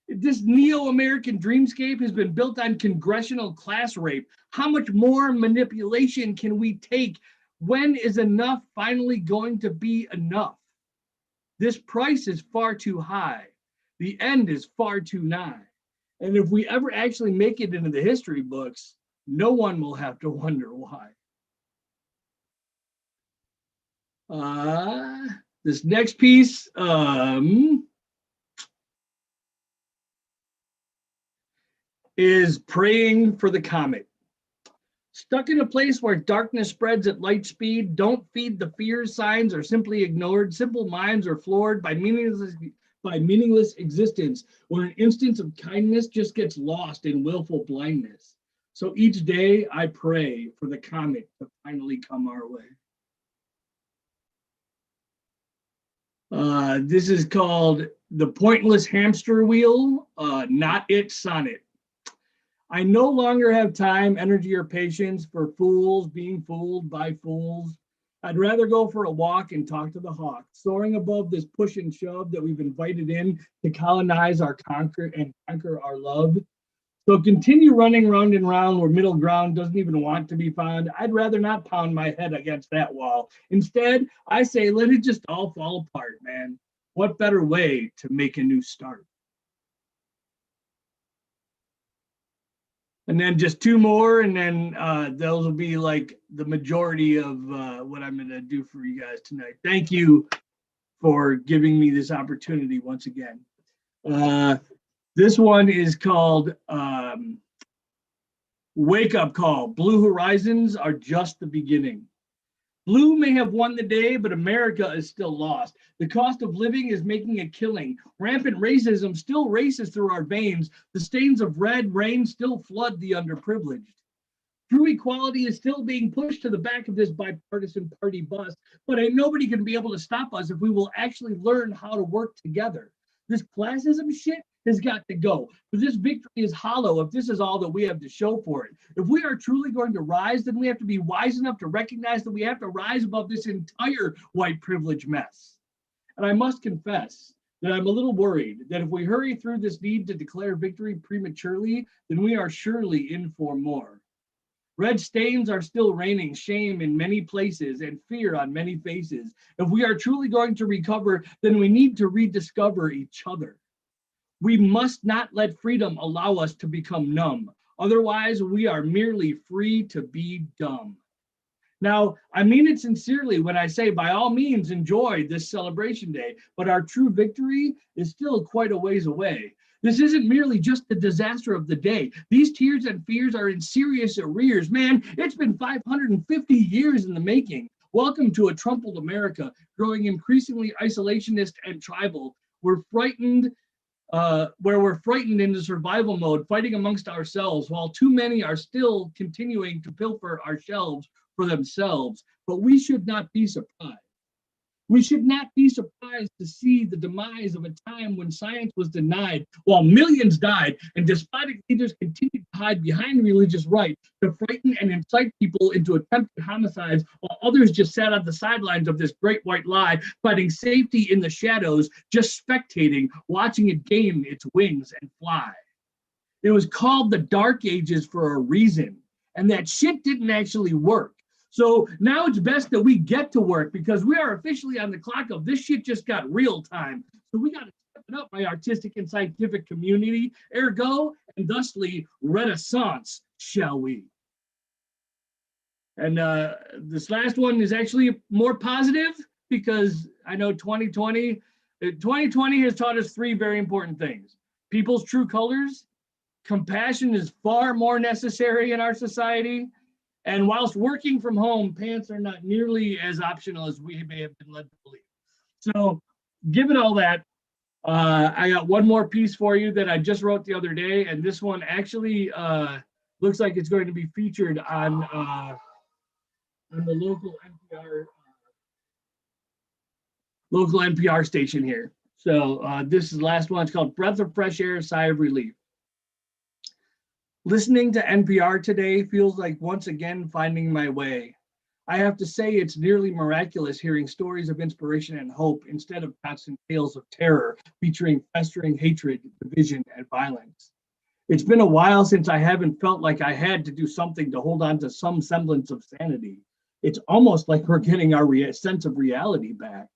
This neo-American dreamscape has been built on congressional class rape. How much more manipulation can we take? When is enough finally going to be enough? This price is far too high. The end is far too nigh. And if we ever actually make it into the history books, no one will have to wonder why. This next piece, is Praying for the Comet. Stuck in a place where darkness spreads at light speed, don't feed the fears, signs are simply ignored. Simple minds are floored by meaningless existence, where an instance of kindness just gets lost in willful blindness. So each day I pray for the comet to finally come our way. This is called The Pointless Hamster Wheel, Not It Sonnet. I no longer have time, energy, or patience for fools being fooled by fools. I'd rather go for a walk and talk to the hawk, soaring above this push and shove that we've invited in to colonize our conquer our love. So continue running round and round where middle ground doesn't even want to be found. I'd rather not pound my head against that wall. Instead, I say, let it just all fall apart, man. What better way to make a new start? And then just two more, and then those will be like the majority of what I'm going to do for you guys tonight. Thank you for giving me this opportunity once again. This one is called Wake Up Call. Blue horizons are just the beginning. Blue may have won the day, but America is still lost. The cost of living is making a killing. Rampant racism still races through our veins. The stains of red rain still flood the underprivileged. True equality is still being pushed to the back of this bipartisan party bus, but ain't nobody going to be able to stop us if we will actually learn how to work together. This classism shit has got to go. But this victory is hollow if this is all that we have to show for it. If we are truly going to rise, then we have to be wise enough to recognize that we have to rise above this entire white privilege mess. And I must confess that I'm a little worried that if we hurry through this need to declare victory prematurely, then we are surely in for more. Red stains are still raining shame in many places and fear on many faces. If we are truly going to recover, then we need to rediscover each other. We must not let freedom allow us to become numb. Otherwise, we are merely free to be dumb. Now, I mean it sincerely when I say by all means enjoy this celebration day, but our true victory is still quite a ways away. This isn't merely just the disaster of the day. These tears and fears are in serious arrears. Man, it's been 550 years in the making. Welcome to a trampled America, growing increasingly isolationist and tribal. We're frightened into survival mode, fighting amongst ourselves, while too many are still continuing to pilfer our shelves for themselves. But we should not be surprised. We should not be surprised to see the demise of a time when science was denied, while millions died, and despotic leaders continued to hide behind religious right to frighten and incite people into attempted homicides, while others just sat on the sidelines of this great white lie, finding safety in the shadows, just spectating, watching it gain its wings and fly. It was called the Dark Ages for a reason, and that shit didn't actually work. So now it's best that we get to work because we are officially on the clock of this shit just got real time. So we got to step it up, my artistic and scientific community. Ergo, and thusly, renaissance, shall we? And this last one is actually more positive because I know 2020 has taught us three very important things. People's true colors, compassion is far more necessary in our society, and whilst working from home, pants are not nearly as optional as we may have been led to believe. So given all that, I got one more piece for you that I just wrote the other day, and this one actually looks like it's going to be featured on the local NPR local NPR station here. So this is the last one. It's called Breath of Fresh Air, Sigh of Relief. Listening to NPR today feels like once again finding my way. I have to say it's nearly miraculous hearing stories of inspiration and hope instead of constant tales of terror featuring festering hatred, division, and violence. It's been a while since I haven't felt like I had to do something to hold on to some semblance of sanity. It's almost like we're getting our sense of reality back.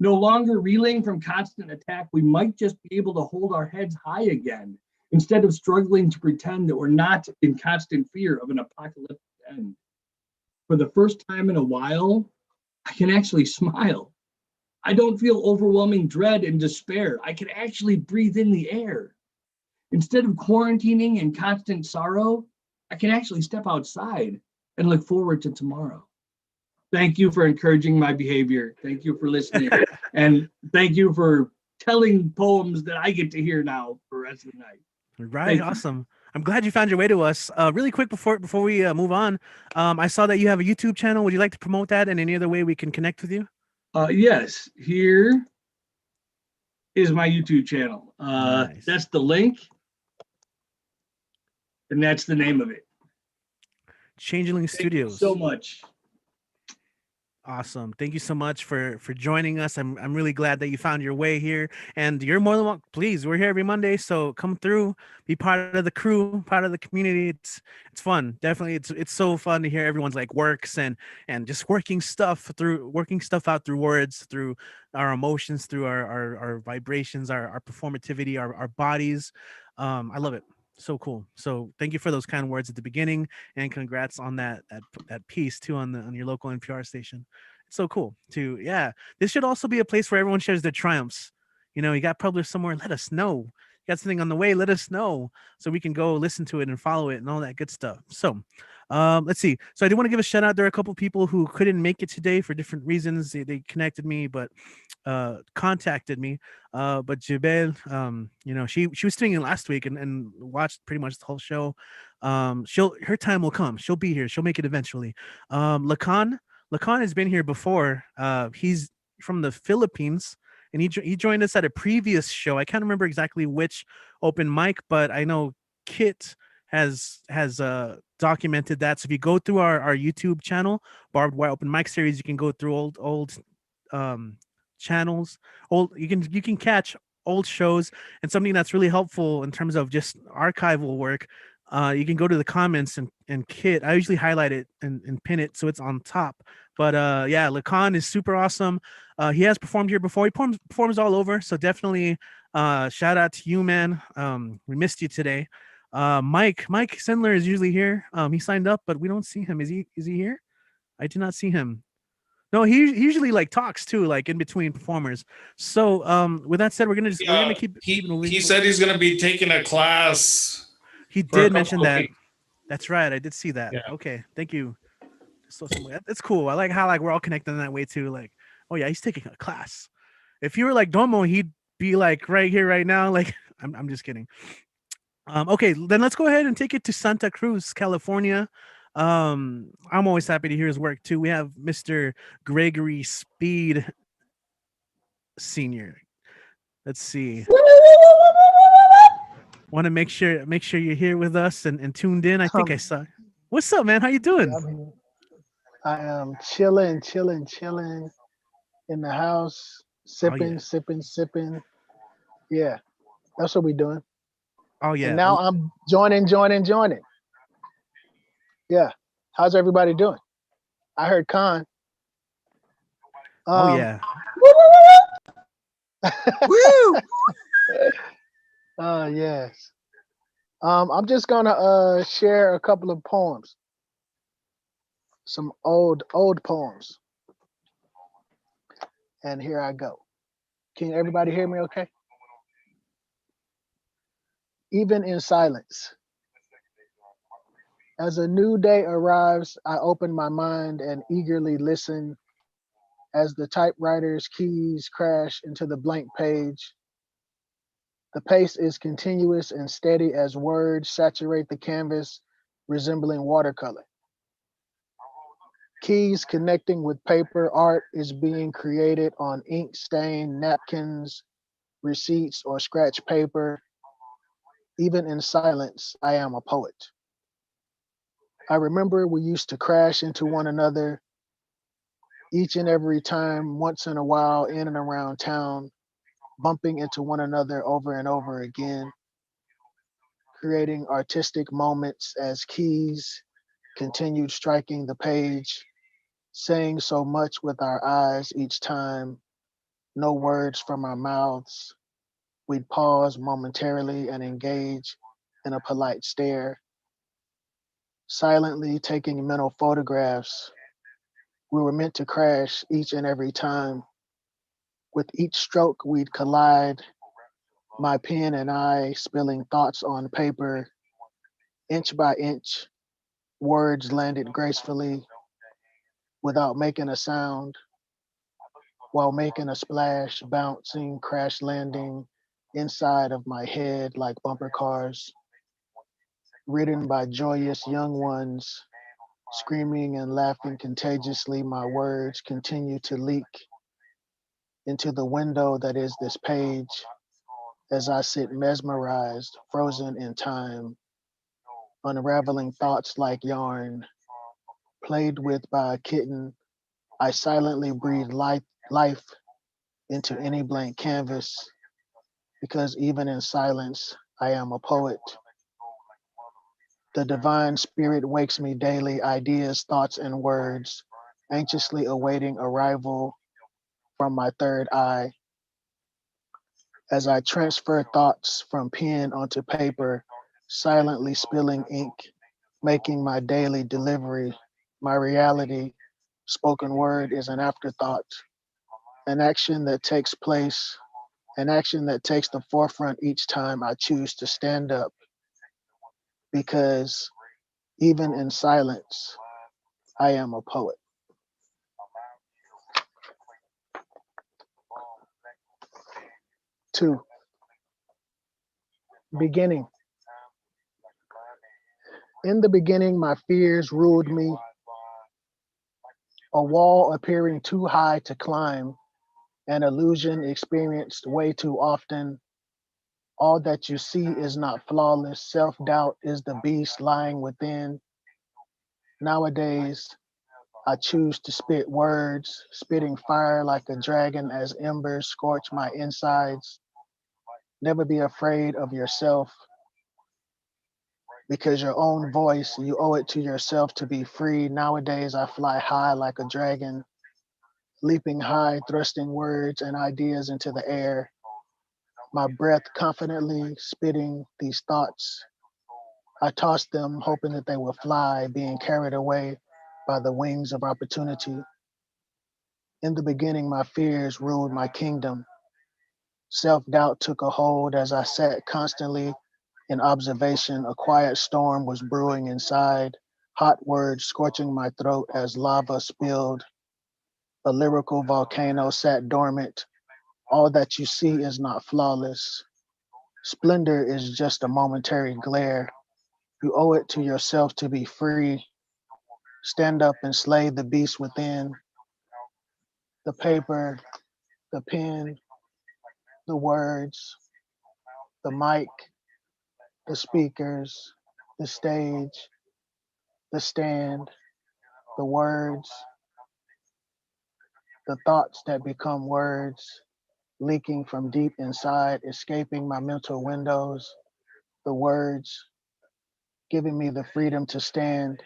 No longer reeling from constant attack, we might just be able to hold our heads high again, instead of struggling to pretend that we're not in constant fear of an apocalyptic end. For the first time in a while, I can actually smile. I don't feel overwhelming dread and despair. I can actually breathe in the air. Instead of quarantining and constant sorrow, I can actually step outside and look forward to tomorrow. Thank you for encouraging my behavior. Thank you for listening. And thank you for telling poems that I get to hear now for the rest of the night. Right. Awesome. I'm glad you found your way to us. Really quick before we move on, I saw that you have a YouTube channel. Would you like to promote that and any other way we can connect with you? Yes, here is my YouTube channel. Nice. That's the link. And that's the name of it. Changeling Studios. So much. Awesome. Thank you so much for joining us. I'm really glad that you found your way here, and you're more than welcome. Please, we're here every Monday, so come through, be part of the crew, part of the community. It's fun. Definitely, it's so fun to hear everyone's like works and just working stuff out through words, through our emotions, through our vibrations, our performativity, our bodies. I love it. So cool. So thank you for those kind words at the beginning, and congrats on that piece too on your local NPR station. It's so cool too. Yeah, this should also be a place where everyone shares their triumphs. You know, you got published somewhere, let us know. You got something on the way, let us know so we can go listen to it and follow it and all that good stuff. So let's see. So I do want to give a shout out. There are a couple people who couldn't make it today for different reasons. They connected me, but contacted me. But Jebel, you know, she was singing last week and watched pretty much the whole show. Her time will come. She'll be here. She'll make it eventually. Lacan has been here before. He's from the Philippines, and he joined us at a previous show. I can't remember exactly which open mic, but I know Kit has documented that. So if you go through our YouTube channel, Barbed Wire Open Mic Series, you can go through old channels. You can catch old shows, and something that's really helpful in terms of just archival work. You can go to the comments and Kit. I usually highlight it and pin it so it's on top. But yeah, Lacan is super awesome. He has performed here before. He performs all over. So definitely shout out to you, man. We missed you today. Mike Sendler is usually here. He signed up, but we don't see him. Is he here? I do not see him. No, he usually like talks too, like in between performers. So with that said, we're gonna keep moving. He said he's gonna be taking a class. He did mention that. That's right. I did see that. Yeah. Okay, thank you. So that's cool. I like how like we're all connected in that way too. Like, oh yeah, he's taking a class. If you were like Domo, he'd be like right here, right now. Like, I'm just kidding. Okay, then let's go ahead and take it to Santa Cruz, California. I'm always happy to hear his work too. We have Mr. Gregory Speed Senior. Let's see. Want to make sure you're here with us and tuned in. I think I saw. What's up, man? How you doing? I am chilling in the house, sipping. Yeah, that's what we're doing. Oh yeah. And now I'm joining. Yeah. How's everybody doing? I heard Khan. Oh yeah. Woo! Yes. I'm just gonna share a couple of poems. Some old poems. And here I go. Can everybody hear me okay? Even in silence. As a new day arrives, I open my mind and eagerly listen as the typewriter's keys crash into the blank page. The pace is continuous and steady as words saturate the canvas, resembling watercolor. Keys connecting with paper, art is being created on ink stained napkins, receipts, or scratch paper. Even in silence, I am a poet. I remember we used to crash into one another each and every time, once in a while, in and around town, bumping into one another over and over again, creating artistic moments as keys continued striking the page, saying so much with our eyes each time, no words from our mouths. We'd pause momentarily and engage in a polite stare, silently taking mental photographs. We were meant to crash each and every time. With each stroke, we'd collide, my pen and I spilling thoughts on paper, inch by inch, words landed gracefully without making a sound, while making a splash, bouncing, crash landing inside of my head like bumper cars, ridden by joyous young ones, screaming and laughing contagiously. My words continue to leak into the window that is this page as I sit mesmerized, frozen in time, unraveling thoughts like yarn, played with by a kitten. I silently breathe life into any blank canvas because even in silence, I am a poet. The divine spirit wakes me daily, ideas, thoughts, and words, anxiously awaiting arrival from my third eye. As I transfer thoughts from pen onto paper, silently spilling ink, making my daily delivery, my reality, spoken word is an afterthought, an action that takes place, an action that takes the forefront each time I choose to stand up. Because even in silence, I am a poet. Two, beginning. In the beginning, my fears ruled me, a wall appearing too high to climb, an illusion experienced way too often. All that you see is not flawless. Self-doubt is the beast lying within. Nowadays, I choose to spit words, spitting fire like a dragon as embers scorch my insides. Never be afraid of yourself, because your own voice, you owe it to yourself to be free. Nowadays, I fly high like a dragon, leaping high, thrusting words and ideas into the air. My breath confidently spitting these thoughts. I toss them, hoping that they will fly, being carried away by the wings of opportunity. In the beginning, my fears ruled my kingdom. Self-doubt took a hold as I sat constantly in observation. A quiet storm was brewing inside, hot words scorching my throat as lava spilled. A lyrical volcano sat dormant. All that you see is not flawless. Splendor is just a momentary glare. You owe it to yourself to be free. Stand up and slay the beast within. The paper, the pen, the words, the mic, the speakers, the stage, the stand, the words, the thoughts that become words, leaking from deep inside, escaping my mental windows, the words, giving me the freedom to stand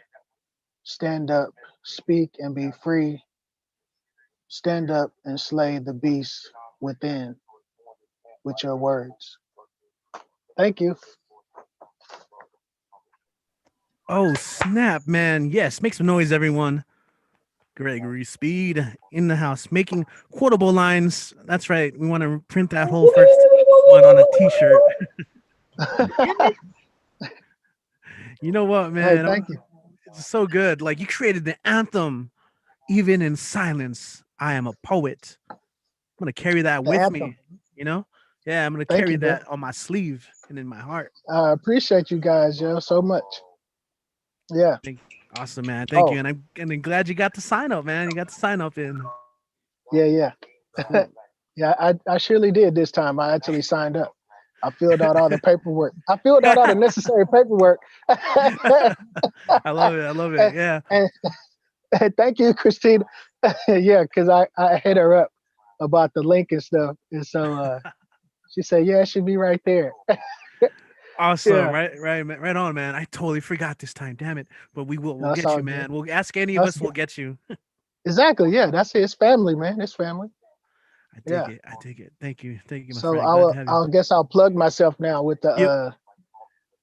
up, speak and be free, stand up and slay the beast within with your words. Thank you. Oh, snap, man. Yes, make some noise, everyone. Gregory Speed in the house, making quotable lines. That's right. We want to print that whole first one on a t-shirt. You know what, Hey, man? thank you. It's so good. Like, you created the anthem, even in silence. I am a poet. I'm gonna carry that The with anthem. me. You know? Yeah, I'm gonna Thank carry you, bro. that on my sleeve and in my heart. I appreciate you guys, yo, so much. Yeah. Awesome, man. Thank you. Oh, And I'm glad you got the sign up, man. You got the sign up in. yeah. Cool. Yeah, I surely did this time. I actually signed up. I filled out all the paperwork. I filled out all the necessary paperwork. I love it. I love it. Yeah. And thank you, Christina. Yeah, because I hit her up about the link and stuff. And so she said, yeah, it should be right there. Awesome. Yeah. Right on, man. I totally forgot this time. Damn it. But we'll No, it's get all you, good. man. We'll ask any of That's us, we'll good. get you. Exactly. Yeah, that's it. It's family, man. It's family. I Yeah. take it. Thank you, my So friend. Glad to have you. I'll guess I'll plug myself now with the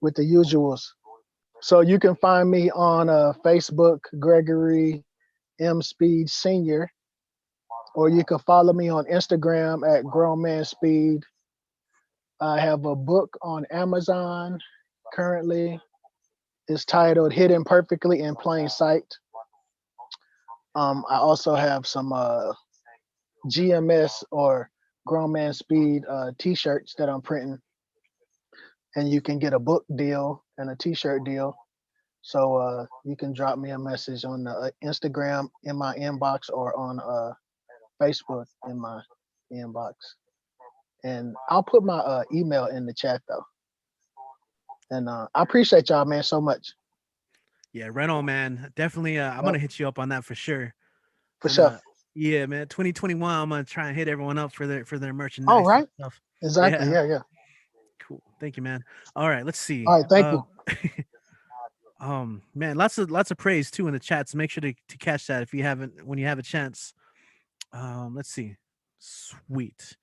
usuals. So you can find me on Facebook, Gregory M. Speed Senior, or you can follow me on Instagram at Grown Man Speed. I have a book on Amazon currently. It's titled Hidden Perfectly in Plain Sight. I also have some GMS or Grown Man Speed t-shirts that I'm printing, and you can get a book deal and a t-shirt deal. So you can drop me a message on the Instagram in my inbox or on Facebook in my inbox. And I'll put my email in the chat though. And I appreciate y'all, man, so much. Yeah, right on, man. Definitely. I'm gonna hit you up on that for sure. For And, sure. yeah, man. 2021. I'm gonna try and hit everyone up for their merchandise. All right. And stuff. Exactly. Yeah. Cool. Thank you, man. All right. Let's see. All right. Thank you. Man, lots of praise too in the chat. So make sure to catch that if you haven't when you have a chance. Let's see. Sweet.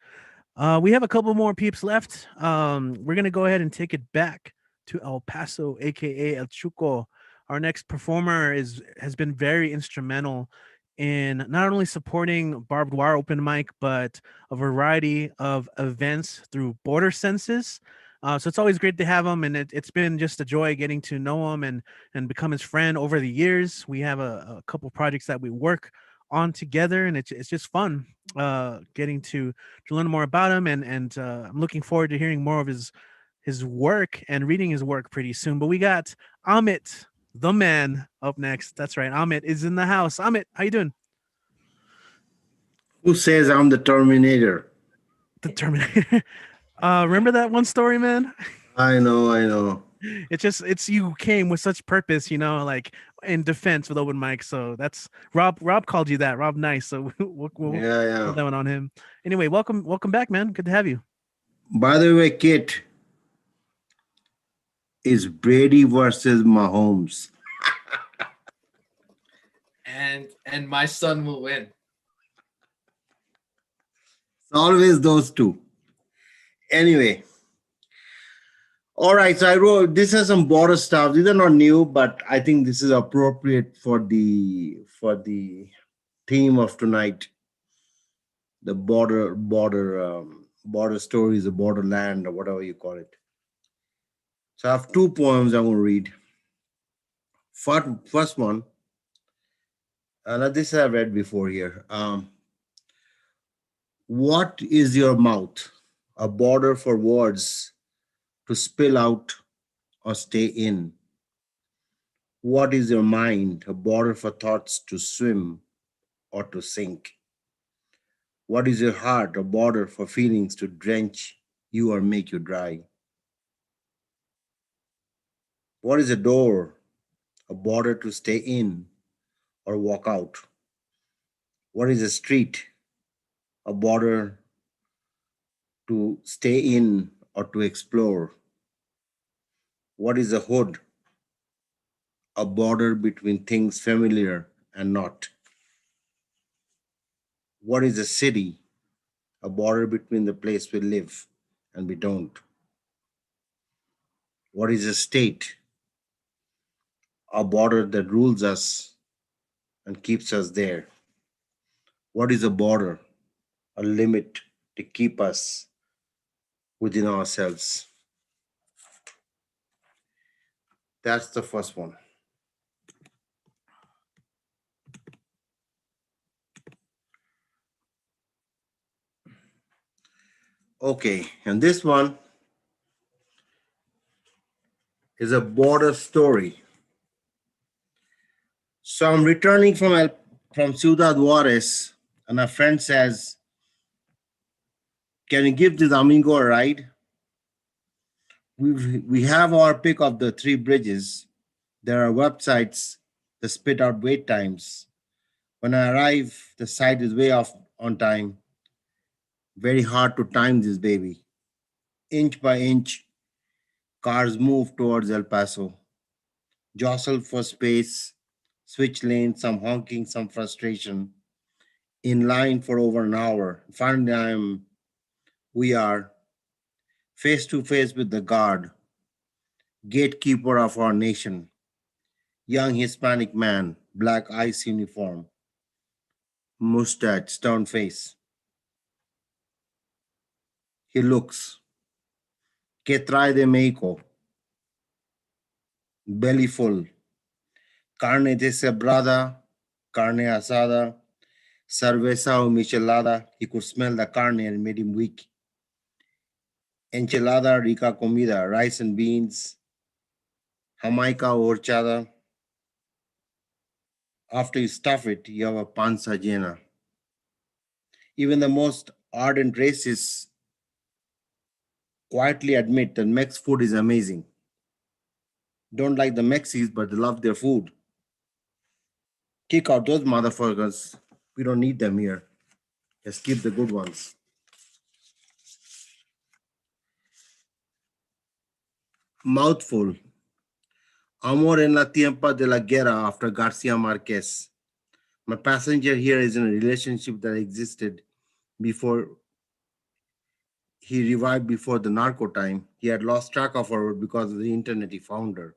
We have a couple more peeps left. We're gonna go ahead and take it back to El Paso, aka El Chuco. Our next performer has been very instrumental in not only supporting Barbed Wire open mic, but a variety of events through border census. So it's always great to have him, and it's been just a joy getting to know him and become his friend over the years. We have a couple projects that we work on together, and it's just fun getting to learn more about him, and I'm looking forward to hearing more of his work and reading his work pretty soon. But we got Amit, the man, up next. That's right, Amit is in the house. Amit, how you doing? Who says I'm the Terminator? The Terminator. Remember that one story, man? I know. It's you came with such purpose, like in defense with open mic. So that's Rob called you that. Rob Nice. So we'll put that one on him. Anyway, welcome back, man. Good to have you. By the way, Kit, is Brady versus Mahomes. And my son will win. It's always those two. Anyway. All right, so I wrote, this has some border stuff. These are not new, but I think this is appropriate for the theme of tonight. The border stories, the borderland, or whatever you call it. So I have two poems I'm going to read. First one, this I've read before here. What is your mouth? A border for words to spill out or stay in. What is your mind? A border for thoughts to swim or to sink. What is your heart? A border for feelings to drench you or make you dry. What is a door? A border to stay in or walk out. What is a street? A border to stay in or to explore. What is a hood? A border between things familiar and not. What is a city? A border between the place we live and we don't. What is a state? A border that rules us and keeps us there. What is a border? A limit to keep us within ourselves. That's the first one. Okay, and this one is a border story. So I'm returning from Ciudad Juarez, and a friend says, "Can you give this amigo a ride? We have our pick of the three bridges. There are websites that spit out wait times. When I arrive, the site is way off on time. Very hard to time this baby. Inch by inch, cars move towards El Paso, jostle for space, switch lanes, some honking, some frustration. In line for over an hour. Finally, we are face to face with the guard, gatekeeper of our nation, young Hispanic man, black ice uniform, mustache, stern face. He looks, que trae de Mexico, belly full, carne deshebrada, carne asada, cerveza o michelada. He could smell the carne and it made him weak. Enchilada, rica comida, rice and beans, jamaica o horchata. After you stuff it, you have a panza llena. Even the most ardent racists quietly admit that Mex food is amazing. Don't like the Mexis, but they love their food. Kick out those motherfuckers. We don't need them here. Just keep the good ones. Mouthful. Amor en la tiempa de la guerra after Garcia Marquez. My passenger here is in a relationship that existed before he revived before the narco time. He had lost track of her because of the internet he found her.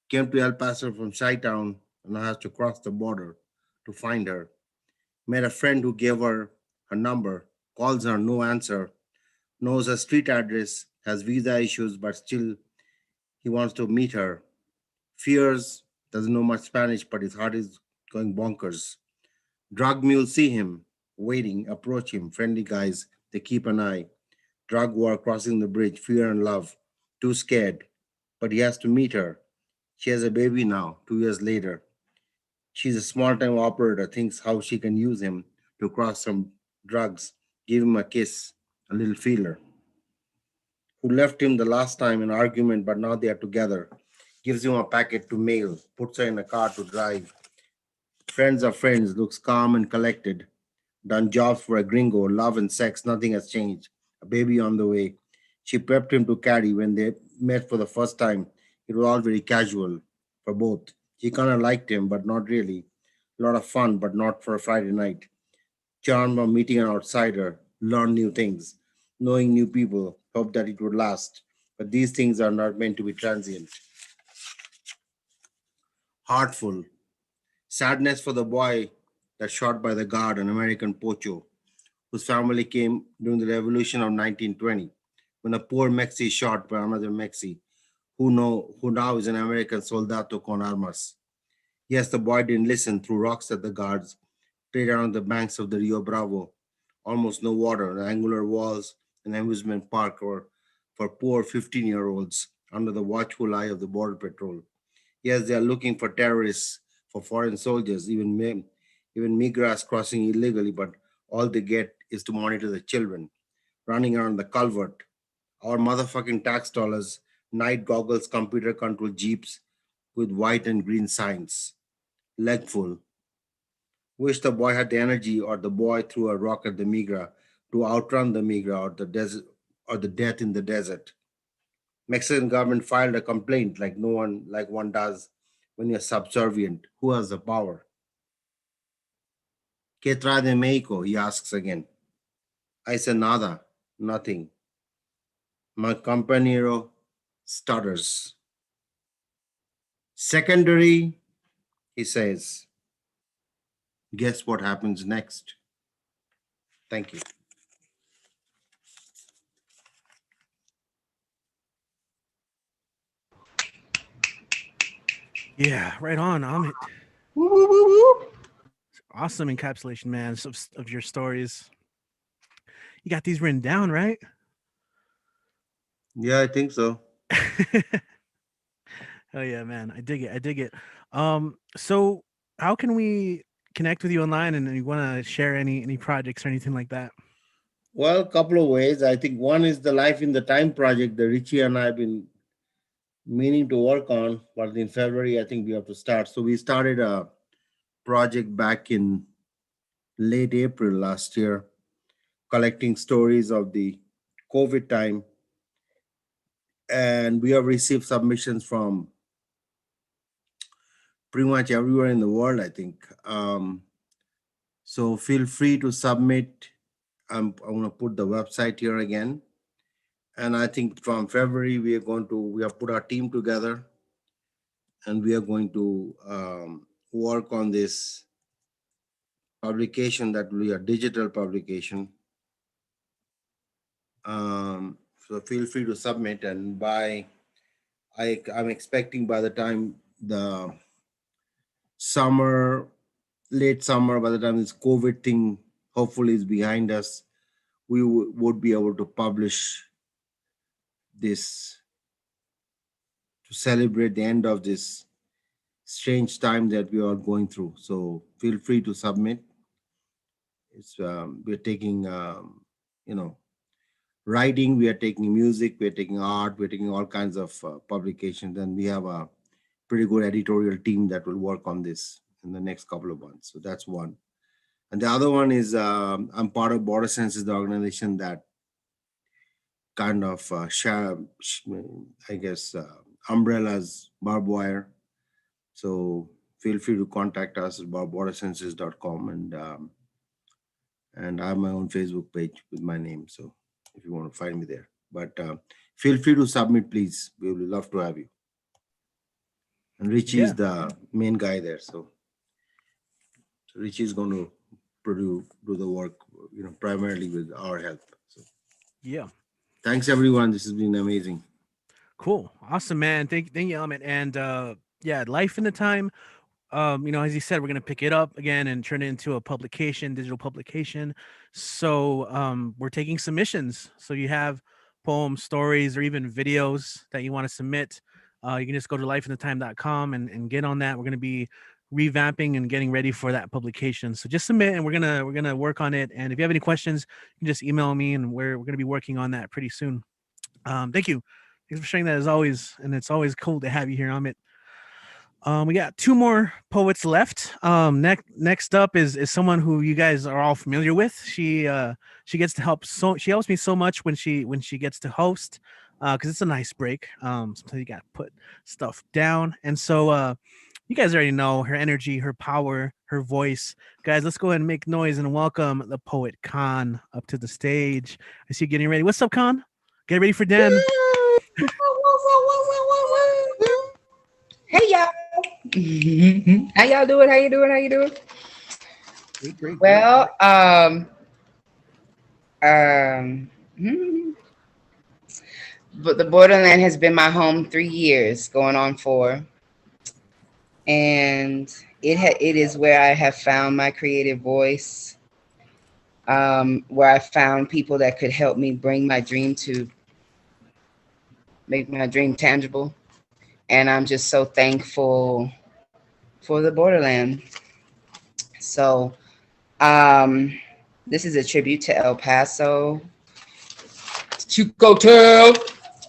Came to El Paso from Chi-Town and now has to cross the border to find her. Met a friend who gave her her number, calls her, no answer, knows her street address, has visa issues, but still he wants to meet her. Fears, doesn't know much Spanish, but his heart is going bonkers. Drug mules see him, waiting, approach him, friendly guys, they keep an eye. Drug war crossing the bridge, fear and love, too scared, but he has to meet her. She has a baby now, 2 years later. She's a small-time operator, thinks how she can use him to cross some drugs, give him a kiss, a little feeler. Who left him the last time in argument, but now they are together. Gives him a packet to mail, puts her in a car to drive. Friends are friends, looks calm and collected. Done jobs for a gringo, love and sex, nothing has changed. A baby on the way. She prepped him to carry when they met for the first time. It was all very casual for both. She kind of liked him, but not really. A lot of fun, but not for a Friday night. Charm of meeting an outsider, learn new things, knowing new people, hope that it would last. But these things are not meant to be transient. Heartful. Sadness for the boy that shot by the guard, an American pocho, whose family came during the revolution of 1920, when a poor Mexi shot by another Mexi, who now is an American soldado con armas. Yes, the boy didn't listen, threw rocks at the guards, played around the banks of the Rio Bravo, almost no water, the angular walls, an amusement park, or for poor 15-year-olds under the watchful eye of the Border Patrol. Yes, they are looking for terrorists, for foreign soldiers, even migras crossing illegally, but all they get is to monitor the children running around the culvert. Our motherfucking tax dollars, night goggles, computer controlled jeeps with white and green signs. Leg full. Wish the boy had the energy, or the boy threw a rock at the migra to outrun the migra or the desert or the death in the desert. Mexican government filed a complaint like one does when you're subservient. Who has the power? ¿Qué trae de México? He asks again. I say nada, nothing. My compañero stutters. Secondary, he says. Guess what happens next? Thank you. Yeah, right on, Amit. Awesome encapsulation, man, of your stories. You got these written down, right? Yeah, I think so. Oh yeah, man. I dig it. So how can we connect with you online, and you want to share any projects or anything like that? Well, a couple of ways. I think one is the Life in the Time project that Richie and I have been meaning to work on, but in February, I think we have to start. So we started a project back in late April last year, collecting stories of the COVID time. And we have received submissions from pretty much everywhere in the world, I think. So feel free to submit. I'm going to put the website here again. And I think from February, we have put our team together, and we are going to work on this publication that will be a digital publication. So feel free to submit, and I'm expecting by the time the late summer, by the time this COVID thing hopefully is behind us, we would be able to publish this to celebrate the end of this strange time that we are going through. So feel free to submit. It's we're taking writing, we are taking music, we're taking art, we're taking all kinds of publications, and we have a pretty good editorial team that will work on this in the next couple of months. So that's one. And the other one is I'm part of Border Senses, the organization that kind of umbrellas Barbed Wire. So feel free to contact us at bordersenses.com, and I have my own Facebook page with my name. So if you want to find me there, but feel free to submit, please. We would love to have you. And Richie is the main guy there. So Richie is going to do the work, primarily with our help. So yeah. Thanks everyone. This has been amazing. Cool. Awesome, man. Thank you, Element. And Life in the Time. As you said, we're gonna pick it up again and turn it into a publication, digital publication. So we're taking submissions. So you have poems, stories, or even videos that you want to submit. You can just go to lifeinthetime.com and get on that. We're gonna be revamping and getting ready for that publication. So just submit, and we're gonna work on it. And if you have any questions, you can just email me, and we're gonna be working on that pretty soon. Thank you. Thanks for sharing that as always, and it's always cool to have you here, Amit. We got two more poets left. Next up is someone who you guys are all familiar with. She gets to help. She helps me so much when she gets to host, because it's a nice break. Sometimes you got to put stuff down, and so you guys already know her energy, her power, her voice. Guys, let's go ahead and make noise and welcome the poet Khan up to the stage. I see you getting ready. What's up, Khan? Get ready for Den. Hey y'all. How y'all doing? How you doing? Great. Well, but the borderland has been my home 3 years, going on 4, and it is where I have found my creative voice, where I found people that could help me bring my dream to make my dream tangible. And I'm just so thankful for the borderland. So this is a tribute to El Paso, Chucotel,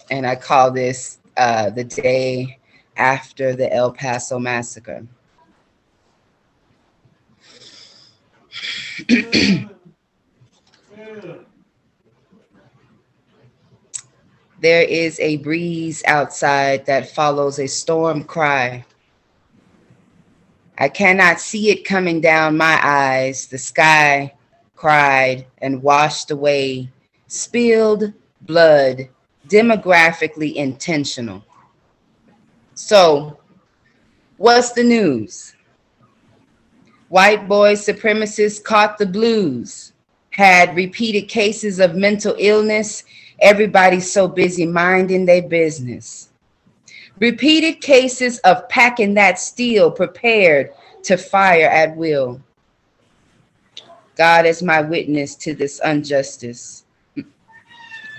and I call this the day after the El Paso massacre. There is a breeze outside that follows a storm cry. I cannot see it coming down my eyes. The sky cried and washed away spilled blood, demographically intentional. So, what's the news? White boy supremacists caught the blues, had repeated cases of mental illness. Everybody's so busy minding their business. Repeated cases of packing that steel, prepared to fire at will. God is my witness to this injustice.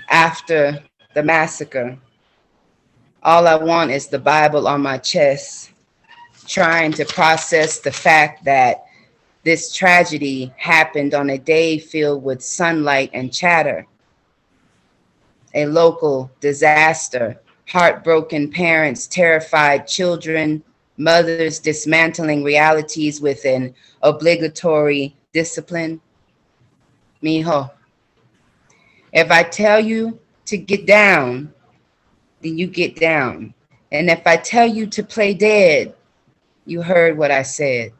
After the massacre, all I want is the Bible on my chest trying to process the fact that this tragedy happened on a day filled with sunlight and chatter. A local disaster, heartbroken parents, terrified children, mothers dismantling realities with an obligatory discipline. Mijo, if I tell you to get down, then you get down. And if I tell you to play dead, you heard what I said.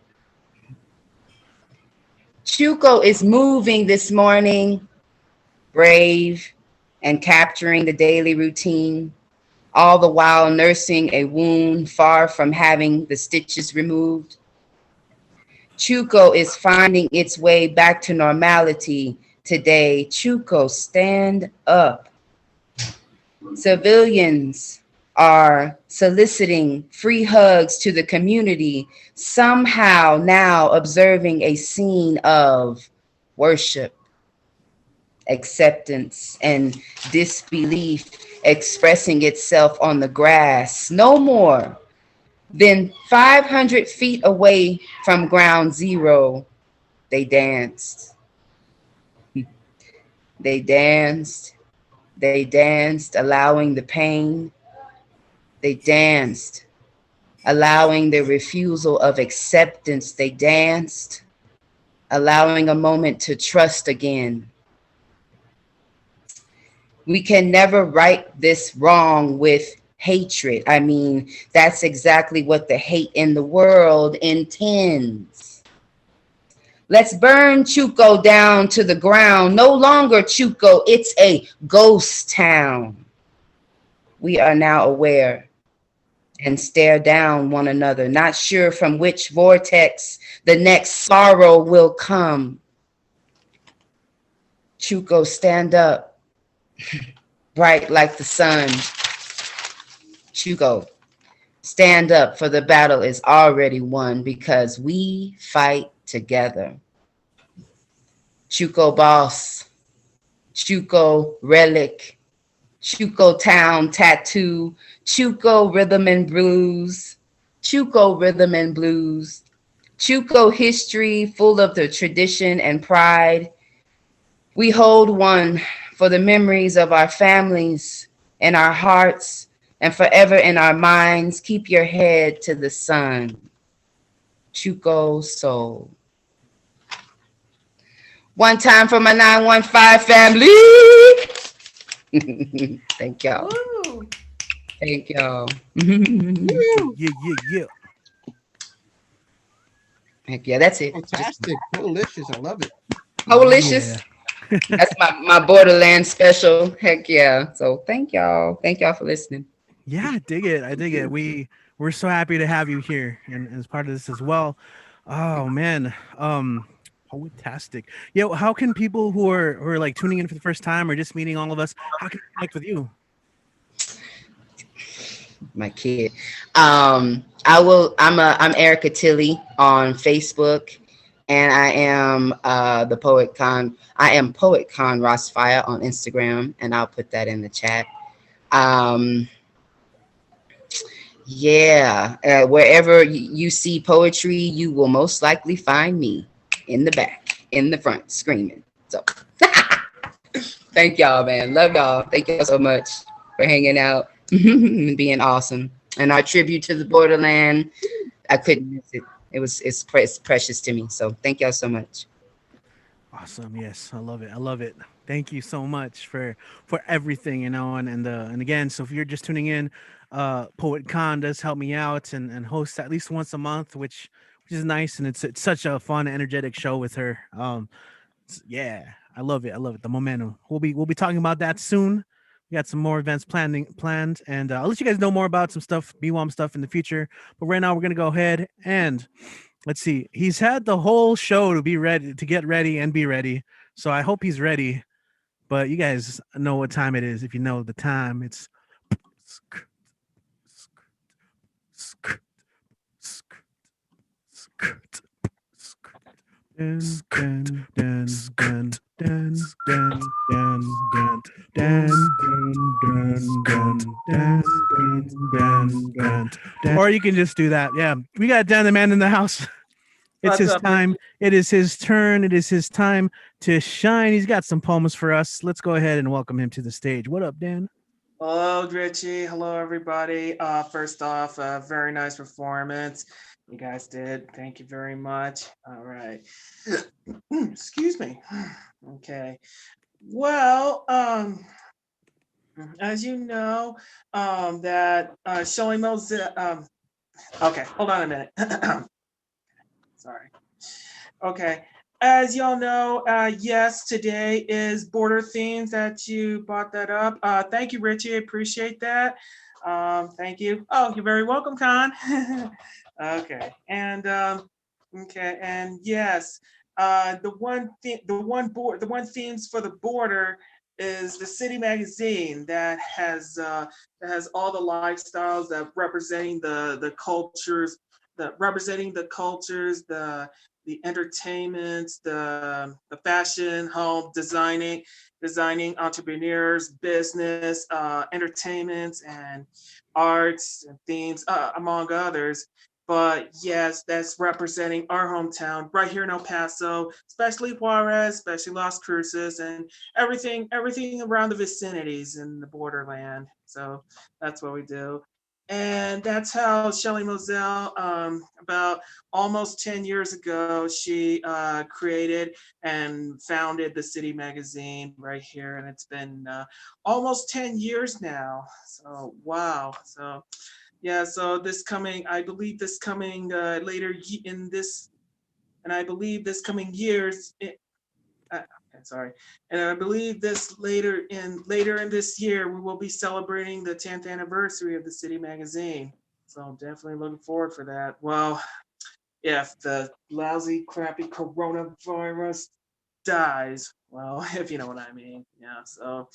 Chuco is moving this morning, brave and capturing the daily routine, all the while nursing a wound far from having the stitches removed. Chuco is finding its way back to normality today. Chuco, stand up. Civilians are soliciting free hugs to the community, somehow now observing a scene of worship, acceptance, and disbelief expressing itself on the grass. No more than 500 feet away from ground zero, they danced. They danced. They danced, allowing the pain. They danced, allowing the refusal of acceptance. They danced, allowing a moment to trust again. We can never right this wrong with hatred. I mean, that's exactly what the hate in the world intends. Let's burn Chuco down to the ground. No longer Chuco, it's a ghost town. We are now aware and stare down one another, not sure from which vortex the next sorrow will come. Chuco, stand up, bright like the sun. Chuco, stand up, for the battle is already won because we fight together. Chuco boss, Chuco relic, Chuco town tattoo, Chuco rhythm and blues, Chuco rhythm and blues, Chuco history full of the tradition and pride. We hold one for the memories of our families and our hearts and forever in our minds. Keep your head to the sun. Chuco soul. One time for my 915 family. Thank y'all. Woo. Thank y'all. Yeah. Heck yeah, that's it. Fantastic. Delicious. I love it. Delicious. That's my Borderlands special. Heck yeah. So thank y'all. Thank y'all for listening. Yeah, I dig it. I dig it. We're so happy to have you here and as part of this as well. Oh man. Fantastic. Yo, how can people who are like tuning in for the first time or just meeting all of us, how can they connect with you? My kid. I'm Erica Tilley on Facebook, and I am the Poet Con. I am Poet Con Rossfire on Instagram, and I'll put that in the chat. Wherever you see poetry, you will most likely find me in the back, in the front, screaming. So thank y'all, man. Love y'all. Thank y'all so much for hanging out and being awesome. And our tribute to the Borderland, I couldn't miss it. It's precious to me. So thank y'all so much. Awesome. Yes, I love it. I love it. Thank you so much for everything, you know, and again, so if you're just tuning in, Poet Con does help me out and hosts at least once a month, which is nice, and it's such a fun, energetic show with her. Yeah, I love it. I love it. The momentum. We'll be talking about that soon. We got some more events planned, and I'll let you guys know more about some stuff, BWOMS stuff in the future. But right now, we're gonna go ahead and let's see. He's had the whole show to be ready, to get ready and be ready. So I hope he's ready. But you guys know what time it is. If you know the time, it's dun, dun, dun, dun, dun, dun, dun, dun, dun. Or you can just do that. Yeah, we got Dan the Man in the house. It's What's his up, time. Richie? It is his turn. It is his time to shine. He's got some poems for us. Let's go ahead and welcome him to the stage. What up, Dan? Hello, Richie. Hello, everybody. First off, a very nice performance. You guys did. Thank you very much. All right. Excuse me. Okay. Well, as you know, that Shelly Moselle. Okay, hold on a minute. Sorry. Okay. As y'all know, yes, today is border themes that you brought that up. Thank you, Richie. I appreciate that. Thank you. Oh, you're very welcome, Con. Okay. And okay, and yes, the one themes for the border is the city magazine that has all the lifestyles that representing the cultures, the entertainment, the fashion, home designing, entrepreneurs, business, entertainment, and arts and themes, among others. But yes, that's representing our hometown right here in El Paso, especially Juarez, especially Las Cruces, and everything around the vicinities in the borderland. So that's what we do. And that's how Shelly Moselle, about almost 10 years ago, she created and founded the City Magazine right here. And it's been almost 10 years now. So, wow. So, yeah, so I believe this coming later in this, and I believe this coming years, sorry. And I believe this later in this year, we will be celebrating the 10th anniversary of the City Magazine. So I'm definitely looking forward for that. Well, if the lousy, crappy coronavirus dies, well, if you know what I mean. So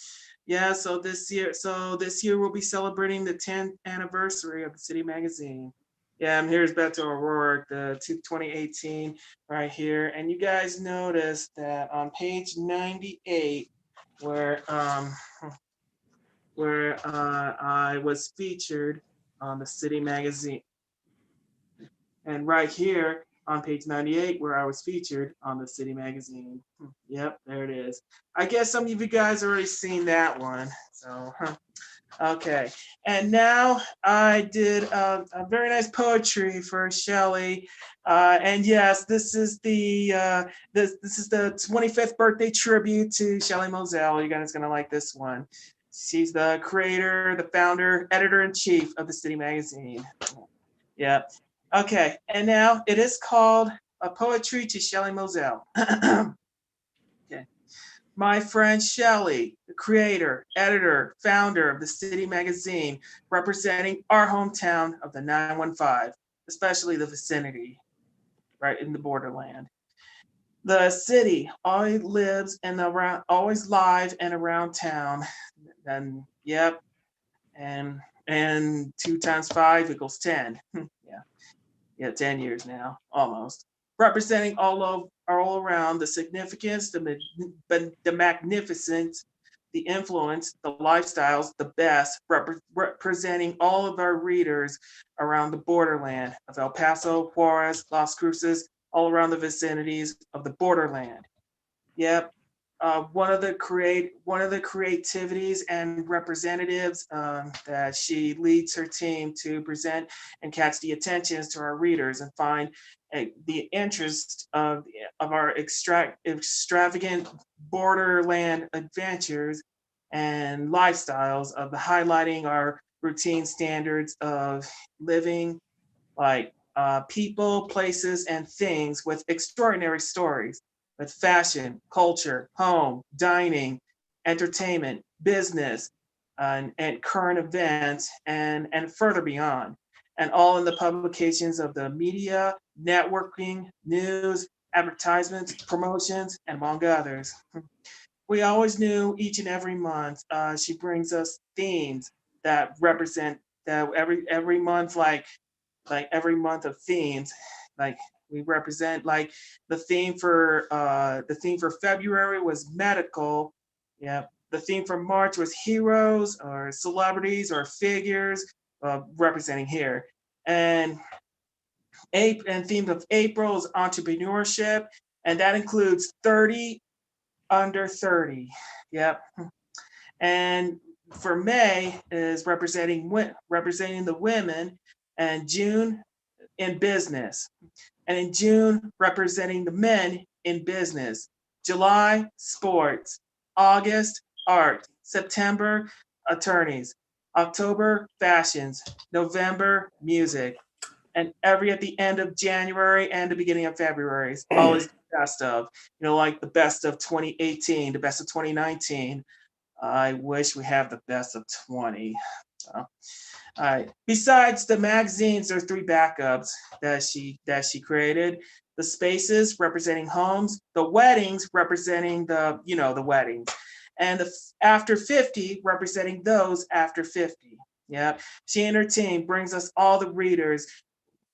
this year we'll be celebrating the 10th anniversary of the City Magazine. Yeah, and here's Beto O'Rourke, the 2018 right here. And you guys notice that on page 98, where I was featured on the City Magazine. And right here on page 98, where I was featured on the City Magazine. Yep, there it is. I guess some of you guys already seen that one. So, okay. And now I did a very nice poetry for Shelley. And yes, this is the 25th birthday tribute to Shelley Moselle. You guys are gonna like this one. She's the creator, the founder, editor-in-chief of the City Magazine. Yep. Okay, and now it is called A Poetry to Shelly Moselle. Okay. My friend Shelly, the creator, editor, founder of the City Magazine, representing our hometown of the 915, especially the vicinity, right in the borderland. The city always lives and around, always live and around town. And yep, and 2 times 5 equals 10. Yeah, 10 years now, almost. Representing all around the significance, the magnificence, the influence, the lifestyles, the best, representing all of our readers around the borderland of El Paso, Juarez, Las Cruces, all around the vicinities of the borderland. Yep. One of the creativities and representatives that she leads her team to present and catch the attentions to our readers and find the interest of our extravagant borderland adventures and lifestyles of the highlighting our routine standards of living, like people, places, and things with extraordinary stories, with fashion, culture, home, dining, entertainment, business, and current events, and further beyond, and all in the publications of the media, networking, news, advertisements, promotions, and among others. We always knew each and every month she brings us themes that represent that every month, like every month of themes, like we represent, like the theme for February was medical. Yep. the theme for March was heroes or celebrities or figures representing here. And theme of April is entrepreneurship, and that includes 30 under 30. Yep. And for May is representing the women, and June in business. And in June, representing the men in business. July, sports. August, art. September, attorneys. October, fashions. November, music. And at the end of January and the beginning of February is always the best of, like the best of 2018, the best of 2019. I wish we have the best of 20. All right. Besides the magazines, there's 3 backups that she created. The spaces representing homes, the weddings representing the weddings, and the after 50 representing those after 50. Yeah. She and her team brings us all the readers,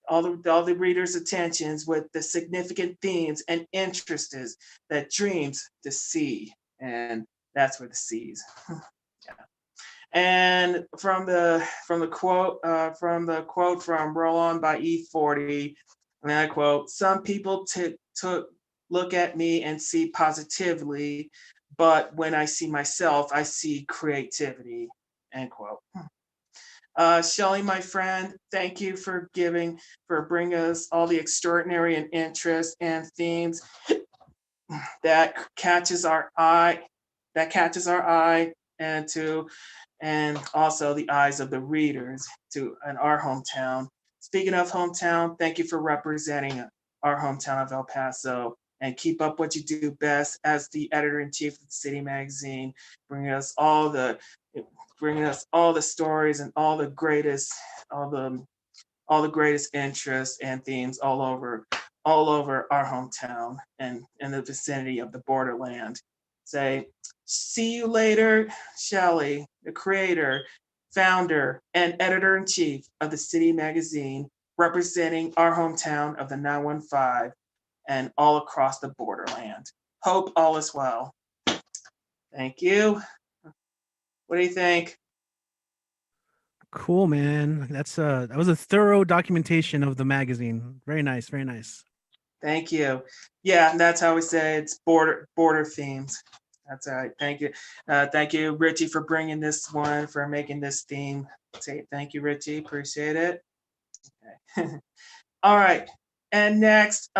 all the readers' attentions with the significant themes and interests that dreams to see. And that's where the C's. Yeah. And from the quote from Roll On by E40, and I quote, "Some people took look at me and see positively, but when I see myself, I see creativity." End quote. Shelley, my friend, thank you for bringing us all the extraordinary and interest and themes that catches our eye, and also the eyes of the readers in our hometown. Speaking of hometown, thank you for representing our hometown of El Paso, and keep up what you do best as the editor-in-chief of the City Magazine, bringing us all the stories and all the greatest interests and themes all over our hometown and in the vicinity of the borderland. Say, see you later, Shelley, the creator, founder, and editor-in-chief of the City Magazine, representing our hometown of the 915 and all across the borderland. Hope all is well. Thank you. What do you think? Cool, man. That was a thorough documentation of the magazine. Very nice, very nice. Thank you. Yeah, and that's how we say it's border themes. That's all right. Thank you. Thank you, Richie, for bringing this one, for making this theme. Thank you, Richie. Appreciate it. Okay. All right. And next,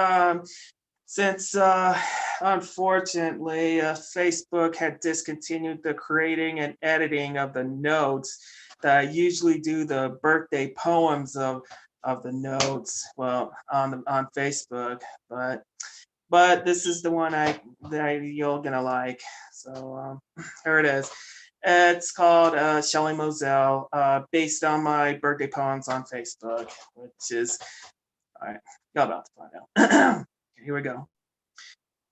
since unfortunately Facebook had discontinued the creating and editing of the notes, that I usually do the birthday poems of the notes, well, on Facebook, but this is the one that you're gonna like. So here it is. It's called Shelley Moselle, based on my birthday poems on Facebook, which is, all right, you're about to find out. Here we go.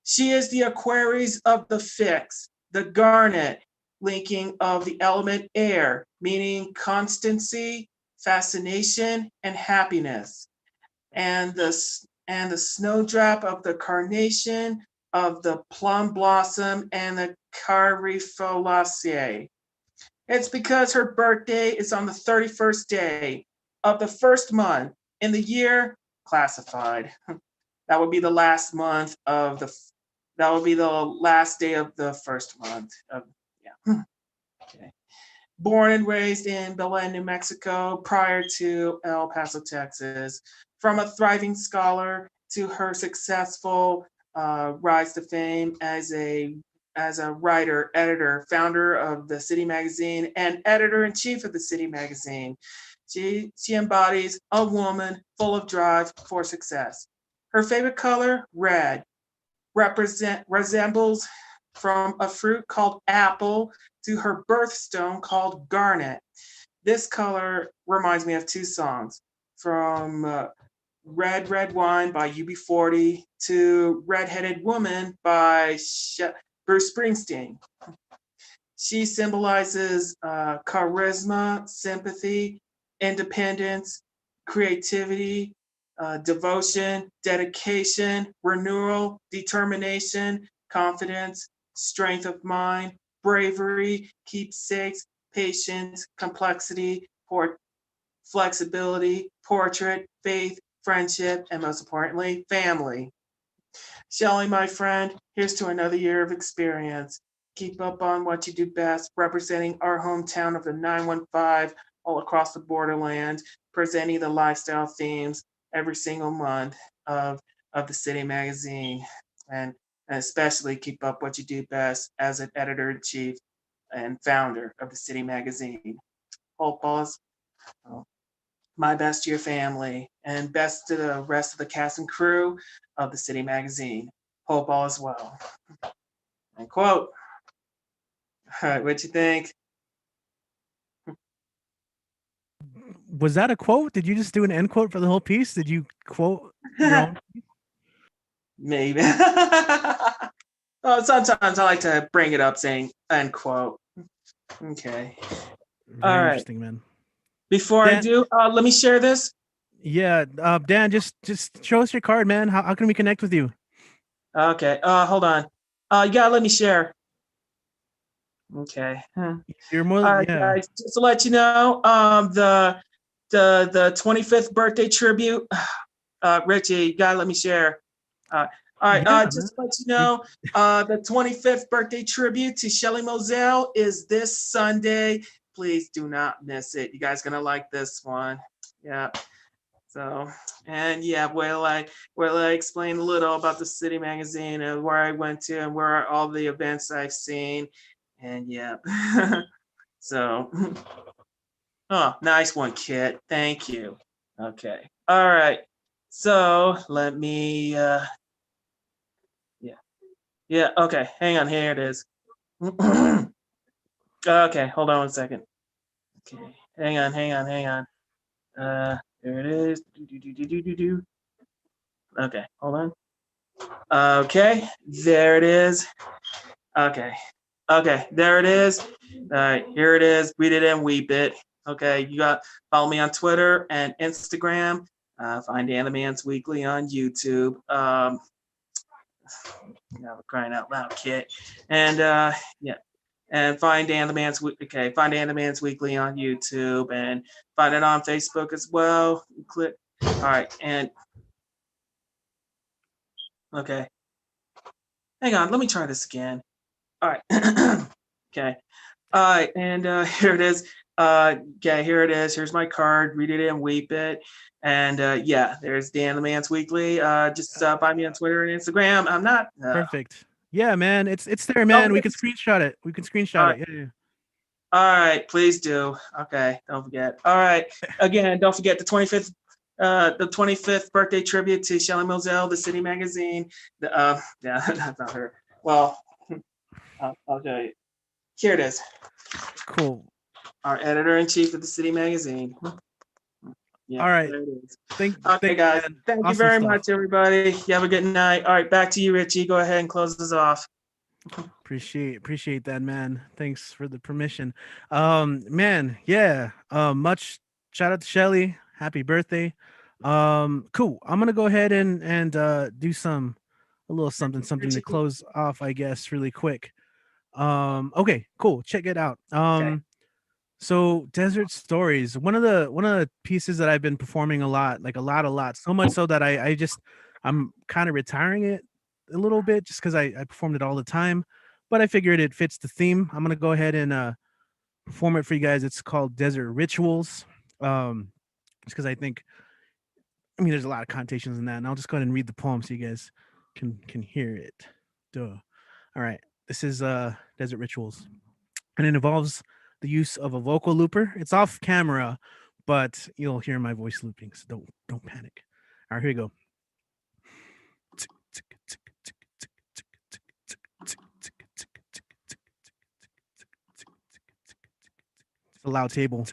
She is the Aquaries of the fix, the garnet linking of the element air, meaning constancy, fascination, and happiness. And the snowdrop of the carnation, of the plum blossom, and the carifolaceae. It's because her birthday is on the 31st day of the first month in the year classified. That would be the last month of that would be the last day of the first month. Okay. Born and raised in Belen, New Mexico, prior to El Paso, Texas. From a thriving scholar to her successful rise to fame as a writer, editor, founder of the City Magazine, and editor-in-chief of the City Magazine. She embodies a woman full of drive for success. Her favorite color, red, resembles from a fruit called apple to her birthstone called garnet. This color reminds me of 2 songs, from Red, Red Wine by UB40 to Redheaded Woman by Bruce Springsteen. She symbolizes charisma, sympathy, independence, creativity, devotion, dedication, renewal, determination, confidence, strength of mind, bravery, keepsakes, patience, complexity, flexibility, portrait, faith, friendship, and most importantly, family. Shelley, my friend, here's to another year of experience. Keep up on what you do best, representing our hometown of the 915 all across the borderland, presenting the lifestyle themes every single month of the City Magazine. And especially keep up what you do best as an editor-in-chief and founder of the City Magazine. Hope boss, my best to your family, and best to the rest of the cast and crew of the City Magazine. Hope all is well. And quote. All right, what you think? Was that a quote? Did you just do an end quote for the whole piece? Did you quote your own? Maybe. Oh, sometimes I like to bring it up saying end quote. Okay. Very All right. interesting, man. Before I do, let me share this. Yeah, Dan, just show us your card, man. How can we connect with you? Okay. Hold on. You gotta let me share. Okay. You're more. All right, Yeah. guys. Just to let you know, the 25th birthday tribute. Richie, you gotta let me share. All right. Yeah, Just to let you know, the 25th birthday tribute to Shelly Moselle is this Sunday. Please do not miss it. You guys gonna like this one. Yeah. So, and yeah, where I explain a little about the City Magazine and where I went to and where all the events I've seen, and yeah. So, oh, nice one, Kit. Thank you. Okay. All right. So let me. Yeah. Okay. Hang on. Here it is. Okay. Hold on one second. Okay. Hang on. There it is. Okay. Hold on. Okay, there it is. Okay, there it is. All right, here it is. Read it and weep it. Okay, you got follow me on Twitter and Instagram. Find Animans Weekly on YouTube. Now we're crying out loud, Kit. And yeah, and find Animans. Okay, find Animans Weekly on YouTube and find it on Facebook as well. Click. All right, and okay. Hang on, let me try this again. All right. Okay. All right, and here it is. Okay, here it is. Here's my card. Read it and weep it. And yeah, there's Dan the Man's Weekly. Just find me on Twitter and Instagram. I'm not Perfect. Yeah, man. It's there, man. We can screenshot it. All Yeah, yeah. All right, please do. Okay, don't forget. All right, again, don't forget the 25th birthday tribute to Shelly Moselle, the City Magazine. Yeah, that's not her. Well, I'll show you. Here it is. Cool. Our editor-in-chief of the City Magazine. Yeah, all right. There it is. Okay, guys. Thank you very much, everybody. You have a good night. All right, back to you, Richie. Go ahead and close this off. Appreciate that, man. Thanks for the permission. Man, yeah. Much shout out to Shelly. Happy birthday. Cool. I'm gonna go ahead and do a little something to close off, I guess, really quick. Okay, cool. Check it out. So Desert Stories, one of the pieces that I've been performing a lot, like a lot, so much so that I'm kind of retiring it a little bit just because I performed it all the time, but I figured it fits the theme. I'm gonna go ahead and perform it for you guys. It's called Desert Rituals. Just because I mean there's a lot of connotations in that, and I'll just go ahead and read the poem so you guys can hear it. Duh. All right, this is Desert Rituals, and it involves the use of a vocal looper. It's off camera, but you'll hear my voice looping, so don't panic. All right, here we go. It's a loud table.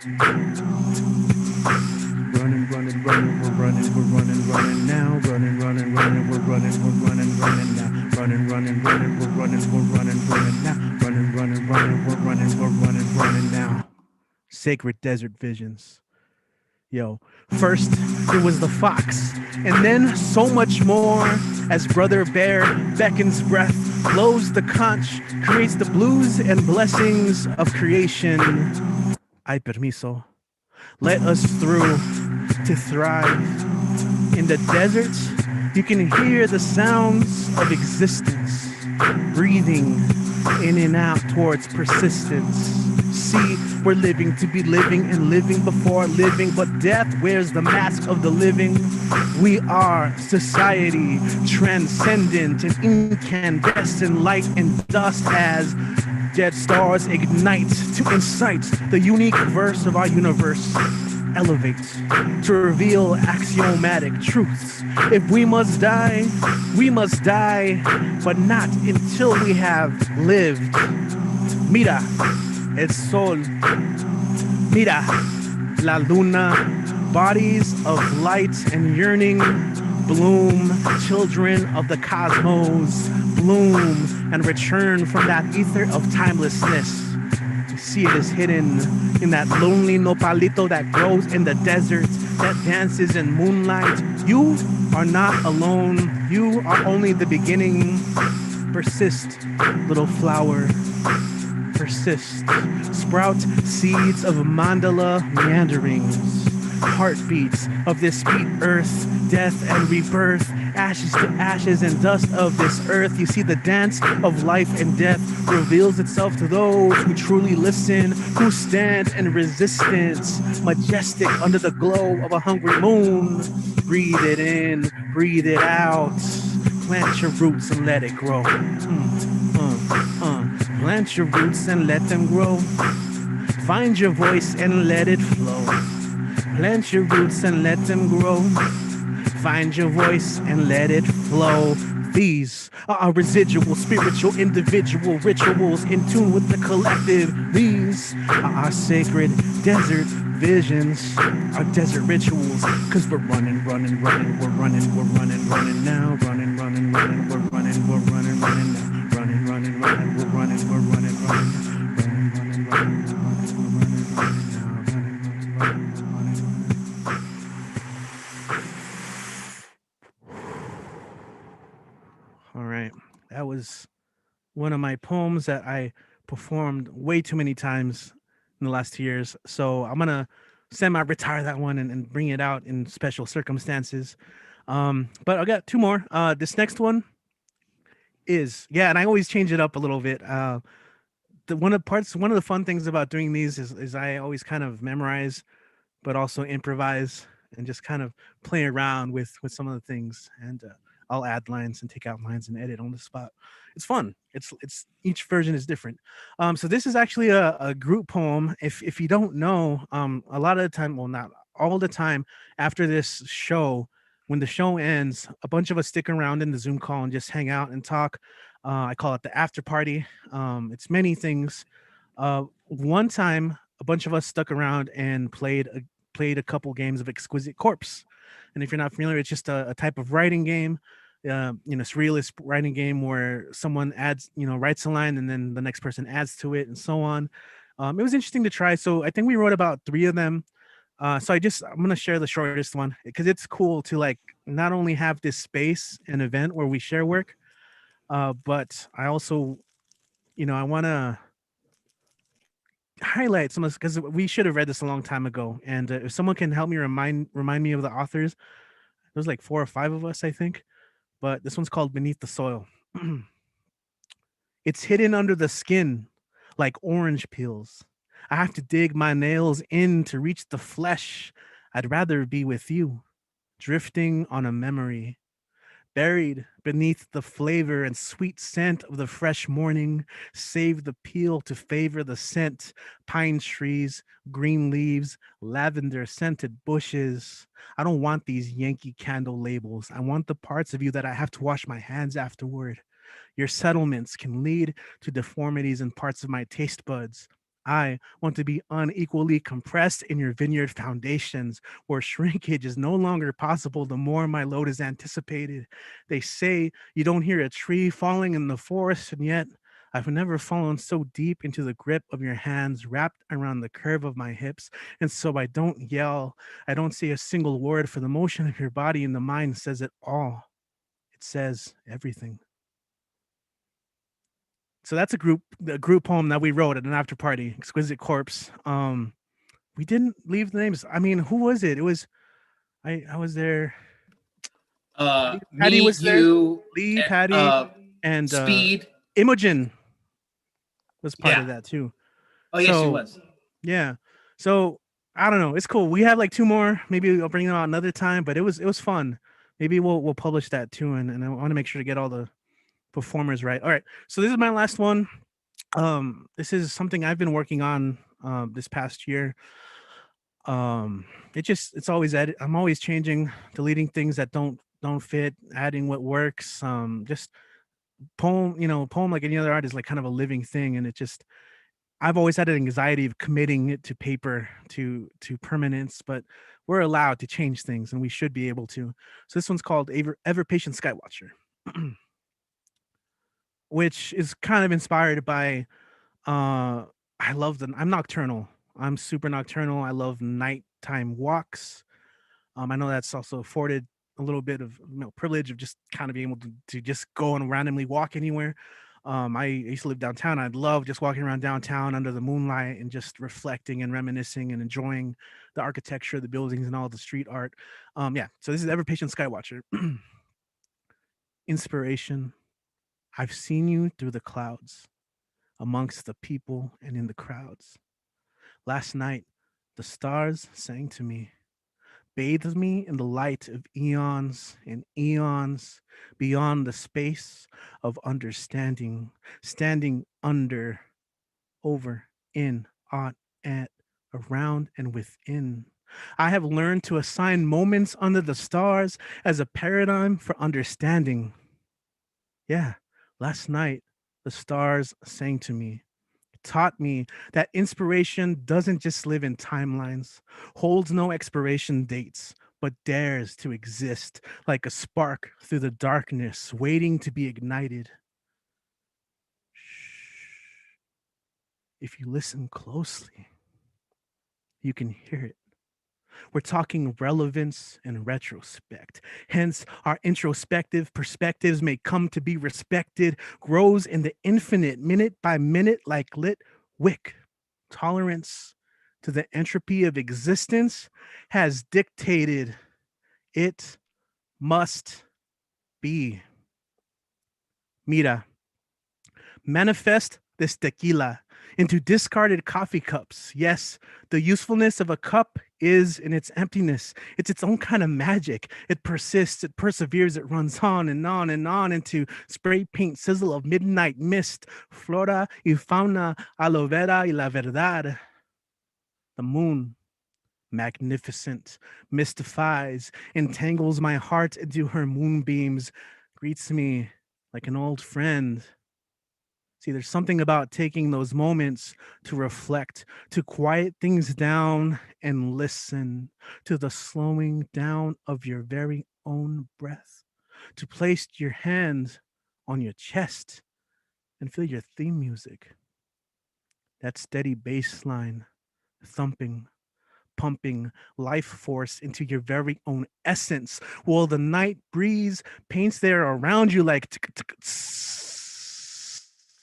Running, running, running, we're running now. Running, running, running, we're running now. Running, running, running, we're running now. Running, running, running, we're running now. Sacred desert visions. Yo, first it was the fox, and then so much more as Brother Bear beckons breath, blows the conch, creates the blues and blessings of creation. Ay permiso. Let us through to thrive. In the desert, you can hear the sounds of existence, breathing in and out towards persistence. See, we're living to be living and living before living, but death wears the mask of the living. We are society, transcendent and incandescent light and dust as dead stars ignite to incite the unique verse of our universe. Elevate to reveal axiomatic truths. If we must die, but not until we have lived. Mira, el sol. Mira, la luna. Bodies of light and yearning bloom, children of the cosmos, bloom and return from that ether of timelessness. You see it is hidden in that lonely nopalito that grows in the desert, that dances in moonlight. You are not alone. You are only the beginning. Persist, little flower. Persist. Sprout seeds of mandala meanderings. Heartbeats of this sweet earth, death and rebirth, ashes to ashes and dust of this earth. You see the dance of life and death reveals itself to those who truly listen, who stand in resistance, majestic under the glow of a hungry moon. Breathe it in, breathe it out. Plant your roots and let it grow. Plant your roots and let them grow. Find your voice and let it flow. Plant your roots and let them grow. Find your voice and let it flow. These are our residual, spiritual, individual rituals in tune with the collective. These are our sacred desert visions, our desert rituals. Cause we're running, running, running, we're running, running now. Running, running, running, we're running now. Running, running, running, we're running now. Running, running, running, we're running now. All right, that was one of my poems that I performed way too many times in the last 2 years. So I'm gonna semi-retire that one and bring it out in special circumstances. But I got two more. This next one is, yeah, and I always change it up a little bit. One of the fun things about doing these is I always kind of memorize, but also improvise and just kind of play around with some of the things. And I'll add lines and take out lines and edit on the spot. It's fun. It's each version is different. So this is actually a group poem. If you don't know, a lot of the time, well, not all the time, after this show, when the show ends, a bunch of us stick around in the Zoom call and just hang out and talk. I call it the after party. It's many things. One time, a bunch of us stuck around and played a couple games of Exquisite Corpse. And if you're not familiar, it's just a type of writing game, surrealist writing game where someone writes a line and then the next person adds to it and so on. It was interesting to try. So I think we wrote about 3 of them. So I'm going to share the shortest one because it's cool to like not only have this space and event where we share work, but I also, I want to highlight some of this because we should have read this a long time ago. And if someone can help me remind me of the authors, there's like 4 or 5 of us, I think. But this one's called Beneath the Soil. It's hidden under the skin like orange peels. I have to dig my nails in to reach the flesh. I'd rather be with you, drifting on a memory, buried beneath the flavor and sweet scent of the fresh morning. Save the peel to favor the scent. Pine trees, green leaves, lavender scented bushes. I don't want these Yankee Candle labels. I want the parts of you that I have to wash my hands afterward. Your settlements can lead to deformities in parts of my taste buds. I want to be unequally compressed in your vineyard foundations, where shrinkage is no longer possible the more my load is anticipated. They say you don't hear a tree falling in the forest, and yet I've never fallen so deep into the grip of your hands wrapped around the curve of my hips. And so I don't yell, I don't say a single word, for the motion of your body and the mind says it all. It says everything. So that's a group poem that we wrote at an after party, Exquisite Corpse. We didn't leave the names. I mean, who was it? It was I was there. Patty Me, was there. you, Lee, Patty, and Speed. Imogen was part Yeah. of that too. Oh, yeah, she was. Yeah. So I don't know. It's cool. We have like 2 more. Maybe I'll bring them out another time, but it was fun. Maybe we'll publish that too. And I want to make sure to get all the performers right. All right. So this is my last one. This is something I've been working on this past year. It's always I'm always changing, deleting things that don't fit, adding what works. Just poem like any other art is like kind of a living thing, and I've always had an anxiety of committing it to paper, to permanence, but we're allowed to change things, and we should be able to. So this one's called Ever Patient Skywatcher, which is kind of inspired by I'm nocturnal. I'm super nocturnal. I love nighttime walks. I know that's also afforded a little bit of privilege of just kind of being able to just go and randomly walk anywhere. I used to live downtown. I'd love just walking around downtown under the moonlight and just reflecting and reminiscing and enjoying the architecture, the buildings, and all the street art. Yeah. So this is Ever Patient Skywatcher. Inspiration. I've seen you through the clouds, amongst the people and in the crowds. Last night, the stars sang to me, bathed me in the light of eons and eons beyond the space of understanding, standing under, over, in, on, at, around, and within. I have learned to assign moments under the stars as a paradigm for understanding. Yeah, last night, the stars sang to me, taught me that inspiration doesn't just live in timelines, holds no expiration dates, but dares to exist like a spark through the darkness, waiting to be ignited. If you listen closely, you can hear it. We're talking relevance and retrospect. Hence, our introspective perspectives may come to be respected, grows in the infinite, minute by minute, like lit wick. Tolerance to the entropy of existence has dictated it must be. Mira, manifest this tequila into discarded coffee cups. Yes, the usefulness of a cup is in its emptiness. It's its own kind of magic. It persists, it perseveres, it runs on and on and on into spray paint sizzle of midnight mist, flora y fauna, aloe vera y la verdad. The moon, magnificent, mystifies, entangles my heart into her moonbeams, greets me like an old friend. See, there's something about taking those moments to reflect, to quiet things down and listen to the slowing down of your very own breath, to place your hand on your chest and feel your theme music. That steady bass line, thumping, pumping life force into your very own essence, while the night breeze paints there around you like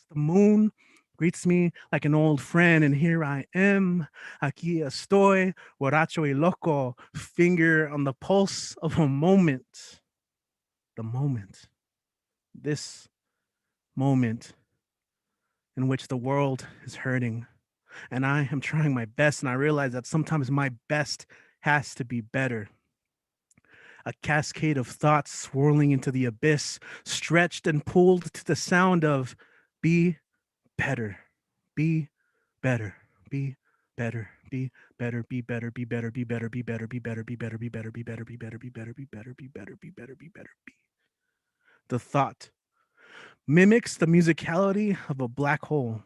the moon greets me like an old friend, and here I am, aquí estoy, borracho y loco, finger on the pulse of a moment. The moment, this moment in which the world is hurting, and I am trying my best, and I realize that sometimes my best has to be better. A cascade of thoughts swirling into the abyss, stretched and pulled to the sound of be better, be better, be better, be better, be better, be better, be better, be better, be better, be better, be better, be better, be better, be better, be better, be better, be better, be better, be. The thought mimics the musicality of a black hole,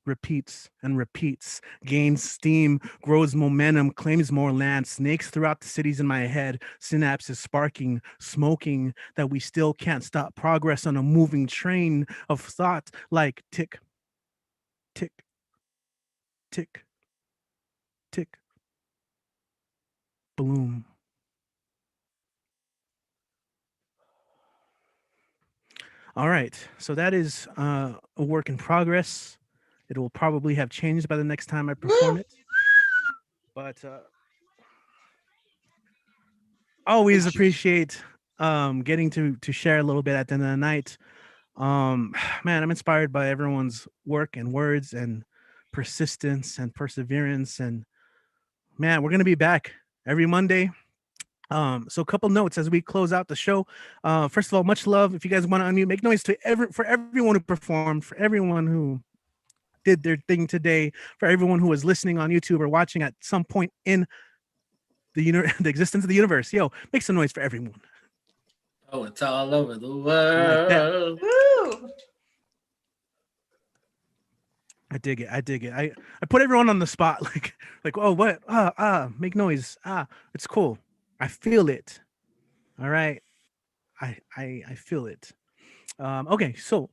repeats and repeats, gains steam, grows momentum, claims more land, snakes throughout the cities in my head, synapses sparking, smoking, that we still can't stop progress on a moving train of thought, like tick, tick, tick, tick, bloom. All right, so that is a work in progress. It will probably have changed by the next time I perform it. But always appreciate getting to share a little bit at the end of the night. Man, I'm inspired by everyone's work and words and persistence and perseverance. And man, we're gonna be back every Monday. So a couple notes as we close out the show. First of all, much love. If you guys want to unmute, make noise to for everyone who performed, for everyone who did their thing today, for everyone who was listening on YouTube or watching at some point in the the existence of the universe. Yo, make some noise for everyone. Oh, it's all over the Like that. world. Woo! I dig it. I dig it. I put everyone on the spot. Like oh, what? Make noise. It's cool. I feel it. All right. I feel it. Okay, so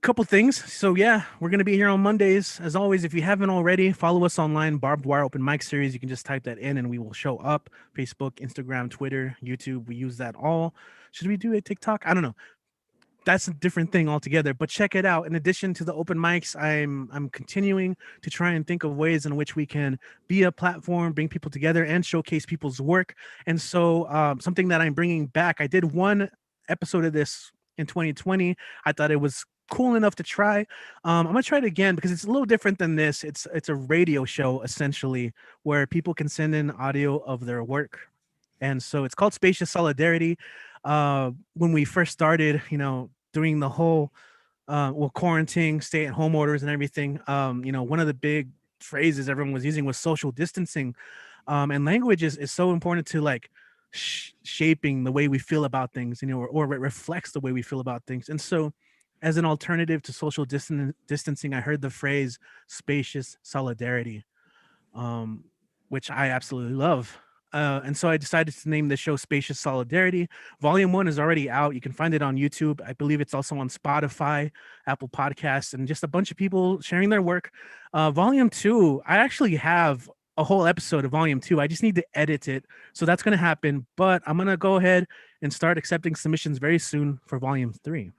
couple things. So yeah, we're gonna be here on Mondays. As always, if you haven't already, follow us online, Barbed Wire Open Mic Series. You can just type that in and we will show up. Facebook, Instagram, Twitter, YouTube. We use that all. Should we do a TikTok? I don't know. That's a different thing altogether, but check it out. In addition to the open mics, I'm continuing to try and think of ways in which we can be a platform, bring people together, and showcase people's work. And so something that I'm bringing back, I did one episode of this in 2020. I thought it was cool enough to try. I'm gonna try it again because it's a little different than this. It's a radio show essentially where people can send in audio of their work. And so it's called Spacious Solidarity. When we first started, doing the whole quarantine, stay-at-home orders and everything, one of the big phrases everyone was using was social distancing. And language is so important to like shaping the way we feel about things, or it reflects the way we feel about things. And so as an alternative to social distancing, I heard the phrase spacious solidarity, which I absolutely love. And so I decided to name the show Spacious Solidarity. Volume 1 is already out. You can find it on YouTube. I believe it's also on Spotify, Apple Podcasts, and just a bunch of people sharing their work. Volume 2, I actually have a whole episode of Volume 2. I just need to edit it. So that's going to happen. But I'm going to go ahead and start accepting submissions very soon for Volume 3.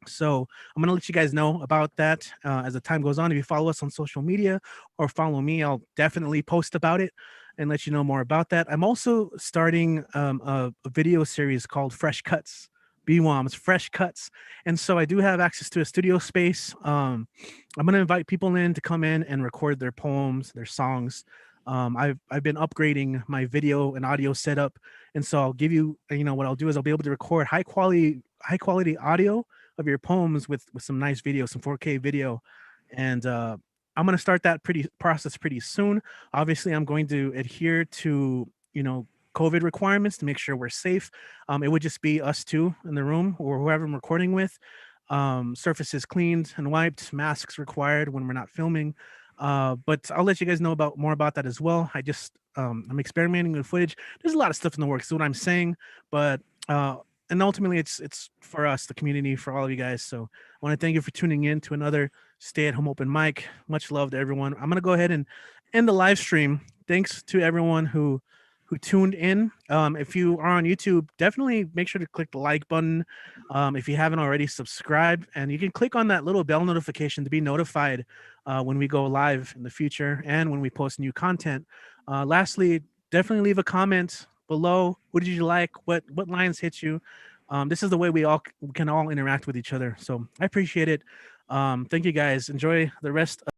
So I'm going to let you guys know about that as the time goes on. If you follow us on social media or follow me, I'll definitely post about it and let you know more about that. I'm also starting a video series called Fresh Cuts, BWOMS, Fresh Cuts. And so I do have access to a studio space. I'm going to invite people in to come in and record their poems, their songs. I've been upgrading my video and audio setup. And so I'll give you, what I'll do is I'll be able to record high quality audio of your poems with some nice video, some 4K video. And I'm going to start that process pretty soon. Obviously, I'm going to adhere to, COVID requirements to make sure we're safe. It would just be us two in the room or whoever I'm recording with. Surfaces cleaned and wiped, masks required when we're not filming. But I'll let you guys know more about that as well. I'm experimenting with footage. There's a lot of stuff in the works, is what I'm saying. But and ultimately it's for us, the community, for all of you guys. So I want to thank you for tuning in to another stay-at-home open mic. Much love to everyone. I'm gonna go ahead and end the live stream. Thanks to everyone who tuned in. If you are on YouTube, definitely make sure to click the like button. If you haven't already, subscribe, and you can click on that little bell notification to be notified when we go live in the future and when we post new content. Lastly, definitely leave a comment below. What did you like? What lines hit you? This is the way we can all interact with each other. So I appreciate it. Thank you guys. Enjoy the rest of